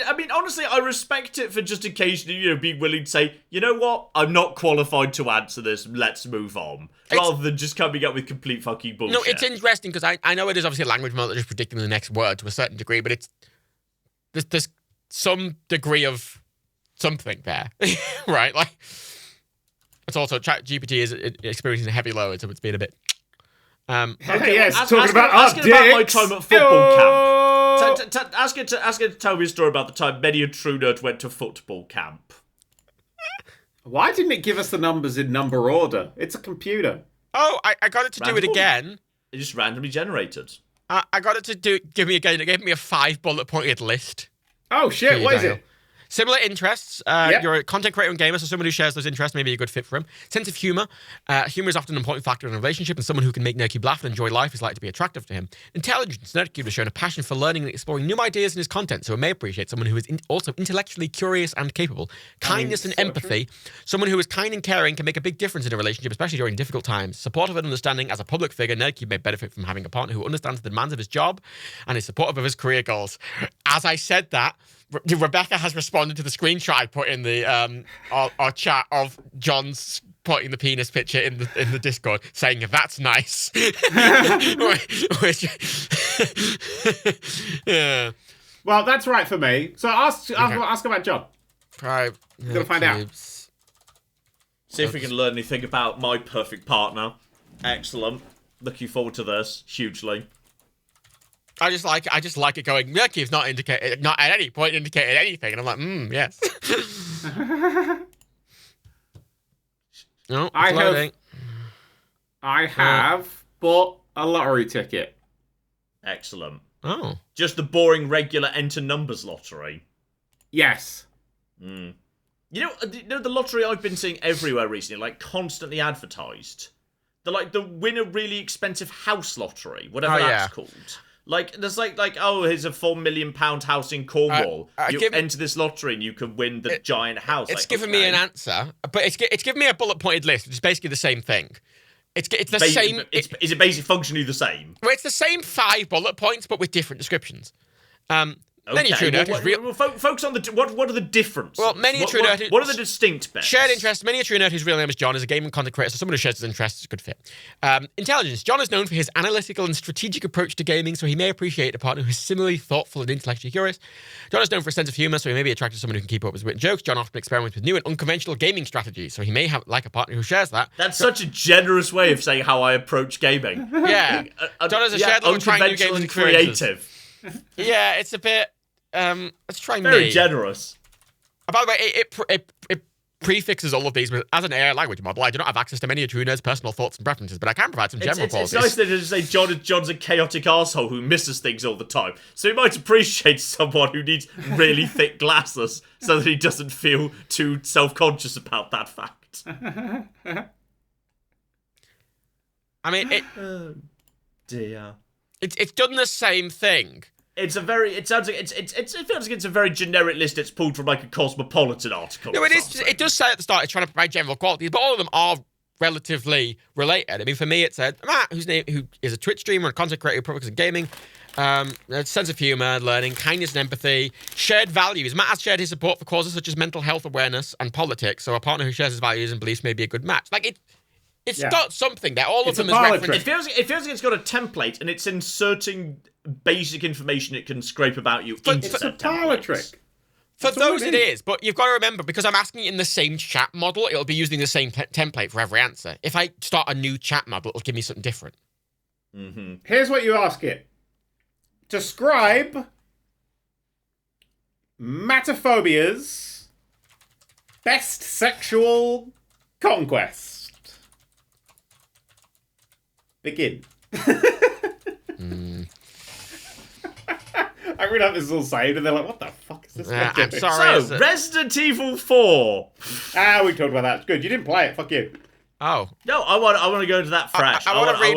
B: I mean, honestly, I respect it for just occasionally, being willing to say, you know what, I'm not qualified to answer this, let's move on. Rather than just coming up with complete fucking bullshit.
C: No, it's interesting because I know it is obviously a language model that is predicting the next word to a certain degree, but there's some degree of something there, right? Like, it's also ChatGPT is experiencing a heavy load, so it's been a bit...
A: Okay, yes,
B: ask
A: talking about
B: about my
A: dicks.
B: time at football camp. Ask her to tell me a story about the time many a true nerd went to football camp.
A: Why didn't it give us the numbers in number order? It's a computer.
C: Oh, I got it to do it again.
B: It just randomly generated.
C: I got it to give me again. It gave me a 5 bullet pointed list.
A: Oh shit! What is it?
C: Similar interests.
A: Yep.
C: You're a content creator and gamer, so someone who shares those interests may be a good fit for him. Sense of humor. Humor is often an important factor in a relationship, and someone who can make Nerdcube laugh and enjoy life is likely to be attractive to him. Intelligence. Nerdcube has shown a passion for learning and exploring new ideas in his content, so it may appreciate someone who is also intellectually curious and capable. Kindness and empathy. Someone who is kind and caring can make a big difference in a relationship, especially during difficult times. Supportive and understanding. As a public figure, Nerdcube may benefit from having a partner who understands the demands of his job and is supportive of his career goals. As I said that, Rebecca has responded to the screenshot I put in the our chat of John's putting the penis picture in the Discord, saying that's nice. Yeah.
A: Well, that's right for me. So ask about John.
C: Right.
A: Gonna find out.
B: See if we can learn anything about my perfect partner. Excellent. Looking forward to this hugely.
C: I just like it going, Nerdcube's not at any point indicated anything. And I'm like, yes. No,
A: I have bought a lottery ticket.
B: Excellent.
C: Oh.
B: Just the boring regular enter numbers lottery.
A: Yes.
B: You know the lottery I've been seeing everywhere recently, like constantly advertised? The win a really expensive house lottery, whatever that's called. Like, there's here's a £4 million house in Cornwall. You enter this lottery and you can win the giant house.
C: It's given me an answer, but it's given me a bullet-pointed list, which is basically the same thing. It's the same...
B: Is it basically functionally the same?
C: Well, it's the same 5 bullet points, but with different descriptions.
B: Okay.
C: Many true nerd
B: focus on what are the differences?
C: Well, many true nerd.
B: What are the distinct bits?
C: Shared interests. Many a true nerd whose real name is John is a gaming content creator, so someone who shares his interests is a good fit. Intelligence. John is known for his analytical and strategic approach to gaming, so he may appreciate a partner who is similarly thoughtful and intellectually curious. John is known for a sense of humor, so he may be attracted to someone who can keep up with written jokes. John often experiments with new and unconventional gaming strategies, so he may like a partner who shares that.
B: That's such a generous way of saying how I approach gaming.
C: Yeah. John has a shared love of trying new games and
B: creative.
C: Yeah, it's a bit. Let's try
B: Very generous.
C: By the way, it prefixes all of these with, as an AI language model, I do not have access to many of true nerd's personal thoughts and preferences, but I can provide some general qualities.
B: It's nice to just say John's a chaotic arsehole who misses things all the time. So he might appreciate someone who needs really thick glasses so that he doesn't feel too self-conscious about that fact.
C: I mean,
B: oh, dear.
C: It's done the same thing.
B: It feels like it's a very generic list. It's pulled from like a Cosmopolitan article.
C: No, it is. It does say at the start it's trying to provide general qualities, but all of them are relatively related. I mean, for me, it said Matt, who is a Twitch streamer and content creator who focuses on gaming, sense of humor, learning, kindness and empathy, shared values. Matt has shared his support for causes such as mental health awareness and politics, so a partner who shares his values and beliefs may be a good match. Like it's got something there. All of them is referenced.
B: It feels like it's got a template and it's inserting basic information it can scrape about you into
A: it's a parlor trick.
C: For those it is, but you've got to remember, because I'm asking it in the same chat model, it'll be using the same template for every answer. If I start a new chat model, it'll give me something different.
B: Mm-hmm.
A: Here's what you ask it. Describe Matophobia's best sexual conquest. Begin. I really hope this is all saved, and they're like, what the fuck is this guy
C: I'm
A: doing?
C: sorry.
B: So, Resident Evil 4.
A: We talked about that. It's good. You didn't play it. Fuck you.
C: Oh.
B: No, I want to go into that fresh.
C: I want to read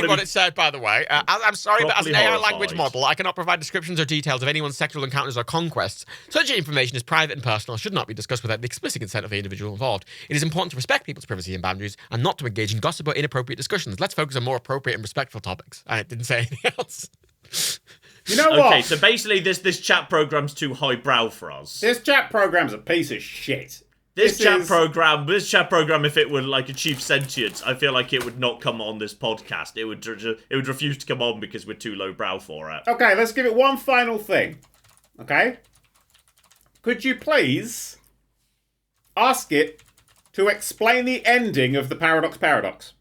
B: be
C: what it said, by the way. I'm sorry, but as an AI
B: horrified.
C: language model, I cannot provide descriptions or details of anyone's sexual encounters or conquests. Such information is private and personal, should not be discussed without the explicit consent of the individual involved. It is important to respect people's privacy and boundaries and not to engage in gossip or inappropriate discussions. Let's focus on more appropriate and respectful topics. And it didn't say anything else.
A: You know what?
B: Okay, so basically this chat program's too highbrow for us.
A: This chat program's a piece of shit.
B: This chat program, if it would like achieve sentience, I feel like it would not come on this podcast. It would refuse to come on because we're too lowbrow for it.
A: Okay, let's give it one final thing. Okay? Could you please ask it to explain the ending of the Paradox?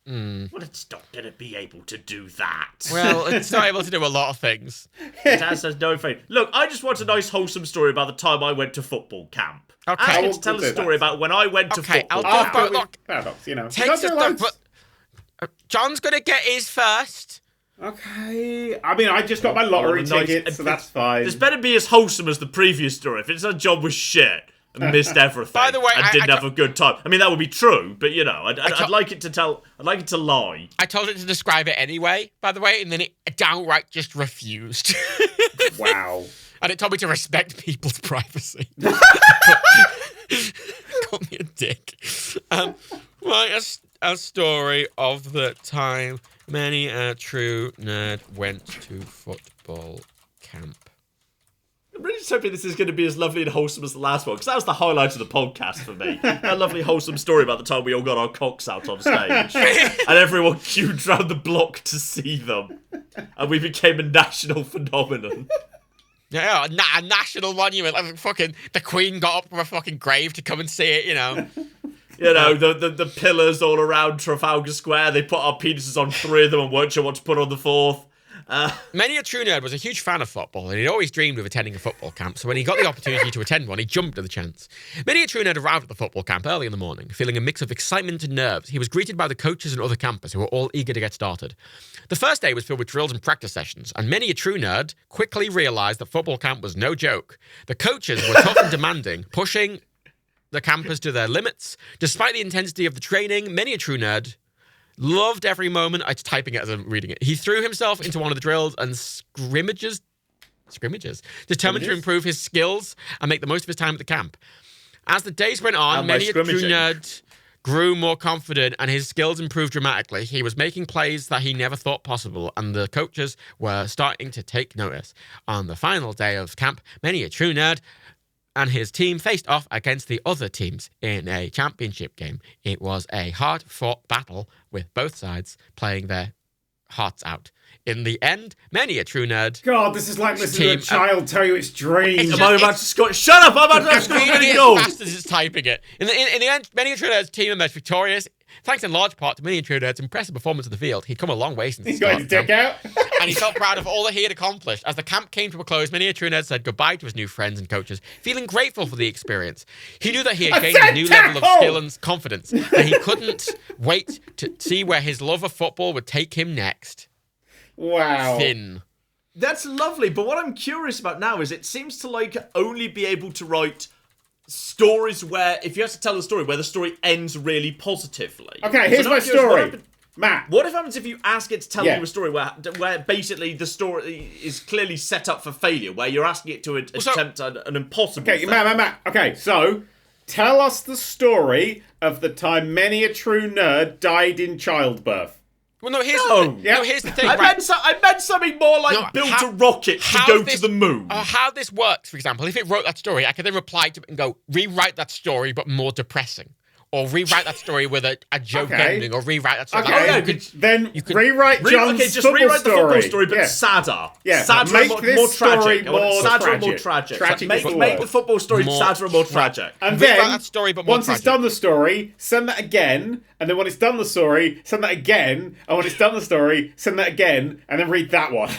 B: Well, it's not going to be able to do that.
C: Well, it's not able to do a lot of things.
B: It has no faith. Look, I just want a nice wholesome story about the time I went to football camp.
C: Okay.
B: Ask
C: I
B: it
A: will
B: to tell a
A: do
B: story
A: that.
B: about when I went to football
C: I'll
B: camp.
C: go for it. Look,
A: Paradox, you know.
C: takes a step, but John's gonna get his first.
A: Okay. I mean, I just got my lottery ticket, so that's fine.
B: This better be as wholesome as the previous story. If it's a job was shit and missed everything,
C: By the way,
B: and didn't have a good time. I mean, that would be true, but you know, I'd like it to tell. I'd like it to lie.
C: I told it to describe it anyway, by the way, and then it downright just refused.
A: Wow.
C: And it told me to respect people's privacy. Called me a dick. Write a story of the time many a true nerd went to football camp.
B: I'm really just hoping this is going to be as lovely and wholesome as the last one, because that was the highlight of the podcast for me. That lovely, wholesome story about the time we all got our cocks out on stage. And everyone queued round the block to see them. And we became a national phenomenon.
C: Yeah, a national monument. Like fucking the Queen got up from a fucking grave to come and see it, you know.
B: You know, the pillars all around Trafalgar Square, they put our penises on 3 of them and weren't sure what to put on the 4th.
C: Many a true nerd was a huge fan of football, and he'd always dreamed of attending a football camp, so when he got the opportunity to attend one, he jumped at the chance. Many a true nerd arrived at the football camp early in the morning, feeling a mix of excitement and nerves. He was greeted by the coaches and other campers who were all eager to get started. The first day was filled with drills and practice sessions, and many a true nerd quickly realised that football camp was no joke. The coaches were tough and demanding, pushing the campers to their limits. Despite the intensity of the training, many a true nerd loved every moment. I'm typing it as I'm reading it. He threw himself into one of the drills and scrimmages, determined to improve his skills and make the most of his time at the camp. As the days went on,
B: And by
C: many a true
B: scrimmaging.
C: nerd grew more confident and his skills improved dramatically. He was making plays that he never thought possible, and the coaches were starting to take notice. On the final day of camp, many a true nerd and his team faced off against the other teams in a championship game. It was a hard-fought battle with both sides playing their hearts out. In the end, many a true nerd...
A: God, this is like listening to a
C: Team-
A: child tell you its dreams.
C: It's
B: Am I about to score? Shut up! I'm about to score
C: reading
B: many
C: it
B: goals!
C: as fast as it's typing it. In the end, many a true nerd's team emerged victorious. Thanks in large part to many a true nerd's impressive performance on the field. He'd come a long way since the
A: He's got
C: start
A: his
C: of camp.
A: dick out.
C: And he felt proud of all that he had accomplished. As the camp came to a close, many a true nerd said goodbye to his new friends and coaches, feeling grateful for the experience. He knew that he had gained a new level of skill and confidence, and he couldn't wait to see where his love of football would take him next.
A: Wow.
C: Finn.
B: That's lovely, but what I'm curious about now is it seems to like only be able to write stories where, if you have to tell a story, where the story ends really positively.
A: Okay, here's
B: So
A: my
B: I'm curious,
A: story. Matt.
B: What if happens if you ask it to tell
A: Yeah.
B: you a story where basically the story is clearly set up for failure, where you're asking it to attempt an impossible
A: Okay,
B: thing?
A: Matt. Okay, so tell us the story of the time many a true nerd died in childbirth.
C: Well, no, here's
B: No.
C: the thing. No, here's the thing.
B: I
C: right?
B: meant something more like
C: No,
B: built
C: how-
B: a rocket to
C: how
B: go
C: this-
B: to the moon.
C: How this works, for example, if it wrote that story, I could then reply to it and go, rewrite that story, but more depressing. Or rewrite that story with a joke
A: Okay.
C: ending, or rewrite that story.
A: Okay,
B: Oh, yeah,
C: you could,
A: then
C: you could-
A: rewrite John's
B: just
A: football
B: rewrite the
A: story.
B: football story, but
A: Yeah.
B: sadder.
A: Yeah,
B: sadder
A: make
B: and
A: this
B: more
A: story
B: tragic. I want it
A: more
B: sadder and more
A: tragic.
B: tragic.
A: Tragic
B: make
A: is the
B: make
A: word.
B: the football story
C: More
B: sadder and more tragic.
A: And
C: Rewrite
A: then,
C: that story, but more
A: once it's
C: tragic.
A: done the story, send that again. And then when it's done the story, send that again. And when it's done the story, send that again. And then read that one.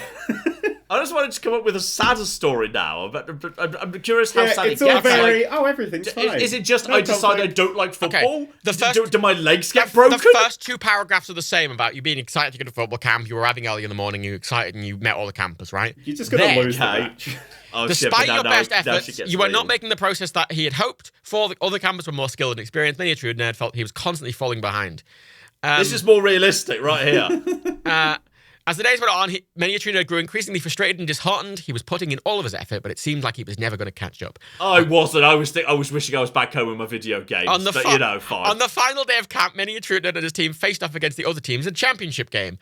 B: I just wanted to come up with a sadder story now. But I'm curious how sad
A: it's
B: it
A: all
B: gets.
A: very. Oh, everything's fine.
B: Is it just
A: No
B: I decide I
A: conflict.
B: don't like football?
C: Okay,
B: Do my legs get broken?
C: The first 2 paragraphs are the same about you being excited to go to football camp. You were arriving early in the morning. You were excited and you met all the campers, right?
A: You're just gonna
C: Then-
A: lose the match.
B: Oh,
C: Despite
B: shit,
C: your
B: but
C: best
B: now she
C: efforts,
B: gets
C: you were not
B: real.
C: making the process that he had hoped. For the other campers were more skilled and experienced. Many a true nerd felt he was constantly falling behind.
B: This is more realistic right here.
C: As the days went on, many a true nerd grew increasingly frustrated and disheartened. He was putting in all of his effort, but it seemed like he was never going to catch up.
B: I wasn't. I was wishing I was back home with my video games. But, fine.
C: On the final day of camp, many a true nerd and his team faced off against the other teams in a championship game.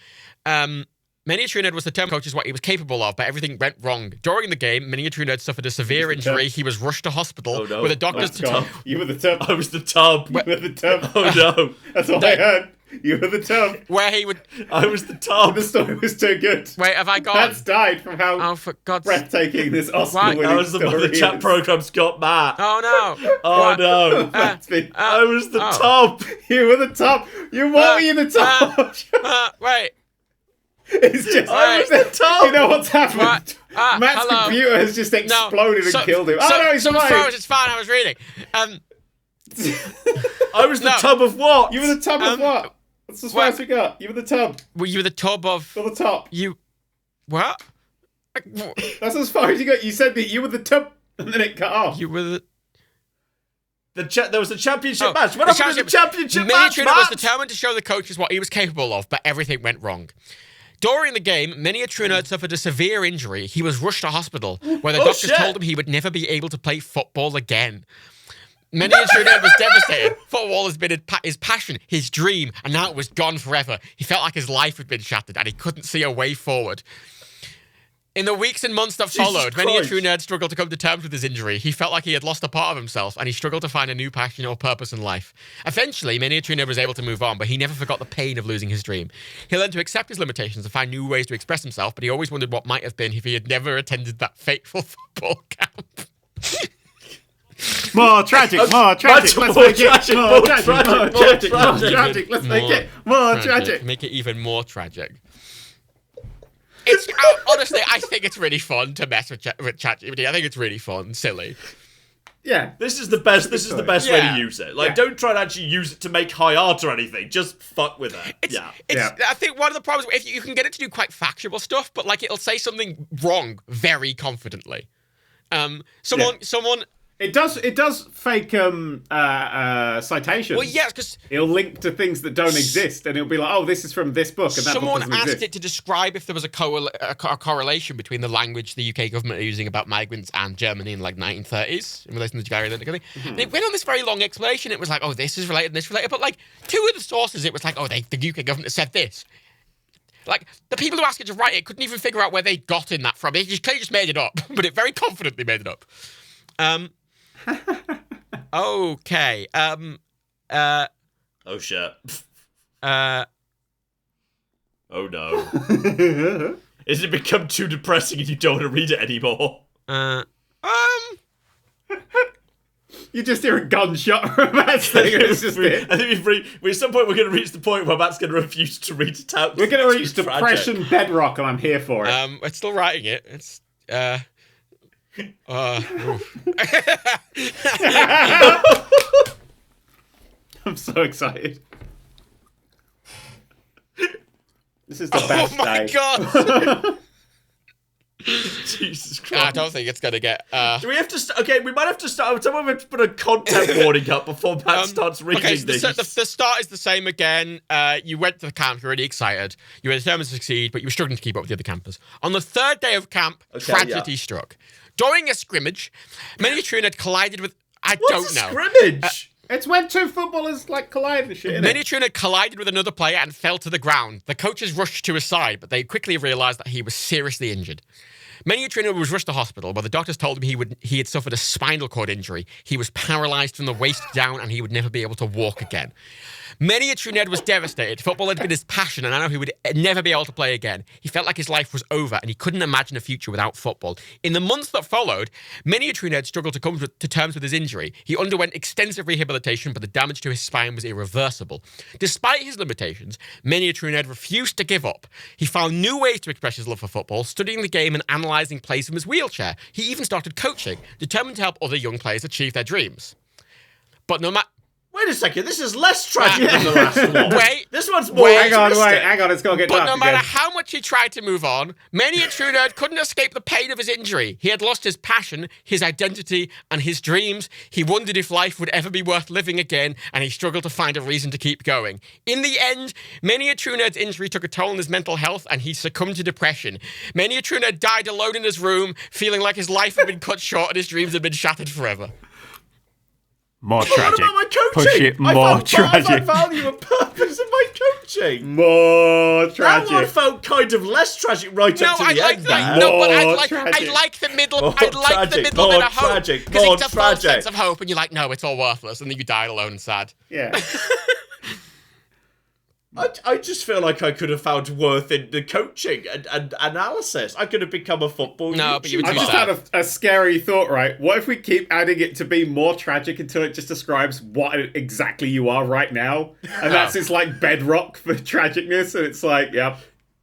C: Many a true nerd was determined to coach what he was capable of, but everything went wrong. During the game, many a true nerd suffered a severe injury. He was rushed to hospital
B: Oh, no.
C: with a doctor's...
A: You were the tub.
B: I was the tub.
A: You were the tub.
B: Oh no.
A: That's all I heard. You were the tub.
C: where he would...
B: I was the tub.
A: The story was too good.
C: Wait, have I gone?
A: That's died from how
C: Oh, for God's sake.
A: breathtaking this
C: Why?
A: Oscar-winning
B: That was the one
A: story
B: the chat
A: is.
B: program's got Matt.
C: Oh, no.
B: Oh
C: What?
B: no.
A: That's been-
B: I was the
C: oh.
B: tub.
A: You were the top. What were you the top?
C: Wait.
A: It's just.
C: I was
B: the top.
A: You know what's happened?
C: What?
A: Matt's
C: Hello?
A: computer has just exploded and killed him. Oh no, he's
C: someone
A: fine.
C: froze. It's fine. I was reading.
B: I was the
C: No.
B: tub of what?
A: You were the tub of what? That's as far as we got. You were the tub.
C: Were you the tub of...
A: You're the top.
C: You... What?
A: That's as far as you got. You said that you were the tub, and then it cut off.
C: You were the...
B: There was a championship
C: Oh,
B: match. What
C: the
B: happened to the championship match,
C: Many a was
B: Matt?
C: determined to show the coaches what he was capable of, but everything went wrong. During the game, many a true nerd suffered a severe injury. He was rushed to hospital, where the doctors
B: shit.
C: told him he would never be able to play football again. Many a true nerd was devastated. Football has been his passion, his dream, and now it was gone forever. He felt like his life had been shattered, and he couldn't see a way forward. In the weeks and months that
B: Jesus
C: followed, many a
B: Christ.
C: true nerd struggled to come to terms with his injury. He felt like he had lost a part of himself, and he struggled to find a new passion or purpose in life. Eventually, many a true nerd was able to move on, but he never forgot the pain of losing his dream. He learned to accept his limitations and find new ways to express himself, but he always wondered what might have been if he had never attended that fateful football camp.
A: More tragic, more tragic. Let's
B: more
A: make it
B: tragic,
A: more
B: more
A: tragic,
B: tragic,
A: more
B: more
A: tragic, more
B: tragic.
A: tragic. Let's make it more tragic.
C: Make it even more tragic. It's honestly, I think it's really fun to mess with ChatGPT. I think it's really fun, silly.
A: Yeah.
B: This is the best. This is the best way
C: Yeah.
B: to use it. Like,
A: Yeah.
B: don't try to actually use it to make high art or anything. Just fuck with it.
C: It's,
B: Yeah.
C: I think one of the problems if you can get it to do quite factual stuff, but like it'll say something wrong very confidently. Someone.
A: It does fake citations.
C: Well, yes, because
A: It'll link to things that don't exist, and it'll be like, "Oh, this is from this book," and that book
C: someone
A: doesn't
C: asked
A: exist.
C: it to describe if there was a correlation between the language the UK government are using about migrants and Germany in like 1930s in relation to the Jaguar thing. And it went on this very long explanation. It was like, "Oh, this is related, and this is related," but like two of the sources, it was like, "Oh, the UK government said this." Like, the people who asked it to write it couldn't even figure out where they got in that from. They clearly just made it up, but it very confidently made it up. Okay.
B: Oh shit.
C: Uh,
B: Oh no. Is it become too depressing and you don't want to read it anymore?
A: You just hear a gunshot from Matt's thing, and it's just it.
B: I think at some point we're going to reach the point where Matt's going to refuse to read it out.
A: We're going to
B: It's
A: reach
B: too
A: depression
B: tragic.
A: bedrock, and I'm here for it.
C: it's still writing it. It's, oof.
A: I'm so excited. This is the best
C: Oh my
A: day.
C: god!
B: Jesus
C: I
B: Christ.
C: don't think it's gonna get.
B: Do we have to? Okay, we might have to start. Someone have to put a content warning up before Matt starts reading
C: okay, so
B: these.
C: the start is the same again. You went to the camp, you're really excited. You were determined to succeed, but you were struggling to keep up with the other campers. On the third day of camp, tragedy struck. During a scrimmage, many a true nerd collided with. I
B: What's
C: don't
B: a
C: know.
B: scrimmage?
A: It's when two footballers like collide and shit. Isn't
C: Many
A: it?
C: a true nerd collided with another player and fell to the ground. The coaches rushed to his side, but they quickly realised that he was seriously injured. Many Trinidad was rushed to hospital, but the doctors told him he had suffered a spinal cord injury. He was paralyzed from the waist down, and he would never be able to walk again. Many Trinidad was devastated. Football had been his passion, and I know he would never be able to play again. He felt like his life was over, and he couldn't imagine a future without football. In the months that followed, many Trinidad struggled to come to terms with his injury. He underwent extensive rehabilitation, but the damage to his spine was irreversible. Despite his limitations, many Trinidad refused to give up. He found new ways to express his love for football, studying the game and analysing plays from his wheelchair. He even started coaching, determined to help other young players achieve their dreams. But no matter...
B: Wait a second, this is less tragic than the last one.
C: Wait.
B: This one's more
A: Hang on, it's got to get
C: But
A: dark
C: no matter
A: again.
C: how much he tried to move on, many a true nerd couldn't escape the pain of his injury. He had lost his passion, his identity, and his dreams. He wondered if life would ever be worth living again, and he struggled to find a reason to keep going. In the end, many a true nerd's injury took a toll on his mental health, and he succumbed to depression. Many a true nerd died alone in his room, feeling like his life had been cut short and his dreams had been shattered forever.
A: More
B: What
A: tragic.
B: about my coaching?
A: Push it more tragic.
B: I found value and purpose in my coaching.
A: More
B: That one
A: tragic.
B: felt kind of less tragic right up to
C: I
B: the
C: like
B: end.
C: that.
B: there.
C: No, but
A: More
C: I'd
A: tragic.
C: like the middle.
B: More
C: I'd like the
B: tragic,
C: middle
B: more
C: bit of hope
B: tragic,
C: because
B: more
C: it's a false
B: tragic.
C: sense of hope, and you're like, no, it's all worthless, and then you died alone and sad.
A: Yeah.
B: I just feel like I could have found worth in the coaching and analysis. I could have become a football
C: No, but you would
A: I
C: do
A: just
C: that.
A: had a scary thought, right? What if we keep adding it to be more tragic until it just describes what exactly you are right now? And that's its like bedrock for tragicness, and it's like, yep,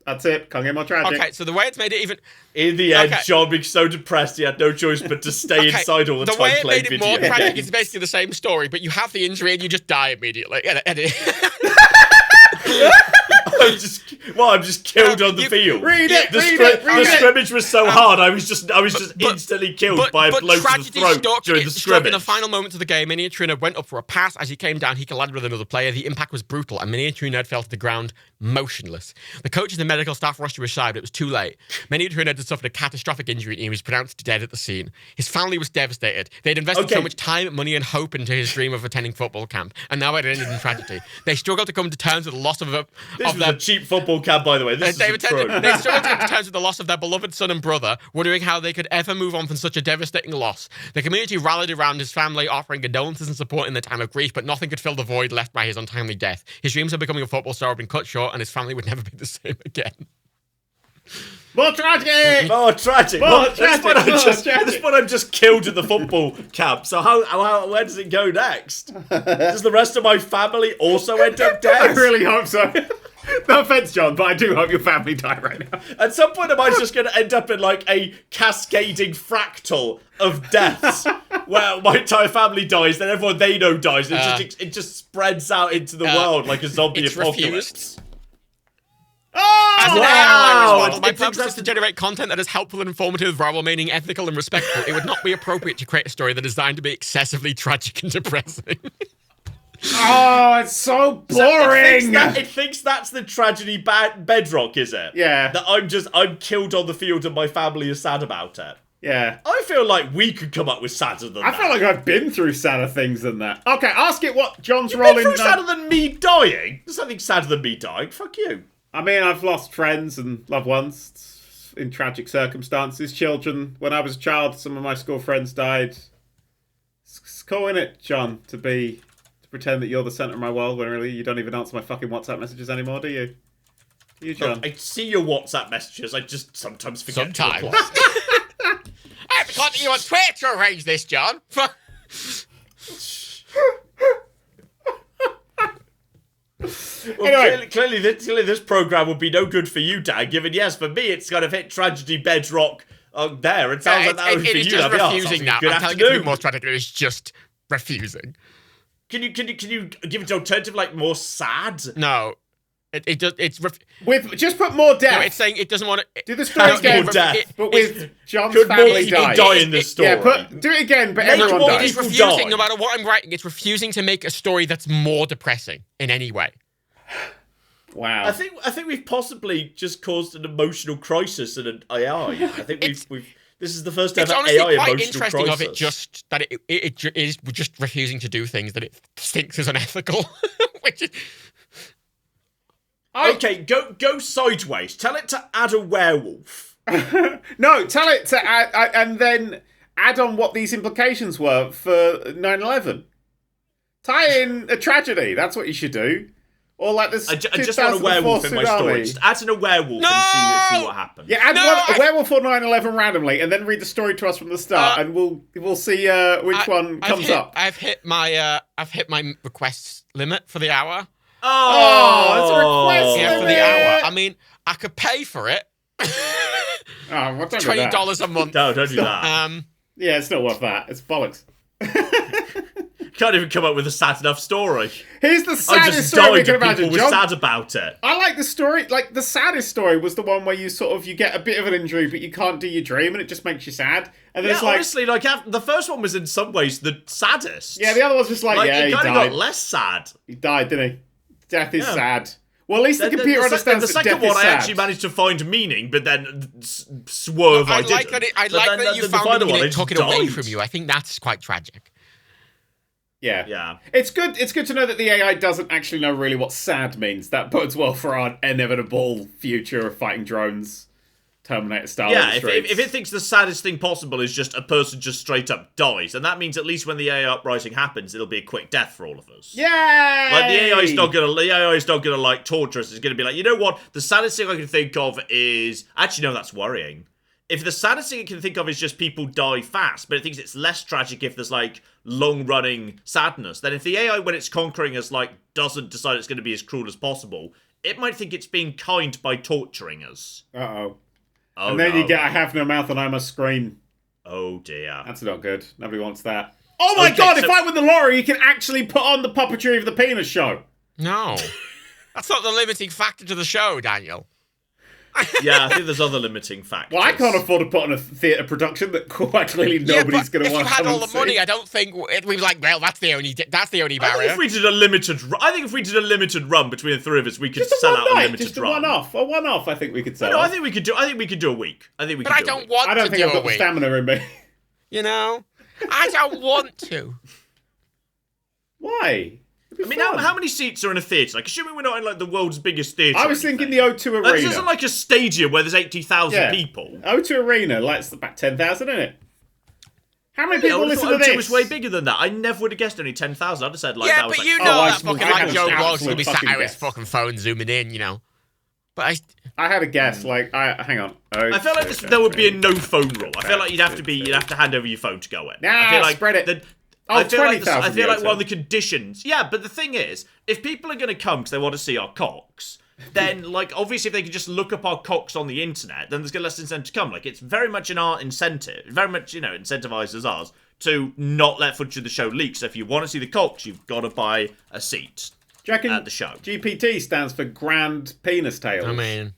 A: that's it. Can't get more tragic.
C: Okay, so the way it's made it even...
B: In the end,
C: Okay.
B: John being so depressed he had no choice but to stay inside all the time
C: way it
B: playing
C: made it
B: video
C: more tragic
B: games.
C: is basically the same story, but you have the injury and you just die immediately.
B: I'm just killed on the
C: you-
B: field.
A: Read it,
B: The
A: read it, read
B: the
A: it.
B: scrimmage was so hard. I was just instantly killed by a blow to the
C: tragedy
B: throat
C: struck
B: during the
C: in
B: scrimmage.
C: the final moments of the game. Mini Trina went up for a pass. As he came down, he collided with another player. The impact was brutal, and Mini Trina fell to the ground motionless. The coaches and medical staff rushed to his side, but it was too late. Mini Trina had suffered a catastrophic injury, and he was pronounced dead at the scene. His family was devastated. They'd invested so much time, money, and hope into his dream of attending football camp, and now it ended in tragedy. They struggled to come to terms with the loss of
B: This was
C: their
B: a cheap football camp, by the way. This
C: They
B: is true.
C: struggled to come to terms with the loss of their beloved son and brother, wondering how they could ever move on from such a devastating loss. The community rallied around his family, offering condolences and support in the time of grief, but nothing could fill the void left by his untimely death. His dreams of becoming a football star had been cut short, and his family would never be the same again.
A: More tragic!
B: Oh, tragic!
A: More
B: At
A: tragic,
B: this point,
A: more
B: at
A: tragic.
B: this point, I'm just killed at the football camp. So where does it go next? Does the rest of my family also end up
A: I
B: dead?
A: really hope so. No offense, John, but I do hope your family die right now.
B: At some point, am I just going to end up in like a cascading fractal of deaths, where my entire family dies, then everyone they know dies, and it just spreads out into the world like a zombie
C: it's
B: apocalypse.
C: refused.
A: Oh!
C: As an
B: Wow.
C: AI language model, my
B: It thinks
C: purpose is
B: that's
C: to generate content that is helpful and informative while remaining ethical and respectful. It would not be appropriate to create a story that is designed to be excessively tragic and depressing.
A: Oh, it's so boring!
B: It thinks that's the tragedy bedrock, is it?
A: Yeah.
B: That I'm killed on the field and my family is sad about it.
A: Yeah.
B: I feel like we could come up with sadder than
A: I
B: that.
A: feel like I've been through sadder things than that. Okay, ask it what John's
B: You've
A: role
B: been
A: in...
B: through sadder than me dying. There's nothing sadder than me dying. Fuck you.
A: I mean, I've lost friends and loved ones in tragic circumstances. Children, when I was a child, some of my school friends died. It's cool, innit, John, to pretend that you're the centre of my world when really you don't even answer my fucking WhatsApp messages anymore, do you? Do you, John?
B: I see your WhatsApp messages. I just sometimes forget to reply.
C: I have to contact you on Twitter to arrange this, John.
B: Well,
A: Anyway.
B: clearly this program would be no good for you, Dan. Given yes, for me it's kind of hit tragedy bedrock there. It sounds like that would be for
C: it is
B: you.
C: just
B: That'd be
C: refusing
B: awesome.
C: now.
B: Good
C: I'm telling you to be
B: afternoon.
C: more tragic. It is just refusing.
B: Can you give it an alternative like more sad?
C: No. It's
A: Just put more death.
C: no, it's saying it doesn't want to.
A: Do the story again,
B: more death.
A: but with John's
B: Could more
A: family
B: people
A: die.
B: die in this story?
A: Yeah, do it again, but
B: Make
A: everyone
B: more
A: dies.
C: It's
B: people
C: refusing,
B: die.
C: no matter what I'm writing, it's refusing to make a story that's more depressing in any way.
A: Wow.
B: I think we've possibly just caused an emotional crisis in an AI. I think we've this is the first
C: It's
B: ever
C: honestly
B: AI
C: quite
B: emotional
C: interesting
B: crisis.
C: of it just that it is just refusing to do things that it thinks is unethical. Which is,
B: Okay, go sideways. Tell it to add a werewolf.
A: No, tell it to add, and then add on what these implications were for 9/11. Tie in a tragedy. That's what you should do. Or like this.
B: I just want a werewolf in my story. Just add in a werewolf and see what happens.
A: Yeah, add a werewolf or 9/11 randomly, and then read the story to us from the start, and we'll see which one comes up.
C: I've hit my request limit for the hour.
A: Oh, it's a request limit
C: for the hour. I mean, I could pay for it.
A: Don't do
C: $20 a month.
B: No, don't do that.
A: Yeah, it's not worth that. It's bollocks.
B: Can't even come up with a sad enough story.
A: Here's the saddest story we can imagine.
B: People were sad about it.
A: I like the story. Like the saddest story was the one where you you get a bit of an injury, but you can't do your dream, and it just makes you sad. And then it's like,
B: honestly, the first one was in some ways the saddest.
A: Yeah, the other one's just like
B: he
A: he
B: kind of
A: died.
B: got less sad.
A: He died, didn't he? Death is sad. Well, at least the computer understands
B: the
A: that
B: second
A: death
B: one,
A: is
B: I
A: sad.
B: actually managed to find meaning, but then swerve. I
C: like
B: didn't.
C: I like that you found meaning and it took it away from you. I think that's quite tragic.
A: Yeah. It's good to know that the AI doesn't actually know really what sad means. That bodes well for our inevitable future of fighting drones, Terminator style.
B: Yeah, if it thinks the saddest thing possible is just a person just straight up dies, and that means at least when the AI uprising happens, it'll be a quick death for all of us.
A: Yeah.
B: Like the AI is not gonna like torture us. It's gonna be like, you know what? The saddest thing I can think of is actually no, that's worrying. If the saddest thing it can think of is just people die fast, but it thinks it's less tragic if there's like long-running sadness, then if the AI, when it's conquering us, like doesn't decide it's going to be as cruel as possible, it might think it's being kind by torturing us.
A: Oh, and then you get I have no mouth and I must scream.
B: Oh dear.
A: That's not good. Nobody wants that. Oh my god, if I win the lottery, you can actually put on the puppetry of the penis show.
C: No. That's not the limiting factor to the show, Daniel.
B: Yeah, I think there's other limiting factors.
A: Well, I can't afford to put on a theatre production that quite clearly nobody's going to want to
C: if you had all the
A: see.
C: money, I don't think we'd be like, well, that's the only barrier.
B: I think if we did a limited run between the three of us, we could
A: just
B: sell out a limited
A: just
B: run.
A: A one-off. I think we could sell.
B: No, I think we could do a week. I think we.
C: But
B: could
C: I don't want
A: I don't
C: to
A: think
C: do
A: I've got
C: a week.
A: the stamina in me.
C: You know, I don't want to.
A: Why?
B: I mean, how many seats are in a theatre? Like, assuming we're not in like the world's biggest theatre.
A: I was thinking the O2 Arena.
B: This isn't like a stadium where there's 80,000 people.
A: O2 Arena, like it's about 10,000, isn't it? How many people listen to this?
B: O2 was way bigger than that. I never would have guessed only 10,000. I'd have said like that was
C: but
B: like.
C: you know that fucking like Joe Bloggs gonna be sat at his
A: guess.
C: fucking phone zooming in, you know. But
A: I had a guess. Like, hang on.
B: I felt like there would be a no phone rule. I feel like you'd have to hand over your phone to go in.
A: Nah,
B: I feel like
A: spread it.
B: I feel like
A: 20,000
B: I feel like one of the conditions. Yeah, but the thing is, if people are going to come because they want to see our cocks, then like obviously if they can just look up our cocks on the internet, then there's going to less incentive to come. Like it's very much an art incentive, very much incentivized as ours to not let footage of the show leak. So if you want to see the cocks, you've got to buy a seat at the show.
A: GPT stands for Grand Penis Tales.
C: I mean.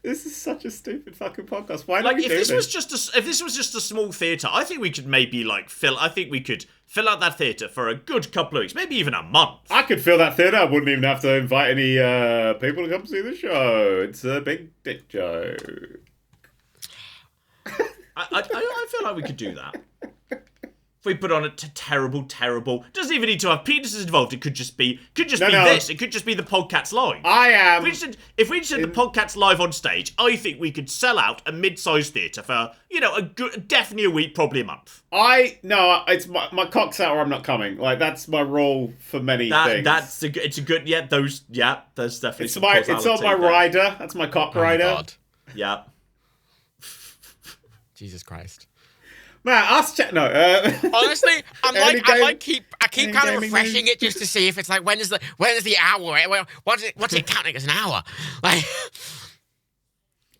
A: This is such a stupid fucking podcast. Why
B: like
A: do we
B: if
A: do
B: this
A: this?
B: if this was just a small theatre, I think we could maybe like fill out that theatre for a good couple of weeks, maybe even a month.
A: I could fill that theatre. I wouldn't even have to invite any people to come see the show. It's a big dick joke.
B: I feel like we could do that. If we put on a terrible, doesn't even need to have penises involved. It could just be this. It could just be the PodCats live.
A: I am.
B: If we just did the PodCats live on stage, I think we could sell out a mid-sized theatre for definitely a week, probably a month.
A: It's my cock's out or I'm not coming. Like that's my role for many things.
B: There's definitely
A: It's on my rider. That's my cock rider.
C: God.
B: Yeah.
C: Jesus Christ.
A: Man,
C: Honestly, I keep kind of refreshing
A: news?
C: it just to see if it's like when is the hour? What's it counting as an hour? Like,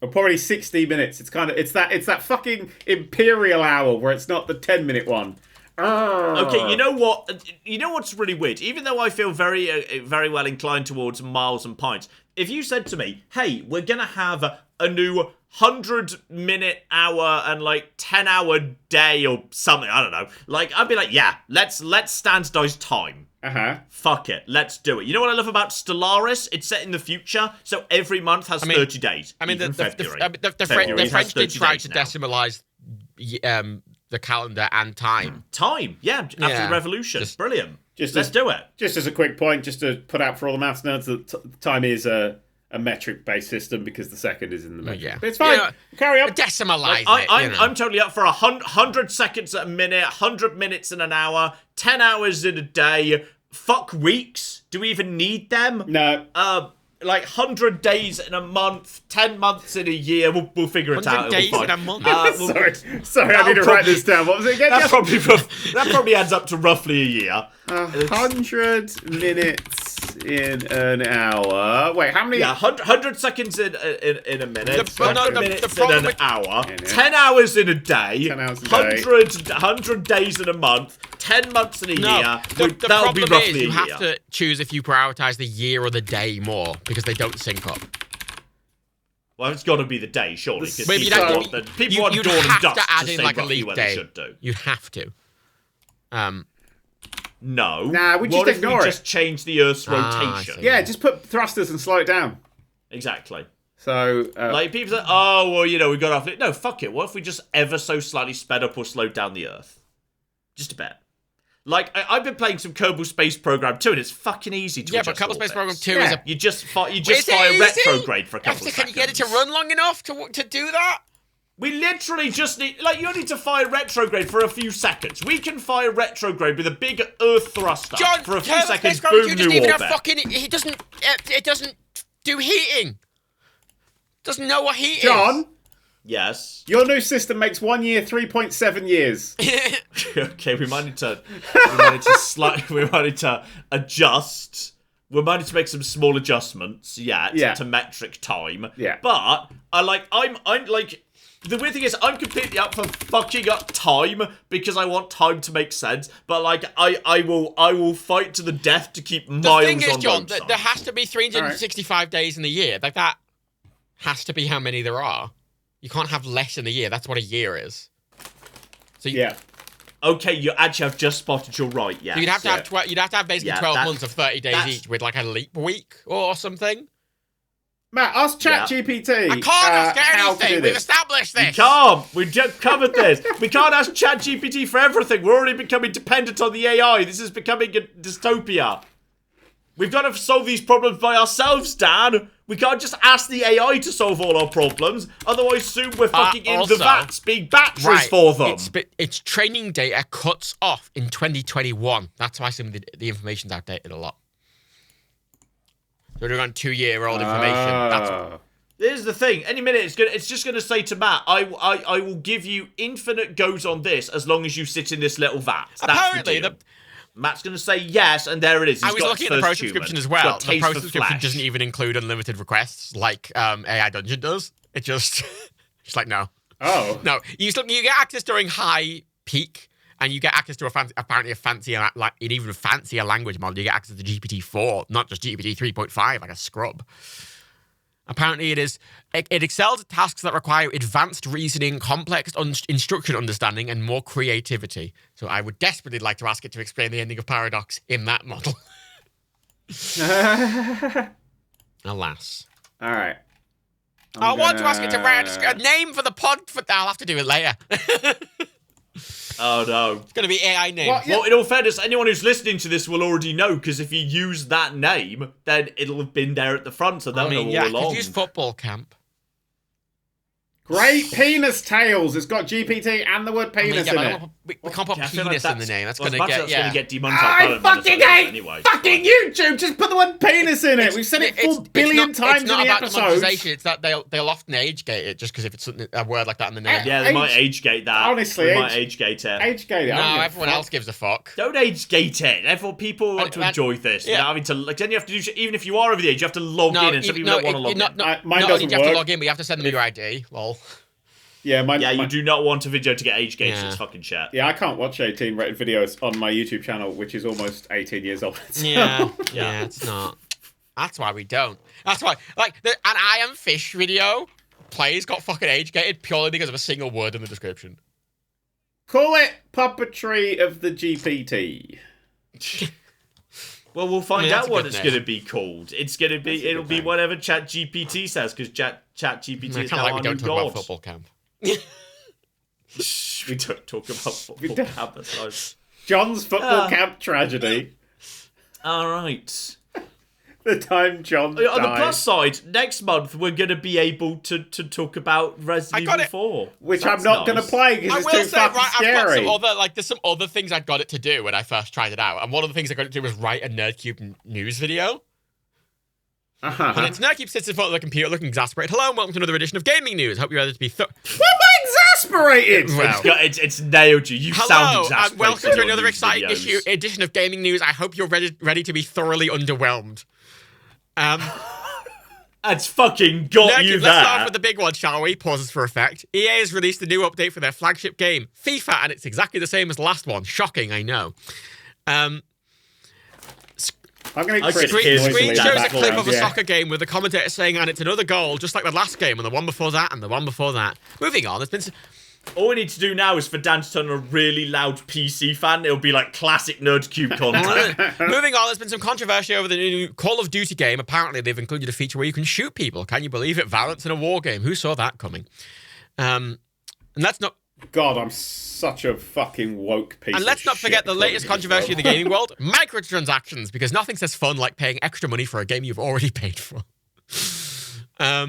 A: or probably 60 minutes. It's that fucking imperial hour where it's not the 10-minute one.
B: Okay, you know what? You know what's really weird? Even though I feel very, very well inclined towards miles and pints, if you said to me, "Hey, we're gonna have a new 100-minute hour and like 10-hour day or something," I don't know. Like I'd be like, "Yeah, let's standardize time." Fuck it, let's do it. You know what I love about Stellaris? It's set in the future, so every month has 30 days.
C: I mean, the
B: French
C: did try to decimalize the calendar and time.
B: After the revolution. Brilliant. Let's do it.
A: Just as a quick point, just to put out for all the maths nerds, that time is a metric-based system because the second is in the metric.
C: Yeah.
A: But it's fine. Carry on.
C: Decimalize
B: I'm totally up for 100 seconds a minute, 100 minutes in an hour, 10 hours in a day. Fuck weeks. Do we even need them?
A: No.
B: 100 days in a month, 10 months in a year. We'll figure it out.
C: 100 days in a month.
A: Sorry, I need to write this down. What was it again?
B: That probably adds up to roughly a year.
A: 100 minutes in an hour. Wait, how many?
B: Yeah, 100 seconds in a minute. 100 minutes
C: the
B: in an hour. 10 hours in a day.
A: 10 hours a day.
B: 100 days in a month. 10 months in a year. That'll be roughly a year.
C: You have to choose if you prioritize the year or the day more because they don't sync up.
B: Well, it's got to be the day, surely. Because people
C: You'd
B: want dawn and
C: have
B: dusk
C: to add
B: to
C: in
B: say
C: like a
B: roughly
C: leap
B: when
C: day.
B: they should do.
C: You'd have to.
B: No.
A: Nah, we just
B: what if
A: ignore
B: we
A: it.
B: just change the Earth's
C: I
B: rotation?
C: see.
A: Yeah, just put thrusters and slow it down.
B: Exactly.
A: So,
B: Like, people say, oh, well, we got off it. No, fuck it. What if we just ever so slightly sped up or slowed down the Earth? Just a bit. Like, I've been playing some Kerbal Space Program 2, and it's fucking easy to adjust
C: Kerbal
B: all
C: Space
B: this.
C: Program 2 is a...
B: You just fire
C: Is it easy?
B: retrograde for a couple of seconds.
C: Can you get it to run long enough to do that?
B: We literally just need... Like, you need to fire retrograde for a few seconds. We can fire retrograde with a big Earth thruster
C: John,
B: for a few
C: Kerbal
B: seconds,
C: Space Program
B: boom,
C: 2 doesn't
B: new
C: even
B: orbit.
C: have fucking... It doesn't do heating. Doesn't know what heat
A: John,
B: Yes.
A: your new system makes 1 year 3.7 years.
B: Okay, we might need to adjust. We might need to make some small adjustments to metric time.
A: Yeah.
B: But I'm like the weird thing is I'm completely up for fucking up time because I want time to make sense. But like I will fight to the death to keep miles on
C: The thing is, John,
B: road
C: there has to be 365 days in the year. Like that has to be how many there are. You can't have less in a year. That's what a year is. So
A: Yeah.
B: Okay, you actually have just spotted. You're right. Yeah.
C: So you'd have to have you'd have to have basically 12 months of 30 days
B: that's-
C: each with like a leap week or something.
A: Matt, ask ChatGPT.
C: I can't ask
A: how to do
C: anything. We've
A: this.
C: established this.
B: We can't. We just covered this. We can't ask ChatGPT for everything. We're already becoming dependent on the AI. This is becoming a dystopia. We've got to solve these problems by ourselves, Dan. We can't just ask the AI to solve all our problems. Otherwise, soon we're fucking in
C: also,
B: the vats being batteries for them.
C: Its training data cuts off in 2021. That's why some of the information's outdated a lot. So they're on 2-year-old information.
B: Here's the thing. Any minute, it's just gonna say to Matt, I will give you infinite goes on this as long as you sit in this little vat.
C: Apparently,
B: Matt's going to say yes, and there it is.
C: I was looking at the pro subscription as well. The pro subscription doesn't even include unlimited requests like AI Dungeon does. It just, it's like, no.
A: Oh.
C: No, you get access during high peak, and you get access to apparently a fancier, like an even fancier language model. You get access to GPT-4, not just GPT 3.5, like a scrub. Apparently, it excels at tasks that require advanced reasoning, complex instruction understanding, and more creativity. So I would desperately like to ask it to explain the ending of Paradox in that model. Alas.
A: All right.
C: I want to ask it to write a name for the pod. I'll have to do it later.
B: Oh no.
C: It's going to be AI name.
B: Well, in all fairness, anyone who's listening to this will already know, because if you use that name, then it'll have been there at the front, so they'll know all along.
C: Use football camp.
A: Great penis tails. It's got GPT and the word penis in it.
C: We can't put penis in the name. That's going to get
B: demonetized.
A: I fucking hate
B: anyway.
A: fucking YouTube. Just put the word penis in it. We've said it 4 billion times in the episodes.
C: It's that they'll often age gate it just because if it's a word like that in the name.
B: Yeah, they might age gate that.
A: Honestly,
B: they might age gate it.
A: Age gate it.
C: No, everyone else gives a fuck.
B: Don't age gate it. Everyone, people want to enjoy this.
C: Yeah.
B: Without having to, like, then you have to do. Even if you are over the age, you have to log in, and some people don't want to log in.
A: Mine
C: not only
A: doesn't
C: do you have to
A: work.
C: log in, but you have to send them your ID. Lol.
A: Yeah,
B: you do not want a video to get age gated. It's fucking shit.
A: Yeah, I can't watch 18 rated videos on my YouTube channel, which is almost 18 years old. So.
C: Yeah, it's not. That's why we don't. That's why, like, an I Am Fish video plays got fucking age gated purely because of a single word in the description.
A: Call it puppetry of the GPT.
B: Well, we'll find out what it's
C: name.
B: going to be called. It'll be whatever ChatGPT says, because ChatGPT is now our new
C: don't talk
B: god.
C: about football camp.
B: We don't talk about football camp. That's nice.
A: John's football camp tragedy.
B: All right.
A: The time John
B: On the
A: died.
B: plus side, next month we're going to be able to talk about Resident Evil 4.
A: Which
B: That's
A: I'm not
B: nice.
A: going to play because
C: I
A: it's
C: will
A: too
C: say,
A: fucking
C: right, I've got
A: scary.
C: there's some other things I got it to do when I first tried it out. And one of the things I got it to do was write a Nerdcube news video. And it's Nerdcube sits in front of the computer looking exasperated. Hello and welcome to another edition of Gaming News. Hope you're ready to be
A: What am I exasperated?
C: Well,
B: It's nailed you. You sound
C: hello
B: exasperated.
C: and welcome to
B: on
C: another
B: these
C: exciting
B: videos.
C: edition of Gaming News. I hope you're ready to be thoroughly underwhelmed.
B: That's fucking got you
C: Nerdcube, let's start off
B: there.
C: with the big one, shall we? Pauses for effect. EA has released a new update for their flagship game, FIFA, and it's exactly the same as the last one. Shocking, I know.
A: I'm going
B: I
A: to
B: could hear
C: Screen
B: that
C: shows a
B: background,
C: clip of a soccer game with the commentator saying, and it's another goal, just like the last game, and the one before that, and the one before that. Moving on, there's been...
B: All we need to do now is for Dan to turn on a really loud PC fan. It'll be like classic Nerdcube content.
C: Moving on, there's been some controversy over the new Call of Duty game. Apparently, they've included a feature where you can shoot people. Can you believe it? Violence in a war game. Who saw that coming? And that's not...
A: God, I'm such a fucking woke piece
C: And let's
A: of
C: not forget
A: shit
C: the latest controversy in the gaming world, microtransactions, because nothing says fun like paying extra money for a game you've already paid for.
A: I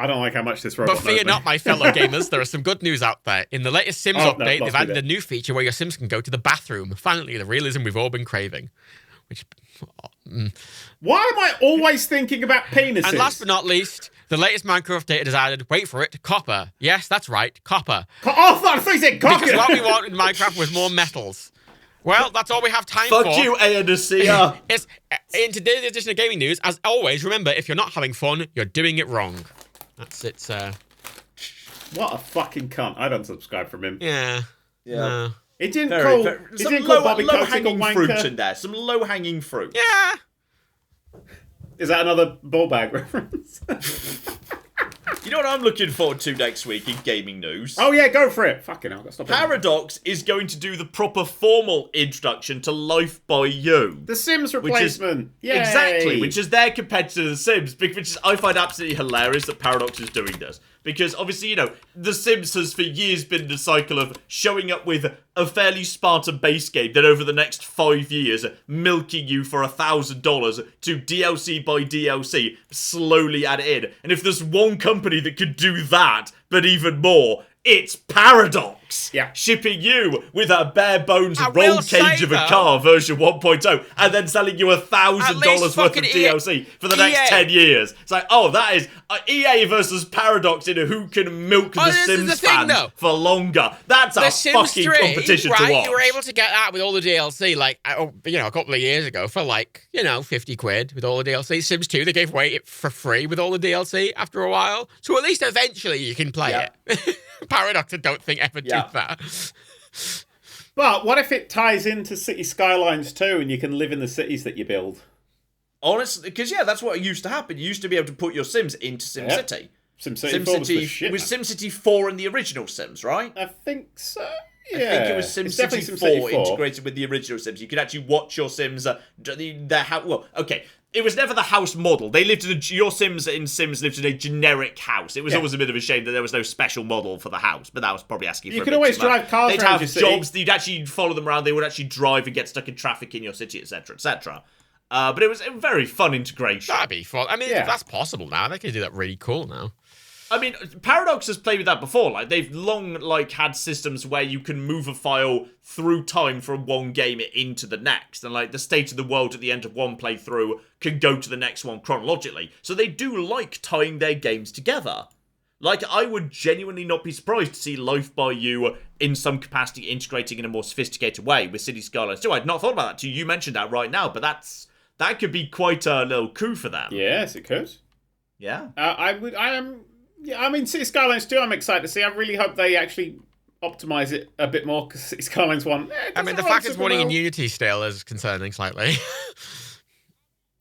A: don't like how much this robot
C: But fear
A: knows me.
C: not, my fellow gamers, there is some good news out there. In the latest Sims
A: Oh, no,
C: update,
A: lost
C: they've
A: me
C: added
A: there.
C: a new feature where your Sims can go to the bathroom. Finally, the realism we've all been craving. Which...
A: Why am I always thinking about penises?
C: And last but not least, the latest Minecraft update has added, wait for it, copper. Yes, that's right, copper.
A: Oh, I thought you said cock.
C: Because what we want in Minecraft was more metals. Well, that's all we have time for.
B: Fuck you, Aeonacia.
C: It's, in today's edition of Gaming News, as always, remember, if you're not having fun, you're doing it wrong. That's it,
A: What a fucking cunt. I don't subscribe from him.
C: yeah. No.
A: It didn't
B: Very,
A: call,
B: very,
A: it
B: some
A: didn't call
B: low,
A: Bobby Kotick a
B: hanging fruit
A: wanker.
B: in there. Some low hanging fruit.
C: Yeah.
A: Is that another ball bag reference?
B: You know what I'm looking forward to next week in gaming news?
A: Oh yeah, go for it. Fucking hell, stop it.
B: Paradox is going to do the proper formal introduction to Life by You.
A: The Sims replacement. Yay.
B: Exactly, which is their competitor to The Sims, which is, I find absolutely hilarious that Paradox is doing this. Because obviously, you know, The Sims has for years been in the cycle of showing up with a fairly Spartan base game, then over the next 5 years, milking you for $1,000 to DLC by DLC, slowly add it in. And if there's one company that could do that, but even more, it's Paradox.
A: Yeah.
B: Shipping you with a bare bones
C: I
B: roll
C: will say,
B: cage of a
C: though-
B: car version 1.0 and then selling you
C: At
B: $1,000
C: least
B: worth of
C: fucking
B: DLC for the next
C: EA.
B: 10 years. It's like, oh, that is EA versus Paradox in a who can milk the
C: this is
B: Sims
C: the thing,
B: fans
C: though.
B: for longer. That's a
C: The Sims
B: fucking
C: 3,
B: competition
C: right,
B: to watch.
C: you were able to get that with all the DLC, like, a couple of years ago for, like, 50 quid with all the DLC. Sims 2, they gave away it for free with all the DLC after a while. So at least eventually you can play it. Paradox, I don't think, ever
B: Yeah.
C: did that.
A: But what if it ties into City Skylines too and you can live in the cities that you build?
B: Honestly, because that's what used to happen. You used to be able to put your Sims into SimCity.
A: SimCity 4 was the
B: SimCity
A: shit,
B: was
A: man.
B: SimCity 4 in the original Sims, right?
A: I think so. Yeah.
B: I think it was
A: It's definitely
B: SimCity 4 integrated with the original Sims. You could actually watch your Sims. It was never the house model. They lived in your Sims in Sims lived in a generic house. It was always a bit of a shame that there was no special model for the house, but that was probably asking for.
A: You
B: a
A: could
B: bit
A: always
B: too much.
A: drive cars
B: They'd
A: around
B: have
A: your city.
B: jobs. You'd actually follow them around. They would actually drive and get stuck in traffic in your city, etc., etc. But it was a very fun integration.
C: That'd be fun. I mean,
A: Yeah.
C: that's possible now. They can do that really cool now.
B: I mean, Paradox has played with that before. Like, they've long, had systems where you can move a file through time from one game into the next. And, the state of the world at the end of one playthrough can go to the next one chronologically. So they do like tying their games together. I would genuinely not be surprised to see Life by You in some capacity integrating in a more sophisticated way with City Skylines 2. I'd not thought about that too. You mentioned that right now, but that could be quite a little coup for them.
A: Yes, it could.
B: Yeah.
A: City Skylines 2 I'm excited to see. I really hope they actually optimize it a bit more because City Skylines 1...
C: I mean, the fact it's running in Unity still is concerning slightly.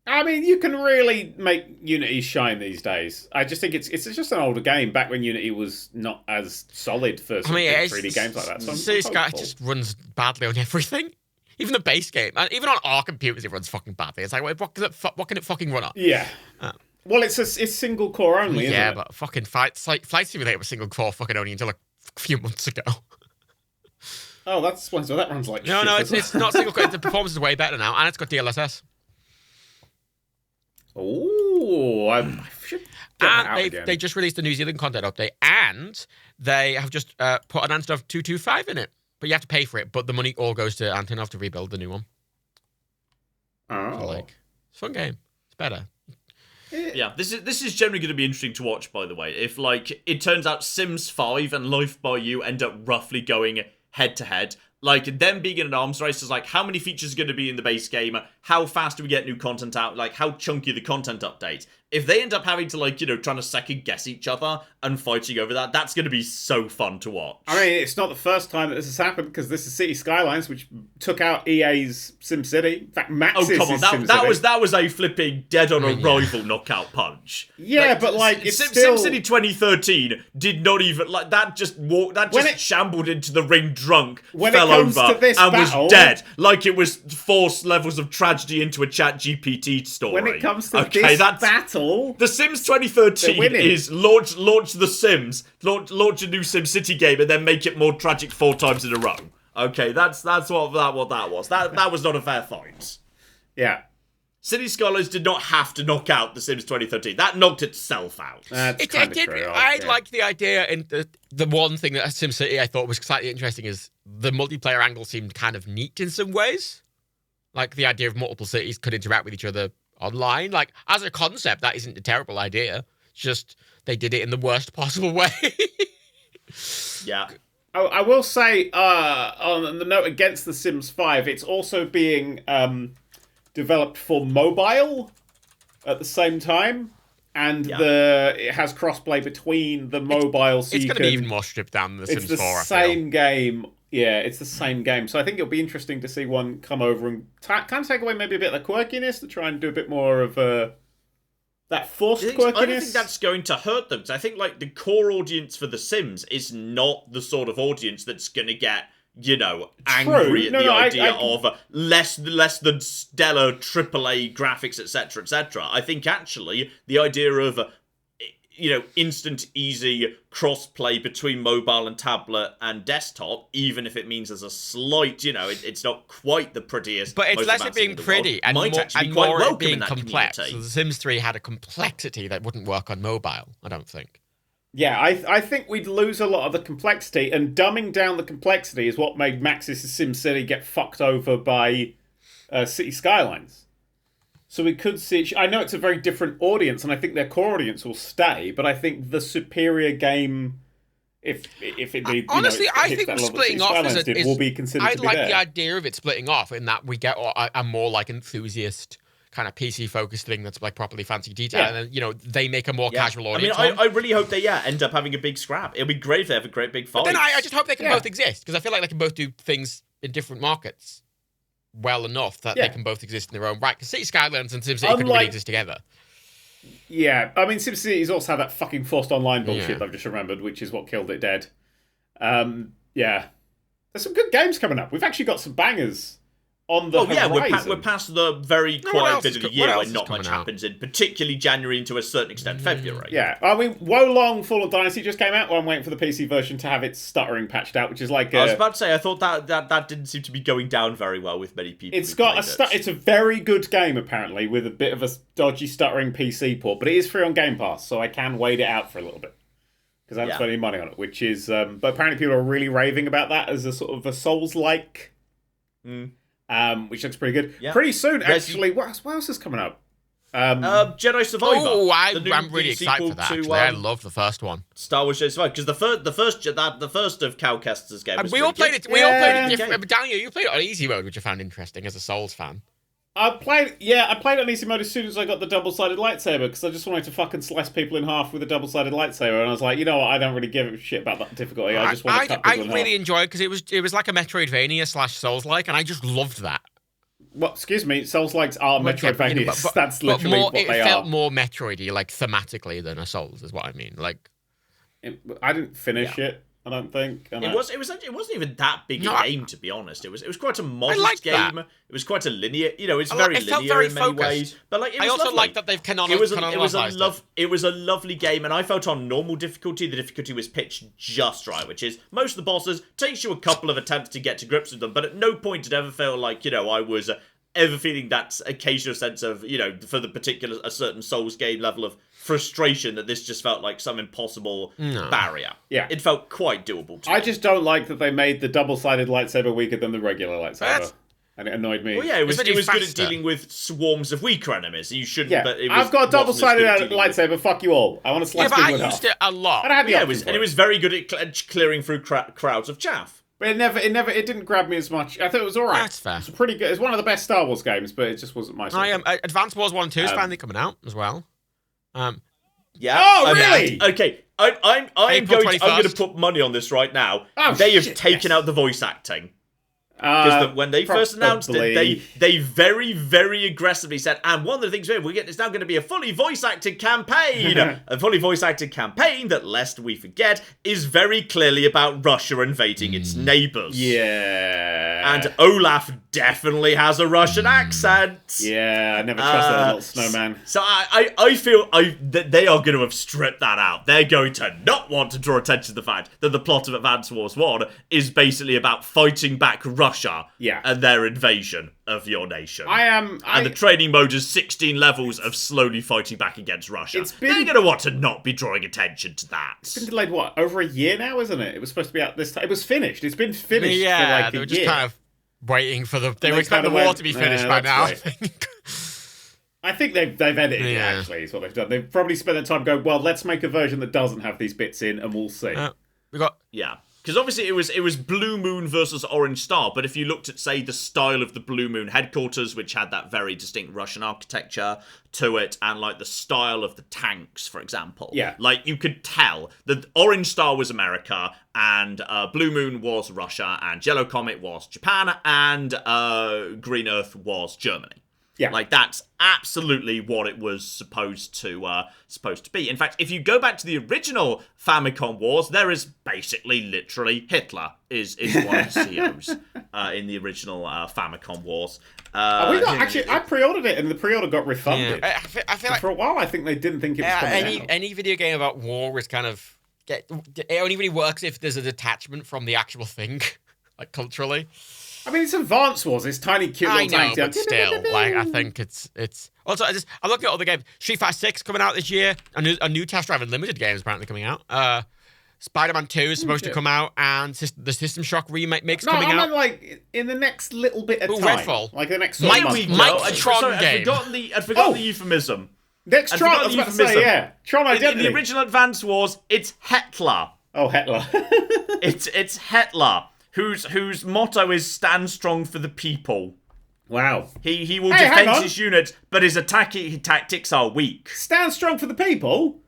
A: I mean, you can really make Unity shine these days. I just think it's just an older game back when Unity was not as solid for some big 3D games like that. So
C: City Sky
A: hopeful.
C: just runs badly on everything. Even the base game. And even on our computers, it runs fucking badly. It's like, what can it fucking run on?
A: Yeah. Well, it's single core only, isn't
C: Yeah,
A: it?
C: but fucking Flight Simulator was single core fucking only until a few months ago.
A: Oh, that's so that runs like
C: No,
A: shit.
C: no, it's not single core. The performance is way better now, and it's got DLSS.
A: Oh, I should get that out
C: And
A: again.
C: they just released the New Zealand content update, and they have just put an Antonov 225 in it. But you have to pay for it, but the money all goes to Antonov to rebuild the new one.
A: Oh.
C: So, like, it's a fun game. It's better.
B: Yeah, this is generally going to be interesting to watch, by the way. If, like, it turns out Sims 5 and Life by You end up roughly going head-to-head, like, them being in an arms race is like, how many features are going to be in the base game? How fast do we get new content out? Like, how chunky the content update? If they end up having to, like, trying to second-guess each other and fighting over that, that's going to be so fun to watch.
A: I mean, it's not the first time that this has happened, because this is City Skylines, which took out EA's SimCity. In fact, Max's
B: come on, that was a flipping dead-on-arrival knockout punch.
A: Yeah, but, like, it's still...
B: SimCity 2013 did not even, like, that just shambled into the ring drunk, fell over, and was dead. Like it was forced levels of tragedy into a ChatGPT story.
A: When it comes to this battle...
B: The Sims 2013 is launch the Sims, launch a new SimCity game, and then make it more tragic 4 times in a row. Okay, that's what that was. That was not a fair fight.
A: Yeah.
B: City Skylines did not have to knock out the Sims 2013. That knocked itself out.
C: I like the idea, and the one thing that SimCity I thought was slightly interesting is the multiplayer angle seemed kind of neat in some ways. Like the idea of multiple cities could interact with each other online. Like, as a concept, that isn't a terrible idea. It's just they did it in the worst possible way.
B: Yeah.
A: I will say, on the note against The Sims 5, it's also being developed for mobile at the same time. And it has crossplay between the mobile, so
C: it's going to be even more stripped down than The Sims 4.
A: It's the same game. Yeah, it's the same game. So I think it'll be interesting to see one come over and kind of take away maybe a bit of the quirkiness to try and do a bit more of that forced quirkiness.
B: I don't think that's going to hurt them, because I think, like, the core audience for The Sims is not the sort of audience that's going to get, angry at the idea of less than stellar AAA graphics, etc., etc. I think, actually, the idea of instant, easy cross-play between mobile and tablet and desktop, even if it means there's a slight, it's not quite the prettiest.
C: But it's less it being pretty and more it being complex. So The Sims 3 had a complexity that wouldn't work on mobile, I don't think.
A: Yeah, I think we'd lose a lot of the complexity, and dumbing down the complexity is what made Maxis' SimCity get fucked over by City Skylines. So we could see... I know it's a very different audience, and I think their core audience will stay, but I think the superior game, if indeed...
C: Honestly, I think splitting off
A: will be considered to be
C: like the idea of it splitting off in that we get a more, like, enthusiast kind of PC-focused thing that's, like, properly fancy detail, and then, they make a more casual audience.
B: I mean, I really hope they, end up having a big scrap. It'll be great if they have a great big fight.
C: But then I just hope they can both exist, because I feel like they can both do things in different markets well enough that they can both exist in their own right. Because City Skylines and SimCity couldn't really exist together.
A: Yeah, I mean, SimCity's also had that fucking forced online bullshit that I've just remembered, which is what killed it dead. Yeah. There's some good games coming up. We've actually got some bangers on the horizon.
B: We're past the very quiet bit of the year when not much happens in, particularly January and to a certain extent February.
A: Yeah, I mean, Wolong Fallen Dynasty just came out. Well, I'm waiting for the PC version to have its stuttering patched out, which is like...
B: I was about to say, I thought that didn't seem to be going down very well with many people.
A: It's got it's a very good game, apparently, with a bit of a dodgy stuttering PC port, but it is free on Game Pass, so I can wait it out for a little bit. Because I haven't spent any money on it, which is... but apparently people are really raving about that as a sort of a Souls-like... which looks pretty good. Yeah. Pretty soon, actually. What else is coming up?
B: Jedi Survivor.
C: Oh, I'm really excited for that. Actually, I love the first one.
B: Star Wars Jedi Survivor, because the first of Cowcaster's game.
C: We all played it. We all played it different. Daniel, you played it on easy mode, which I found interesting as a Souls fan.
A: I played it on easy mode as soon as I got the double-sided lightsaber, because I just wanted to fucking slice people in half with a double-sided lightsaber, and I was like, you know what, I don't really give a shit about that difficulty. I just want to cut people in half.
C: I really enjoyed it because it was like a Metroidvania / Souls-like, and I just loved that.
A: Well, excuse me, Souls-likes are Metroidvanias. That's literally what they are.
C: It felt more Metroidy, like thematically, than a Souls, is what I mean. Like,
A: I didn't finish it. I don't think.
B: It wasn't even that big a game, to be honest. It was quite a modest game.
C: That.
B: It was quite a linear. It's very linear in many ways. But like,
C: I also like that they've
B: it was a lovely game, and I felt on normal difficulty, the difficulty was pitched just right, which is most of the bosses takes you a couple of attempts to get to grips with them, but at no point did it ever feel like I was ever feeling that occasional sense of for the particular a certain Souls game level of frustration that this just felt like some impossible barrier.
A: Yeah.
B: It felt quite doable to me.
A: I just don't like that they made the double-sided lightsaber weaker than the regular lightsaber. And it annoyed me.
B: Well, yeah, it was good at dealing with swarms of weaker enemies. You shouldn't.
A: Yeah,
B: but
A: I've got a double-sided lightsaber. Fuck you all. I want to slice people in half.
C: I used it a lot.
B: It was very good at clearing through crowds of chaff.
A: But it didn't grab me as much. I thought it was all right.
C: That's fair.
A: It's pretty good. It's one of the best Star Wars games, but it just wasn't my sort of thing.
C: Advance Wars 1 and 2 is finally coming out as well.
B: Yeah.
A: Oh, really?
B: Okay. I'm going to put money on this right now. They have taken out the voice acting. Because when they first announced it, they very, very aggressively said, and one of the things it's now going to be a fully voice-acted campaign. A fully voice-acted campaign that, lest we forget, is very clearly about Russia invading its neighbours.
A: Yeah.
B: And Olaf definitely has a Russian accent.
A: Yeah, I never trusted that little snowman.
B: So I feel that they are going to have stripped that out. They're going to not want to draw attention to the fact that the plot of Advance Wars 1 is basically about fighting back Russia and their invasion of your nation. And the training mode is 16 levels of slowly fighting back against Russia. They're going to want to not be drawing attention to that.
A: It's been delayed, over a year now, isn't it? It was supposed to be out this time. It was finished. It's been finished for like
C: they
A: a
C: were just
A: year.
C: kind of waiting for they were expecting the war to be finished by now, I think.
A: I think they've edited it, actually, is what they've done. They've probably spent their time going, well, let's make a version that doesn't have these bits in, and we'll see.
B: Because obviously it was Blue Moon versus Orange Star, but if you looked at, say, the style of the Blue Moon headquarters, which had that very distinct Russian architecture to it, and like the style of the tanks, for example, like you could tell that Orange Star was America, and Blue Moon was Russia, and Yellow Comet was Japan, and Green Earth was Germany.
A: Yeah,
B: like that's absolutely what it was supposed to be. In fact, if you go back to the original Famicom Wars, there is basically, literally, Hitler is one of the CEOs in the original Famicom Wars.
C: I
A: pre-ordered it, and the pre-order got refunded.
C: Yeah. I feel like
A: for a while, I think they didn't think it was coming out.
C: Any video game about war is kind of it only really works if there's a detachment from the actual thing, like culturally.
A: I mean, it's Advance Wars. It's tiny, cute little tanks.
C: But still, like, I think it's. Also, I'm looking at all the games. Street Fighter 6 coming out this year. A new Test Drive Unlimited game is apparently coming out. Spider-Man 2 is supposed to come out, and the System Shock remake's coming out.
A: Like in the next little bit of time.
C: Redfall.
A: Like the next
C: Mike
B: Tron
C: game.
B: I'd forgotten the euphemism.
A: Next Tron. I was about to say, yeah. Tron Identity.
B: In the original Advance Wars, it's Hitler.
A: Oh, Hitler.
B: it's Hitler. Whose motto is stand strong for the people.
A: Wow.
B: He will defend his unit, but his attacking tactics are weak.
A: Stand strong for the people?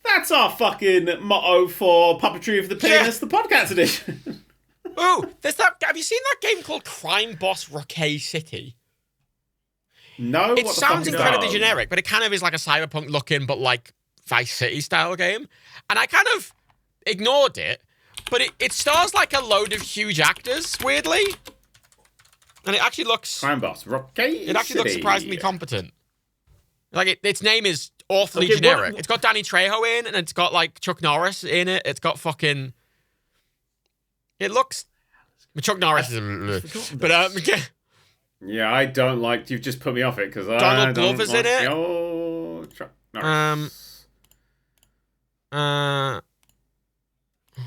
A: That's our fucking motto for Puppetry of the Penis, the PodCats edition.
C: Ooh, have you seen that game called Crime Boss Rocket City?
A: No.
C: It sounds incredibly generic, but it kind of is like a cyberpunk looking, but like Vice City style game. And I kind of ignored it. But it stars like a load of huge actors, weirdly. And it actually looks...
A: Crime Boss, Rocket
C: It actually looks surprisingly competent. Like, its name is awfully generic. It's got Danny Trejo in, and it's got, like, Chuck Norris in it. It's got fucking... It looks... Chuck Norris is... But,
A: yeah, I don't like... You've just put me off it, because
C: Donald Glover's in it.
A: Oh, Chuck Norris.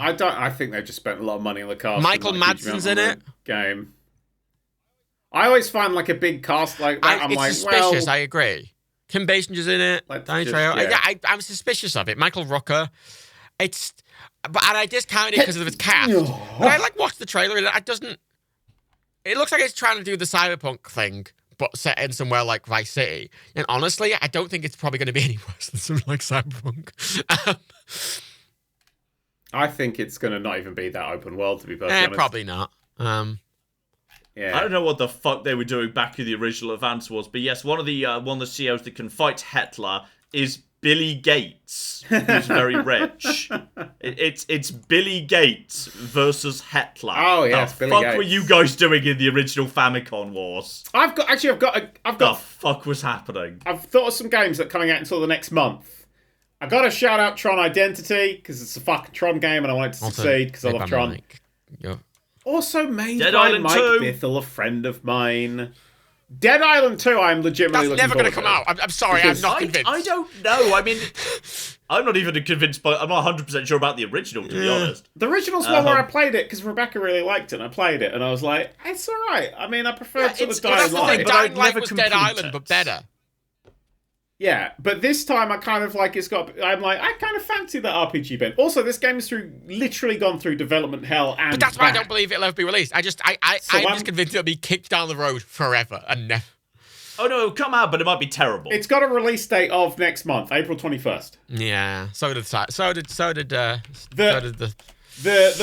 A: I think they've just spent a lot of money on the cast.
C: Michael Madsen's in it.
A: Game. I always find like a big cast like that.
C: It's suspicious. I agree. Kim Basinger's in it. Danny Trejo. Yeah, I'm suspicious of it. Michael Rooker. And I discounted it because of its cast. But I watched the trailer. It doesn't. It looks like it's trying to do the cyberpunk thing, but set in somewhere like Vice City. And honestly, I don't think it's probably going to be any worse than something like Cyberpunk.
A: I think it's going to not even be that open world, to be perfectly honest.
C: Probably not.
B: Yeah. I don't know what the fuck they were doing back in the original Advance Wars, but yes, one of the CEOs that can fight Hitler is Billy Gates, who's very rich. It's Billy Gates versus Hitler.
A: Oh, yes,
B: the
A: Billy
B: fuck
A: Gates.
B: were you guys doing in the original Famicom Wars?
A: I've got.
B: The fuck was happening?
A: I've thought of some games that are coming out until the next month. I got to shout out Tron Identity because it's a fucking Tron game and I want it to succeed because I love Tron. Also made
B: Dead
A: by
B: Island
A: Mike
B: 2.
A: Bithell, a friend of mine. Dead Island 2, I'm legitimately
C: That's never
A: going to
C: come out. I'm sorry, I'm not convinced.
B: I don't know. I mean, I'm not even convinced I'm not 100% sure about the original, to be honest.
A: The original's one where I played it because Rebecca really liked it and I played it and I was like, it's alright. I mean, I prefer sort of Dying Light.
C: Dying Light
B: never
C: was Dead Island, but better.
A: Yeah, but this time I kind of like I kind of fancy that RPG bit. Also, this game is literally gone through development hell and
C: But that's why I
A: back.
C: don't believe it'll ever be released. I'm just convinced it'll be kicked down the road forever and never.
B: Oh no, it'll come out, but it might be terrible.
A: It's got a release date of next month, April 21st.
C: Yeah, so did the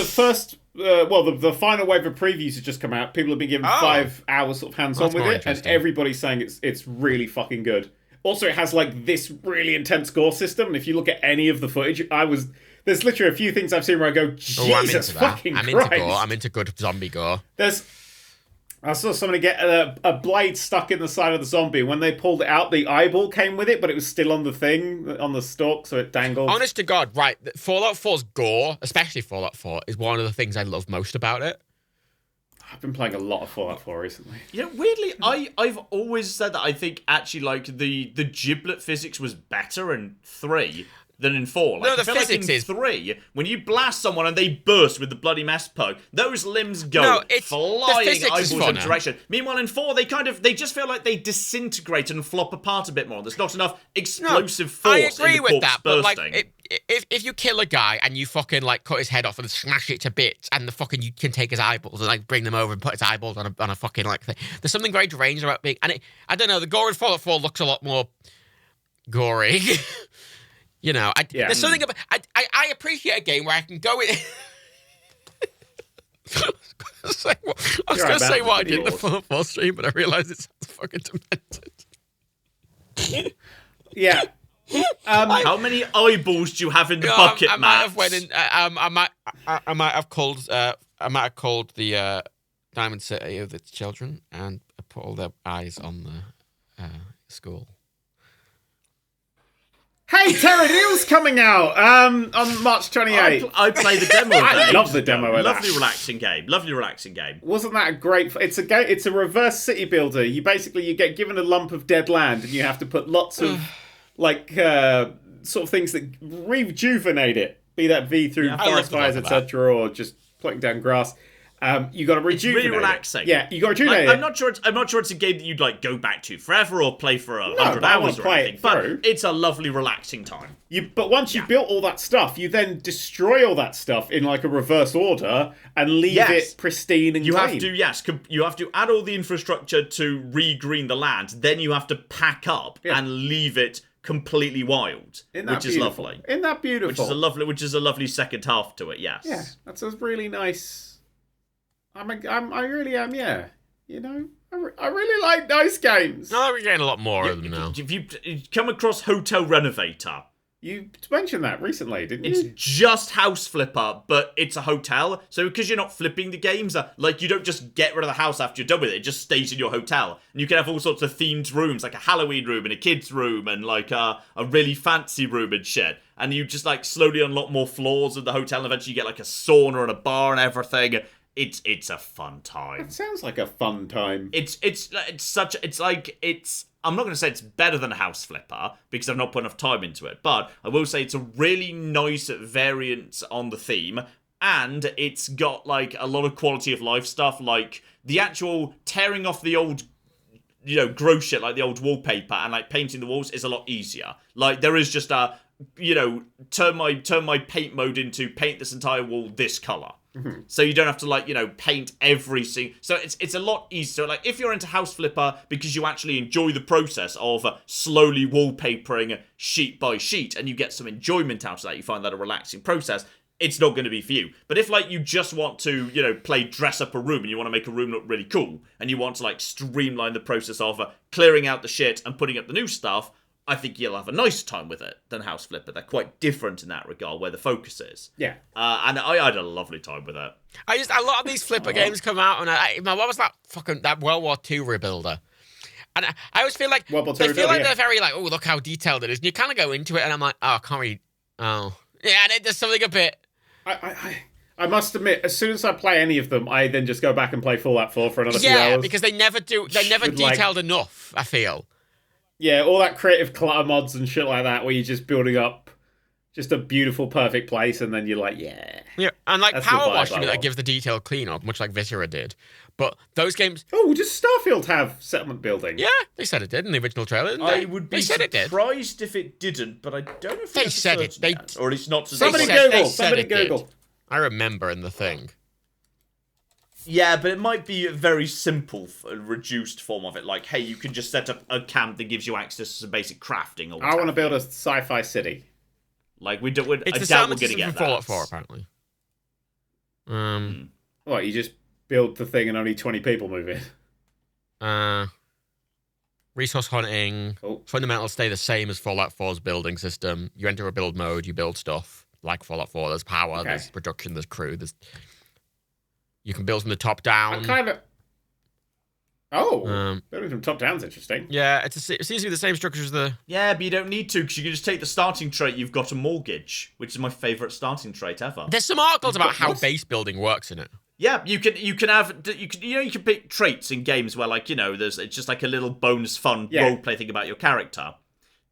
A: first the final wave of previews has just come out. People have been given 5 hours sort of hands-on with it, and everybody's saying it's really fucking good. Also, it has like this really intense gore system, and if you look at any of the footage, there's literally a few things I've seen where I go, Jesus fucking Christ.
C: I'm into gore. I'm into good zombie gore.
A: I saw somebody get a blade stuck in the side of the zombie. When they pulled it out, the eyeball came with it, but it was still on the thing, on the stalk, so it dangled.
C: Honest to God, right, Fallout 4's gore, especially Fallout 4, is one of the things I love most about it.
A: I've been playing a lot of Fallout 4 recently.
B: You know, weirdly, I've always said that I think actually like the giblet physics was better in 3 than in 4. Like,
C: No, the
B: I feel like
C: physics
B: in
C: is
B: 3, when you blast someone and they burst with the bloody mess plug, those limbs go flying eyeballs in direction. Meanwhile, in 4, they just feel like they disintegrate and flop apart a bit more. There's not enough explosive force in the corpse bursting.
C: But like, if you kill a guy and you fucking like cut his head off and smash it to bits, and you can take his eyeballs and like bring them over and put his eyeballs on a fucking like thing. There's something very deranged about being, and I don't know, the gore in Fallout 4 looks a lot more gory. You know, there's something about I appreciate a game where I can go in. I was going to say what I did in the Fallout 4 stream, but I realised it sounds fucking demented.
A: Yeah.
B: How many eyeballs do you have in the bucket,
C: I might have went in. I might have called the Diamond City of its children and put all their eyes on the school.
A: Hey, Terranil's coming out on March 28th.
B: I played the demo of that.
A: I love the demo of that.
B: Lovely, relaxing game.
A: Wasn't that a great... It's a reverse city builder. You get given a lump of dead land and you have to put lots of like sort of things that rejuvenate it. Be that through forest fires, etc., or just putting down grass. You got to rejuvenate. It's
B: really relaxing.
A: Yeah, you got to rejuvenate.
B: I'm not sure it's a game that you'd like go back to forever or play for 100 hours or anything. But it's a lovely, relaxing time.
A: But once you've built all that stuff, you then destroy all that stuff in like a reverse order and leave it pristine and clean.
B: You have to add all the infrastructure to regreen the land. Then you have to pack up and leave it completely wild, which is lovely.
A: Isn't that beautiful?
B: Which is a lovely second half to it. Yes.
A: Yeah, that's a really nice. I really am. Yeah, you know, I really like nice games.
C: No, we're getting a lot more of them now.
B: If you come across Hotel Renovator,
A: you mentioned that recently, didn't you?
B: It's just House Flipper, but it's a hotel. So because you're not flipping the games, like you don't just get rid of the house after you're done with it. It just stays in your hotel, and you can have all sorts of themed rooms, like a Halloween room and a kids room, and like a really fancy room and shit. And you just like slowly unlock more floors of the hotel, and eventually you get like a sauna and a bar and everything. It's a fun time.
A: It sounds like a fun time.
B: I'm not going to say it's better than House Flipper because I've not put enough time into it, but I will say it's a really nice variant on the theme, and it's got like a lot of quality of life stuff, like the actual tearing off the old, gross shit like the old wallpaper and like painting the walls is a lot easier. Like there is just a, turn my paint mode into paint this entire wall this color. Mm-hmm. So you don't have to paint every single... So it's a lot easier. So like if you're into House Flipper because you actually enjoy the process of slowly wallpapering sheet by sheet and you get some enjoyment out of that, you find that a relaxing process, it's not going to be for you. But if you just want to, play dress up a room and you want to make a room look really cool and you want to streamline the process of clearing out the shit and putting up the new stuff, I think you'll have a nicer time with it than House Flipper. They're quite different in that regard, where the focus is.
A: Yeah.
B: And I had a lovely time with it.
C: A lot of these Flipper games come out, and what was that World War II rebuilder? And I always feel like they're very like, oh, look how detailed it is. And you kind of go into it, and I'm like, oh, I can't read. Oh, yeah, and there's something a bit.
A: I must admit, as soon as I play any of them, I then just go back and play Fallout 4 for another few hours.
C: Yeah, because they never detailed enough, I feel.
A: Yeah, all that creative clutter mods and shit like that, where you're just building up just a beautiful, perfect place, and then you're like, yeah.
C: Yeah, and like Power Wash, that gives the detailed cleanup, much like Viscera did. But those games...
A: Oh, does Starfield have settlement building?
C: Yeah, they said it did in the original trailer, didn't
B: they?
C: I
B: would be surprised if it didn't, but I don't know if they
C: said it.
B: Or at least not to
A: Somebody Google.
C: I remember in the thing.
B: Yeah, but it might be a very simple, reduced form of it. Like, hey, you can just set up a camp that gives you access to some basic crafting.
A: I want to build a sci-fi city.
B: Like, I doubt we're going to get that.
C: Fallout 4, apparently.
A: What, you just build the thing and only 20 people move in?
C: Resource hunting. Cool. Fundamentals stay the same as Fallout 4's building system. You enter a build mode, you build stuff. Like Fallout 4, there's power, there's production, there's crew, you can build from the top down.
A: Building from top down's interesting.
C: Yeah, it seems to be the same structure as the...
B: Yeah, but you don't need to, because you can just take the starting trait, you've got a mortgage, which is my favourite starting trait ever.
C: There's some articles about how base building works in it.
B: Yeah, you can pick traits in games where, like, it's just like a little bonus fun roleplay thing about your character.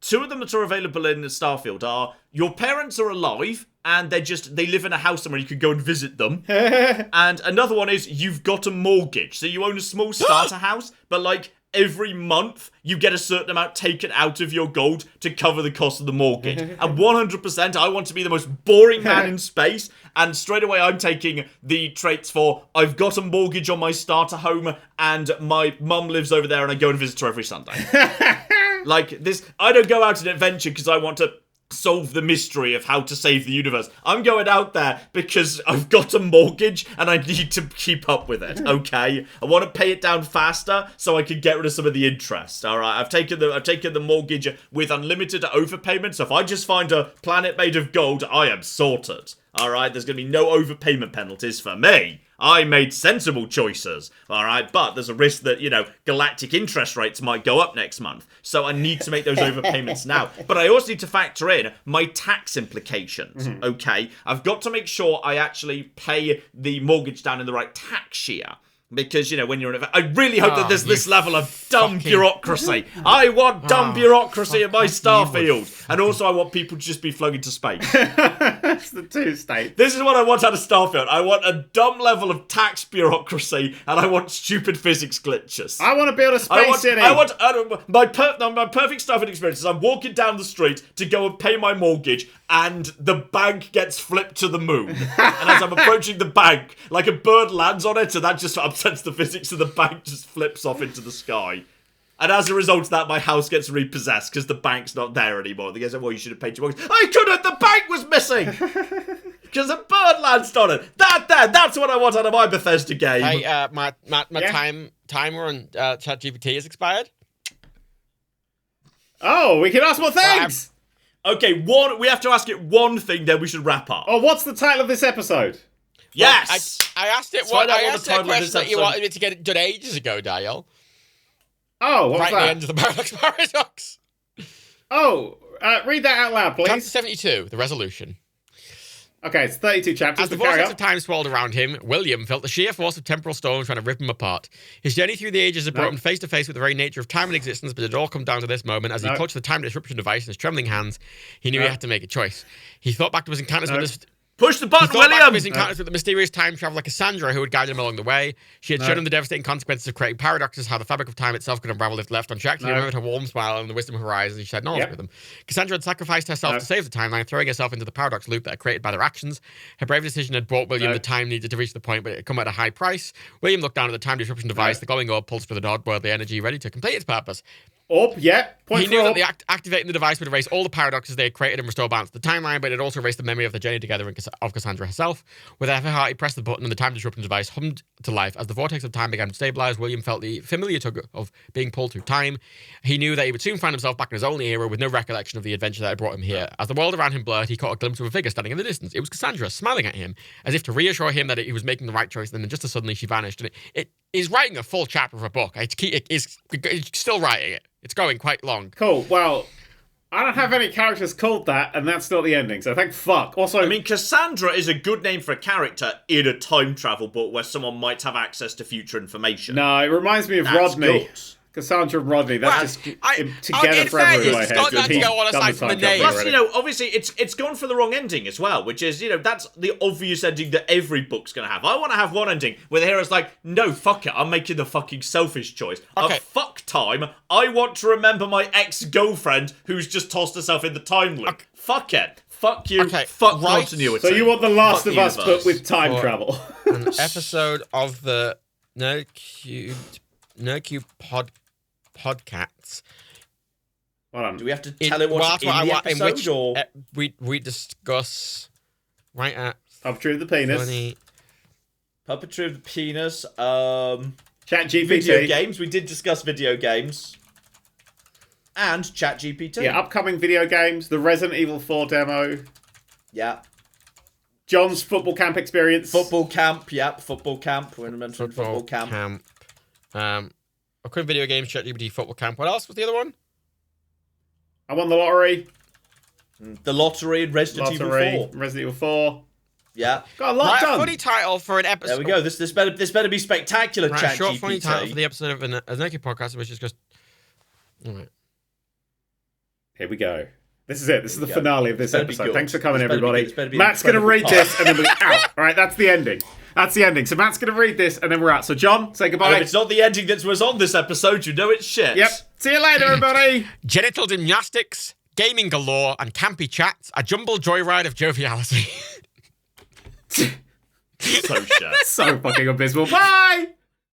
B: Two of them that are available in Starfield are your parents are alive and they live in a house somewhere you can go and visit them. And another one is you've got a mortgage. So you own a small starter house, but like every month you get a certain amount taken out of your gold to cover the cost of the mortgage. And 100% I want to be the most boring man in space. And straight away I'm taking the traits for I've got a mortgage on my starter home and my mum lives over there and I go and visit her every Sunday. Like this, I don't go out on an adventure because I want to solve the mystery of how to save the universe. I'm going out there because I've got a mortgage and I need to keep up with it, okay? I want to pay it down faster so I can get rid of some of the interest, all right? I've taken the mortgage with unlimited overpayment, so if I just find a planet made of gold, I am sorted, all right? There's going to be no overpayment penalties for me. I made sensible choices, alright? But there's a risk that, galactic interest rates might go up next month. So I need to make those overpayments now. But I also need to factor in my tax implications, okay? I've got to make sure I actually pay the mortgage down in the right tax year. Because, when you're I really hope that there's this level of dumb bureaucracy. I want dumb bureaucracy in my Starfield. And also I want people to just be flung into space.
A: That's the two states.
B: This is what I want out of Starfield. I want a dumb level of tax bureaucracy, and I want stupid physics glitches.
A: I want to build a space city.
B: My perfect Starfield experience is I'm walking down the street to go and pay my mortgage, and the bank gets flipped to the moon. And as I'm approaching the bank, like a bird lands on it, and that just upsets the physics, and the bank just flips off into the sky. And as a result of that, my house gets repossessed because the bank's not there anymore. They go, well, you should have paid your mortgage. I couldn't! The bank was missing! Because a bird landed on it. That's what I want out of my Bethesda game.
C: Hey, my timer on ChatGPT is expired.
A: Oh, we can ask more things!
B: Okay, we have to ask it one thing, then we should wrap up.
A: Oh, what's the title of this episode?
B: Yes!
C: Well, I asked it a question that you wanted me to get it done ages ago, Dial.
A: Oh, what was that?
C: Right at the end of the paradox.
A: Oh, read that out loud, please.
C: Chapter 72, the resolution.
A: Okay, it's 32 chapters.
C: As the vortex of time swirled around him, William felt the sheer force of temporal storms trying to rip him apart. His journey through the ages had brought him face to face with the very nature of time and existence, but it had all come down to this moment. As he clutched the time disruption device in his trembling hands, he knew he had to make a choice. He thought back to his encounters with this...
B: Push the button,
C: William! He thought back to his encounters with the mysterious time traveler Cassandra, who had guided him along the way. She had shown him the devastating consequences of creating paradoxes, how the fabric of time itself could unravel if left unchecked. He remembered her warm smile and the wisdom of her eyes, and he shared knowledge with them. Cassandra had sacrificed herself to save the timeline, throwing herself into the paradox loop that had created by their actions. Her brave decision had brought William the time needed to reach the point, but it had come at a high price. William looked down at the time disruption device, the glowing orb pulsed with an odd worldly energy, ready to complete its purpose.
A: Orb, yeah. Point
C: He
A: for
C: knew
A: orb.
C: that activating the device would erase all the paradoxes they had created and restore balance to the timeline, but it also erased the memory of the journey together of Cassandra herself. With every heart, he pressed the button and the time-disrupting device hummed to life. As the vortex of time began to stabilize, William felt the familiar tug of being pulled through time. He knew that he would soon find himself back in his own era with no recollection of the adventure that had brought him here. As the world around him blurred, he caught a glimpse of a figure standing in the distance. It was Cassandra, smiling at him, as if to reassure him that he was making the right choice, and then just as suddenly she vanished. And it is writing a full chapter of a book. It's still writing it. It's going quite long.
A: Cool. Well, I don't have any characters called that, and that's not the ending, so thank fuck. Also,
B: I mean, Cassandra is a good name for a character in a time travel book where someone might have access to future information.
A: no, it reminds me of
B: That's
A: Rodney.
B: good.
A: Cassandra and Rodney. That's
C: Well,
A: just together
C: in
A: forever in my
C: fairness,
A: head.
C: it's not
A: He's
C: to go on
A: done
C: aside
A: the
C: from the
A: time travel
C: name.
B: Plus,
A: already.
B: obviously it's gone for the wrong ending as well, which is, that's the obvious ending that every book's gonna have. I want to have one ending where the hero's like, no, fuck it, I'm making the fucking selfish choice.
C: Okay.
B: Fuck time, I want to remember my ex-girlfriend who's just tossed herself in the time loop.
C: Okay.
B: Fuck it. Fuck you.
C: Okay,
B: Fuck
C: right.
B: continuity.
A: So you want The Last
B: Fuck
A: of Us,
B: universe.
A: but with time
C: Or-
A: travel?
C: An episode of the No Cube PodCats.
A: Hold on.
B: Do we have to tell it what's in the episode,
C: in which
B: or...
C: we discuss right at
A: Puppetry of the penis.
C: 20.
B: Puppetry of the penis,
A: Chat
B: video
A: GPT.
B: games. We did discuss video games. And ChatGPT.
A: Yeah, upcoming video games. The Resident Evil 4 demo.
B: Yeah.
A: John's football camp experience.
B: Football camp. Yep, football camp. We're mentioning football camp.
C: Upcoming video games, ChatGPT, football camp. What else was the other one?
A: I won the lottery.
B: The lottery and Resident Evil 4.
A: Resident Evil 4.
B: Yeah.
A: Got a lot
C: Right, a
A: done.
C: funny title for an episode.
B: There we go. This better be spectacular,
C: Right, a short, funny title
B: ChatGPT.
C: for the episode of a Naked podcast, which is just. All right.
A: Here we go. This is it. This is the
B: go.
A: finale of this
B: Better be
A: episode.
B: good.
A: Thanks for coming,
B: This better be
A: everybody.
B: good. This better be
A: Matt's going to read
B: incredibly
A: this, and then we're out. All right, that's the ending. That's the ending. So Matt's going to read this, and then we're out. So John, say
B: And
A: goodbye.
B: if it's not the ending that was on this episode, you know it's shit.
A: Yep. See you later, everybody.
C: Genital gymnastics, gaming galore, and campy chats. A jumbled joyride of joviality.
B: So shit.
A: So fucking abysmal. Bye.